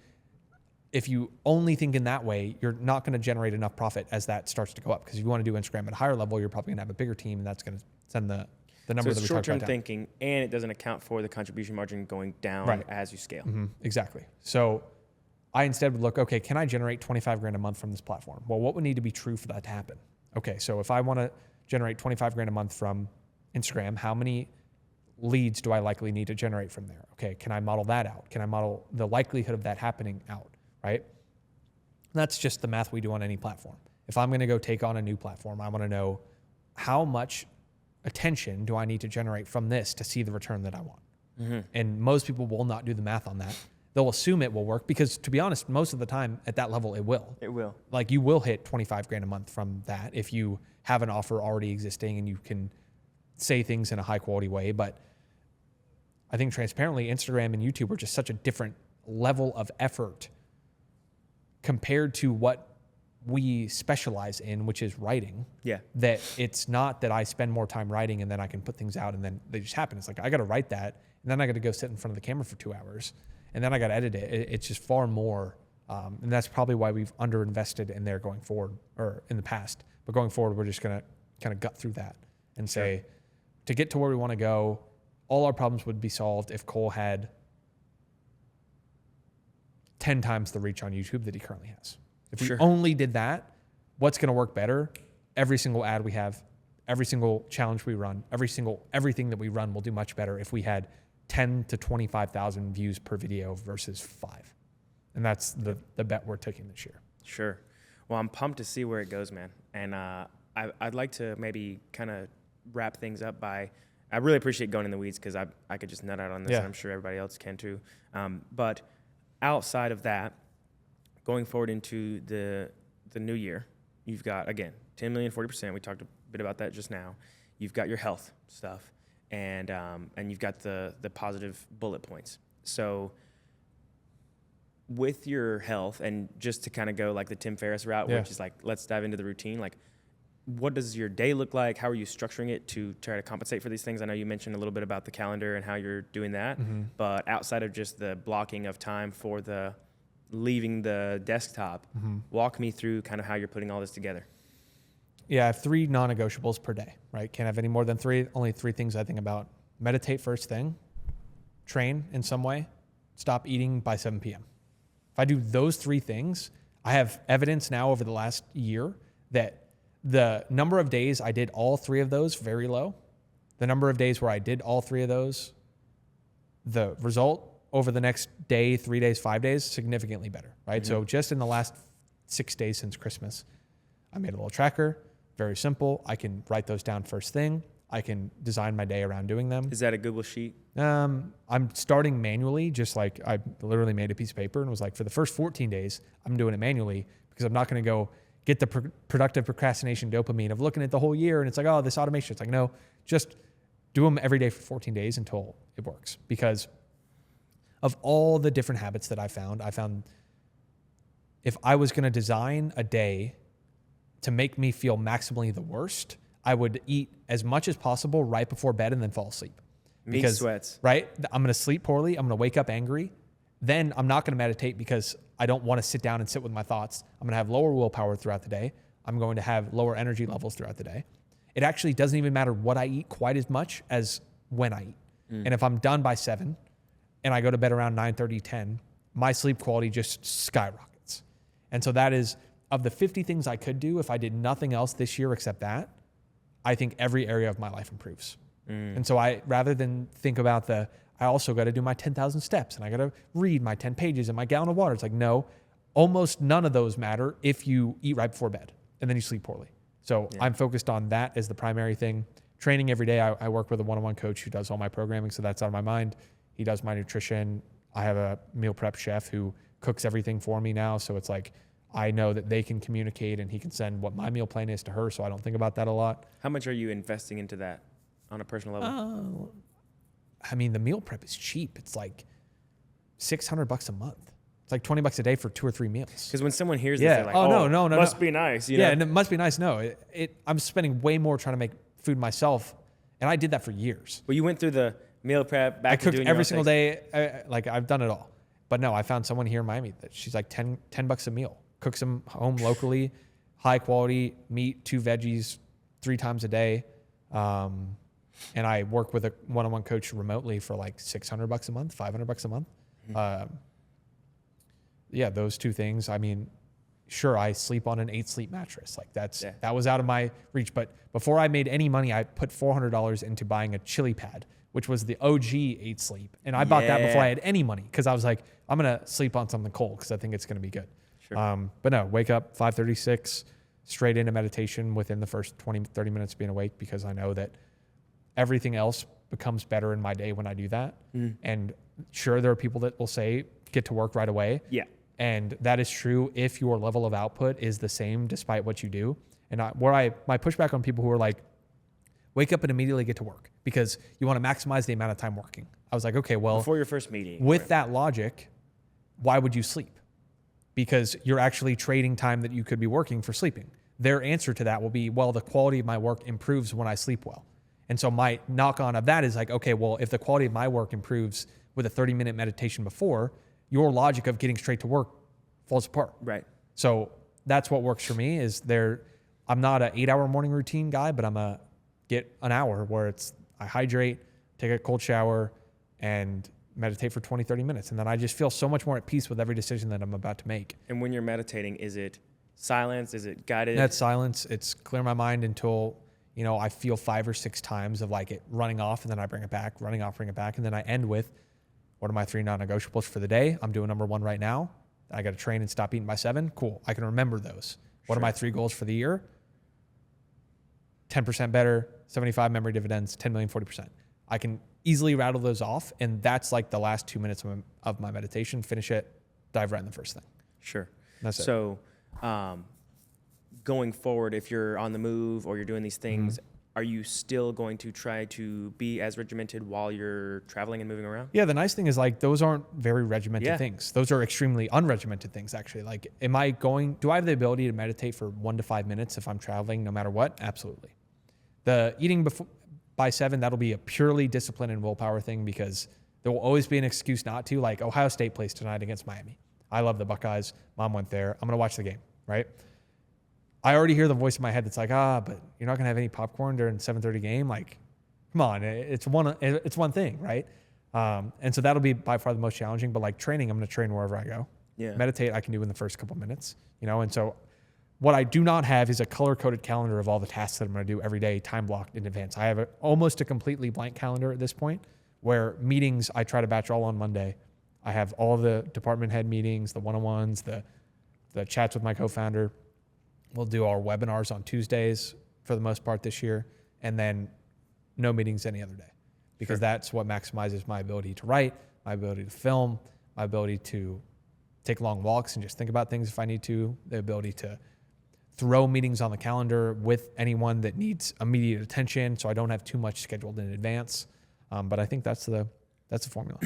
if you only think in that way, you're not going to generate enough profit as that starts to go up. Because if you want to do Instagram at a higher level, you're probably going to have a bigger team, and that's going to send the number that we talked about down. So it's short-term thinking, and it doesn't account for the contribution margin going down as you scale. Mm-hmm. Exactly. So I instead would look, okay, can I generate $25,000 a month from this platform? Well, what would need to be true for that to happen? Okay, so if I want to generate $25,000 a month from Instagram, how many leads do I likely need to generate from there? Okay, can I model that out? Can I model the likelihood of that happening out, right? That's just the math we do on any platform. If I'm going to go take on a new platform, I want to know how much attention do I need to generate from this to see the return that I want? Mm-hmm. And most people will not do the math on that. They'll assume it will work because, to be honest, most of the time at that level, it will. It will. Like you will hit $25,000 a month from that if you have an offer already existing and you can say things in a high quality way. But I think transparently, Instagram and YouTube are just such a different level of effort compared to what we specialize in, which is writing. Yeah. That it's not that I spend more time writing and then I can put things out and then they just happen. It's like, I got to write that and then I got to go sit in front of the camera for 2 hours and then I got to edit it. It's just far more. And that's probably why we've underinvested in there going forward, or in the past. But going forward, we're just going to kind of gut through that and say, to get to where we want to go, all our problems would be solved if Cole had 10 times the reach on YouTube that he currently has. If we only did that, what's going to work better? Every single ad we have, every single challenge we run, everything that we run will do much better if we had 10 to 25,000 views per video versus 5. And that's the bet we're taking this year. Sure. Well, I'm pumped to see where it goes, man. And I'd like to maybe kind of wrap things up by, I really appreciate going in the weeds because I could just nut out on this, and I'm sure everybody else can too. But outside of that, going forward into the new year, you've got, again, 10 million, 40%. We talked a bit about that just now. You've got your health stuff, and you've got the positive bullet points. So with your health, and just to kind of go like the Tim Ferriss route, which is like, let's dive into the routine. Like, what does your day look like? How are you structuring it to try to compensate for these things? I know you mentioned a little bit about the calendar and how you're doing that, but outside of just the blocking of time for the leaving the desktop, walk me through kind of how you're putting all this together. Yeah, I have 3 non-negotiables per day, right? Can't have any more than 3. Only 3 things I think about. Meditate first thing, train in some way, stop eating by 7 p.m. If I do those 3 things, I have evidence now over the last year that the number of days I did all 3 of those, very low. The number of days where I did all 3 of those, the result over the next day, 3 days, 5 days, significantly better, right? Mm-hmm. So just in the last 6 days since Christmas, I made a little tracker, very simple. I can write those down first thing. I can design my day around doing them. Is that a Google Sheet? I'm starting manually, just like I literally made a piece of paper and was like, for the first 14 days, I'm doing it manually because I'm not going to go get the productive procrastination dopamine of looking at the whole year and it's like, oh, this automation. It's like, no, just do them every day for 14 days until it works. Because of all the different habits that I found if I was going to design a day to make me feel maximally the worst, I would eat as much as possible right before bed and then fall asleep. Because, sweats. Right? I'm going to sleep poorly. I'm going to wake up angry. Then I'm not going to meditate because I don't want to sit down and sit with my thoughts. I'm going to have lower willpower throughout the day. I'm going to have lower energy levels throughout the day. It actually doesn't even matter what I eat quite as much as when I eat. And if I'm done by 7 and I go to bed around 9:30, 10, my sleep quality just skyrockets. And so that is, of the 50 things I could do, if I did nothing else this year except that, I think every area of my life improves. And so rather than think about I also got to do my 10,000 steps and I got to read my 10 pages and my gallon of water. It's like, no, almost none of those matter if you eat right before bed and then you sleep poorly. So I'm focused on that as the primary thing. Training every day. I work with a one-on-one coach who does all my programming. So that's out of my mind. He does my nutrition. I have a meal prep chef who cooks everything for me now. So it's like, I know that they can communicate and he can send what my meal plan is to her. So I don't think about that a lot. How much are you investing into that on a personal level? I mean, the meal prep is cheap. It's like $600 a month. It's like $20 a day for 2 or 3 meals. Because when someone hears this, they're like, no, must be nice. You know? And it must be nice. No, I'm spending way more trying to make food myself. And I did that for years. Well, you went through the meal prep, back to doing I cooked every single day. I've done it all. But no, I found someone here in Miami that she's like $10 a meal. Cooks them home locally, high quality meat, 2 veggies, 3 times a day. And I work with a one-on-one coach remotely for like $600 a month, $500 a month. Those 2 things. I mean, sure, I sleep on an 8-sleep mattress. Like that was out of my reach. But before I made any money, I put $400 into buying a chili pad, which was the OG 8-sleep. And I bought that before I had any money because I was like, I'm going to sleep on something cold because I think it's going to be good. Sure. But no, wake up 5:36, straight into meditation within the first 20, 30 minutes of being awake because I know that everything else becomes better in my day when I do that. And sure, there are people that will say, get to work right away. Yeah. And that is true if your level of output is the same despite what you do. And my pushback on people who are like, wake up and immediately get to work because you want to maximize the amount of time working. I was like, okay, well, before your first meeting. With that logic, why would you sleep? Because you're actually trading time that you could be working for sleeping. Their answer to that will be, well, the quality of my work improves when I sleep well. And so my knock on of that is like, okay, well, if the quality of my work improves with a 30-minute meditation before, your logic of getting straight to work falls apart. Right. So that's what works for me I'm not an 8-hour morning routine guy, but I'm a get an hour where I hydrate, take a cold shower, and meditate for 20, 30 minutes. And then I just feel so much more at peace with every decision that I'm about to make. And when you're meditating, is it silence? Is it guided? That's silence. It's clear my mind until, I feel 5 or 6 times of like it running off and then I bring it back, running off, bring it back. And then I end with, what are my 3 non-negotiables for the day? I'm doing number 1 right now. I got to train and stop eating by 7. Cool. I can remember those. What are my 3 goals for the year? 10% better, 75 memory dividends, 10 million, 40%. I can easily rattle those off. And that's like the last 2 minutes of my meditation. Finish it, dive right in the first thing. Sure. That's it. So going forward, if you're on the move or you're doing these things, are you still going to try to be as regimented while you're traveling and moving around? Yeah, the nice thing is like those aren't very regimented things. Those are extremely unregimented things actually. Like do I have the ability to meditate for 1 to 5 minutes if I'm traveling no matter what? Absolutely. The eating by 7, that'll be a purely discipline and willpower thing because there will always be an excuse not to, like Ohio State plays tonight against Miami. I love the Buckeyes. Mom went there. I'm going to watch the game, right? I already hear the voice in my head that's like, but you're not going to have any popcorn during the 7:30 game. Like, come on, it's one thing, right? And so that'll be by far the most challenging, but like training, I'm going to train wherever I go. Yeah. Meditate, I can do in the first couple minutes, you know? And so what I do not have is a color-coded calendar of all the tasks that I'm going to do every day, time blocked in advance. I have almost a completely blank calendar at this point, where meetings, I try to batch all on Monday. I have all the department head meetings, the one-on-ones, the chats with my co-founder. We'll do our webinars on Tuesdays for the most part this year, and then no meetings any other day, because that's what maximizes my ability to write, my ability to film, my ability to take long walks and just think about things if I need to, the ability to throw meetings on the calendar with anyone that needs immediate attention, so I don't have too much scheduled in advance. But I think that's the formula.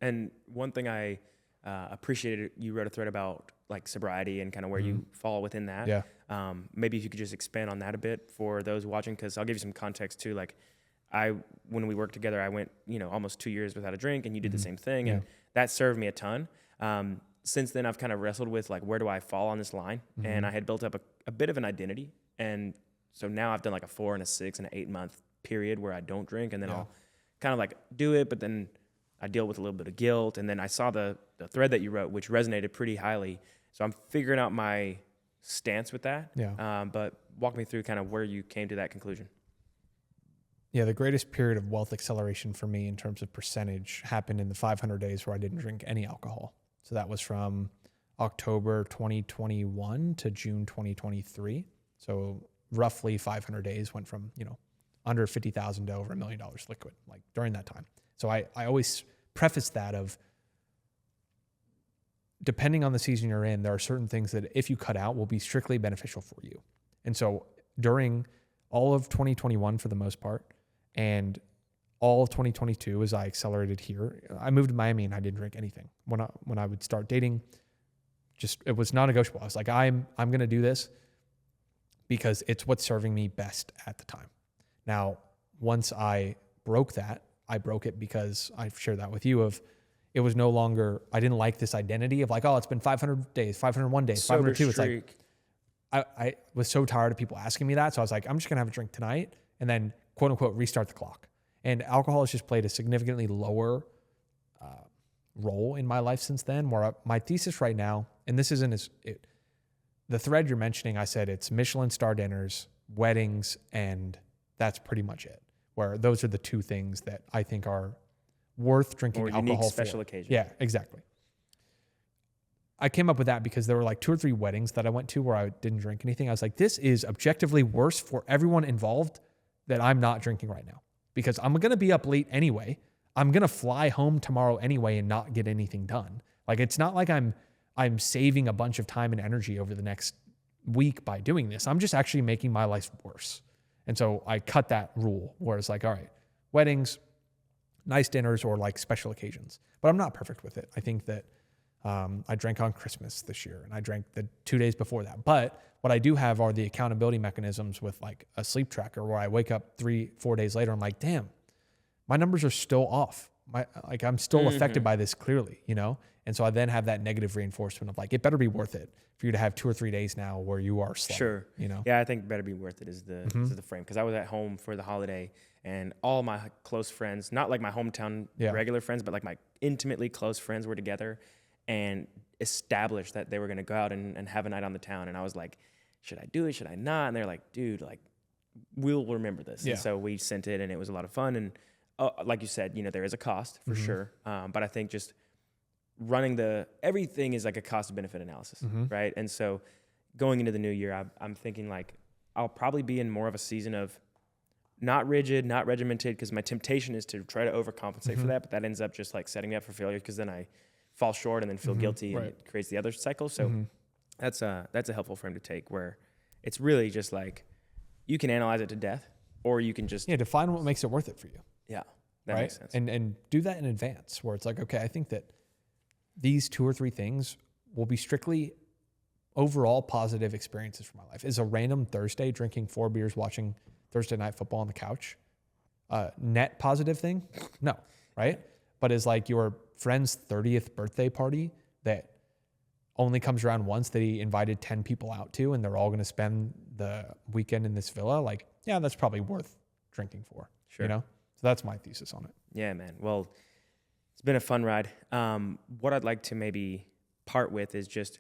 And one thing I appreciated, you wrote a thread about like sobriety and kind of where you fall within that. Yeah. Maybe if you could just expand on that a bit for those watching, because I'll give you some context too. Like when we worked together, I went, almost 2 years without a drink, and you did the same thing, and that served me a ton. Since then, I've kind of wrestled with like, where do I fall on this line? And I had built up a bit of an identity. And so now I've done like a 4 and a 6 and an 8 month period where I don't drink, and then I'll kind of like do it, but then I deal with a little bit of guilt. And then I saw the thread that you wrote, which resonated pretty highly. So I'm figuring out my stance with that. Yeah. But walk me through kind of where you came to that conclusion. Yeah, the greatest period of wealth acceleration for me in terms of percentage happened in the 500 days where I didn't drink any alcohol. So that was from October 2021 to June 2023. So roughly 500 days went from, under 50,000 to over $1 million liquid, like during that time. So I always preface that of, depending on the season you're in, there are certain things that if you cut out will be strictly beneficial for you. And so during all of 2021 for the most part, and all of 2022 as I accelerated here, I moved to Miami and I didn't drink anything. When I would start dating, it was non-negotiable. I was like, I'm going to do this because it's what's serving me best at the time. Now, once I broke that, I broke it because I've shared that with you it was no longer, I didn't like this identity of like, oh, it's been 500 days, 501 days, 502. It's like, I was so tired of people asking me that. So I was like, I'm just going to have a drink tonight and then quote unquote, restart the clock. And alcohol has just played a significantly lower role in my life since then, where my thesis right now, and this isn't the thread you're mentioning, I said it's Michelin star dinners, weddings, and that's pretty much it. Where those are the two things that I think are worth drinking or alcohol unique for. Special occasion. Yeah, exactly. I came up with that because there were like 2 or 3 weddings that I went to where I didn't drink anything. I was like, this is objectively worse for everyone involved that I'm not drinking right now, because I'm going to be up late anyway. I'm going to fly home tomorrow anyway and not get anything done. Like, it's not like I'm saving a bunch of time and energy over the next week by doing this. I'm just actually making my life worse. And so I cut that rule where it's like, all right, weddings, nice dinners, or like special occasions. But I'm not perfect with it. I think that I drank on Christmas this year and I drank the 2 days before that. But what I do have are the accountability mechanisms with like a sleep tracker where I wake up 3-4 days later. I'm like, damn, my numbers are still off. I'm still affected by this clearly, And so I then have that negative reinforcement of like, it better be worth it for you to have 2 or 3 days now where you are slow. Sure. Yeah, I think better be worth it is the frame. Because I was at home for the holiday and all my close friends, not like my hometown regular friends, but like my intimately close friends were together and established that they were going to go out and have a night on the town. And I was like, should I do it? Should I not? And they're like, dude, like, we'll remember this. Yeah. And so we sent it and it was a lot of fun. And like you said, there is a cost for sure. But I think just running everything is like a cost benefit analysis, right? And so going into the new year, I'm thinking like, I'll probably be in more of a season of not rigid, not regimented, because my temptation is to try to overcompensate for that. But that ends up just like setting me up for failure, because then I fall short and then feel guilty and it creates the other cycle. So that's a helpful frame to take, where it's really just like, you can analyze it to death, or you can just define what makes it worth it for you. Yeah, that makes sense. And do that in advance, where it's like, okay, I think that these 2 or 3 things will be strictly overall positive experiences for my life. Is a random Thursday drinking 4 beers, watching Thursday night football on the couch net positive thing? No, right? But is like your friend's 30th birthday party that only comes around once, that he invited 10 people out to, and they're all going to spend the weekend in this villa? Like, yeah, that's probably worth drinking for. Sure. So that's my thesis on it. Yeah, man. Well, It's been a fun ride. What I'd like to maybe part with is just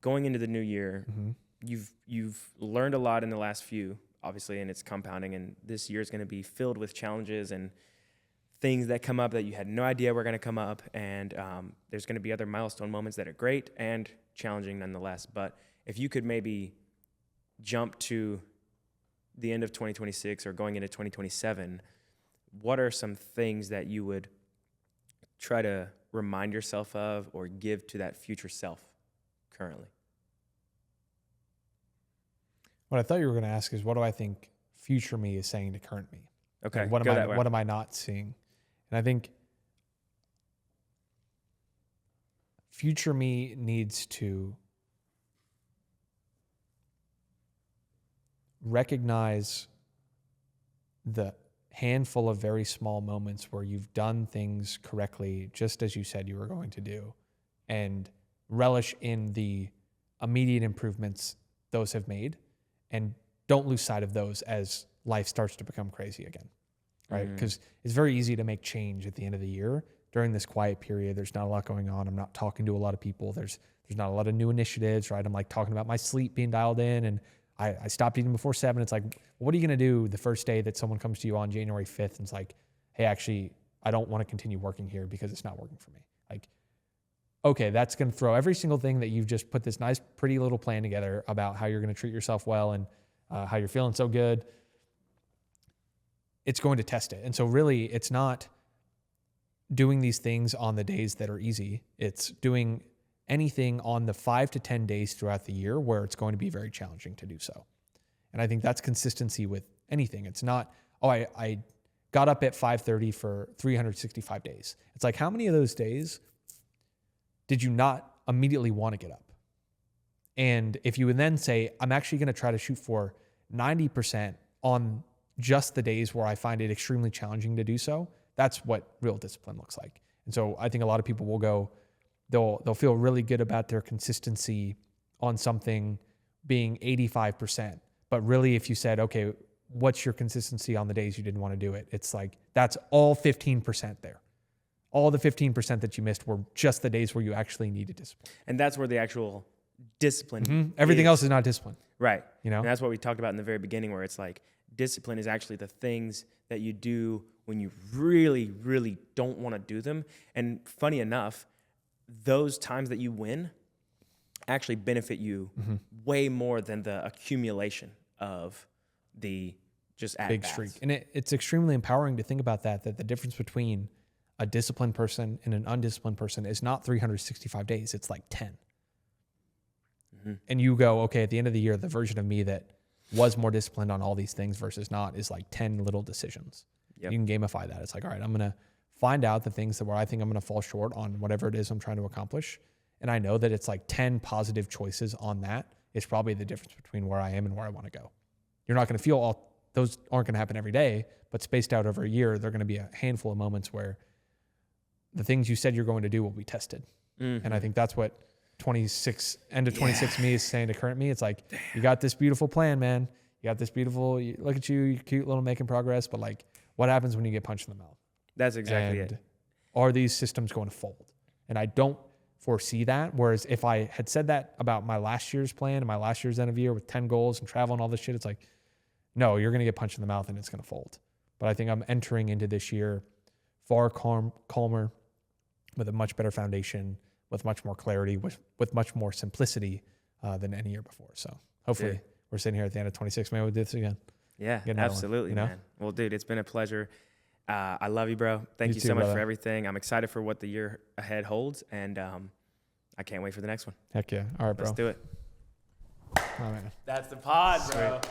going into the new year. You've learned a lot in the last few, obviously, and it's compounding. And this year is going to be filled with challenges and things that come up that you had no idea were going to come up. And there's going to be other milestone moments that are great and challenging nonetheless. But if you could maybe jump to the end of 2026 or going into 2027, what are some things that you would try to remind yourself of or give to that future self currently? What I thought you were going to ask is, what do I think future me is saying to current me? Okay. Like, what am I not seeing? And I think future me needs to recognize the handful of very small moments where you've done things correctly, just as you said you were going to do, and relish in the immediate improvements those have made, and don't lose sight of those as life starts to become crazy again, right? Because it's very easy to make change at the end of the year. During this quiet period, there's not a lot going on. I'm not talking to a lot of people. There's not a lot of new initiatives, right? I'm like talking about my sleep being dialed in, and I stopped eating before 7. It's like, what are you going to do the first day that someone comes to you on January 5th and it's like, hey, actually, I don't want to continue working here because it's not working for me. Like, okay, that's going to throw every single thing that you've just put this nice, pretty little plan together about how you're going to treat yourself well and how you're feeling so good. It's going to test it. And so really, it's not doing these things on the days that are easy. It's doing anything on the 5 to 10 days throughout the year where it's going to be very challenging to do so. And I think that's consistency with anything. It's not, I got up at 5:30 for 365 days. It's like, how many of those days did you not immediately want to get up? And if you would then say, I'm actually going to try to shoot for 90% on just the days where I find it extremely challenging to do so, that's what real discipline looks like. And so I think a lot of people will go, they'll feel really good about their consistency on something being 85%. But really, if you said, okay, what's your consistency on the days you didn't want to do it? It's like, that's all 15% there. All the 15% that you missed were just the days where you actually needed discipline. And that's where the actual discipline Everything else is not discipline. Right. You know? And that's what we talked about in the very beginning, where it's like, discipline is actually the things that you do when you really, really don't want to do them. And funny enough, those times that you win actually benefit you way more than the accumulation of the just big streak. And it's extremely empowering to think about that the difference between a disciplined person and an undisciplined person is not 365 days. It's like 10. And you go, okay, at the end of the year, the version of me that was more disciplined on all these things versus not is like 10 little decisions. Yep. You can gamify that. It's like, all right, I'm going to find out the things that where I think I'm going to fall short on whatever it is I'm trying to accomplish. And I know that it's like 10 positive choices on that is probably the difference between where I am and where I want to go. You're not going to feel those aren't going to happen every day, but spaced out over a year, there are going to be a handful of moments where the things you said you're going to do will be tested. And I think that's what end of 26 me is saying to current me. It's like, you got this beautiful plan, man. You got this beautiful, look at you, you're cute little making progress, but like, what happens when you get punched in the mouth? That's exactly it. Are these systems going to fold? And I don't foresee that. Whereas if I had said that about my last year's plan and my last year's end of year with 10 goals and travel and all this shit, it's like, no, you're going to get punched in the mouth and it's going to fold. But I think I'm entering into this year far calmer, with a much better foundation, with much more clarity, with much more simplicity than any year before. So hopefully we're sitting here at the end of 26. Maybe we'll do this again. Yeah, absolutely, man. Well, dude, it's been a pleasure. I love you, bro. Thank you so much for everything. I'm excited for what the year ahead holds, and I can't wait for the next one. Heck yeah. All right, bro. Let's do it. All right. That's the pod, bro. Sweet.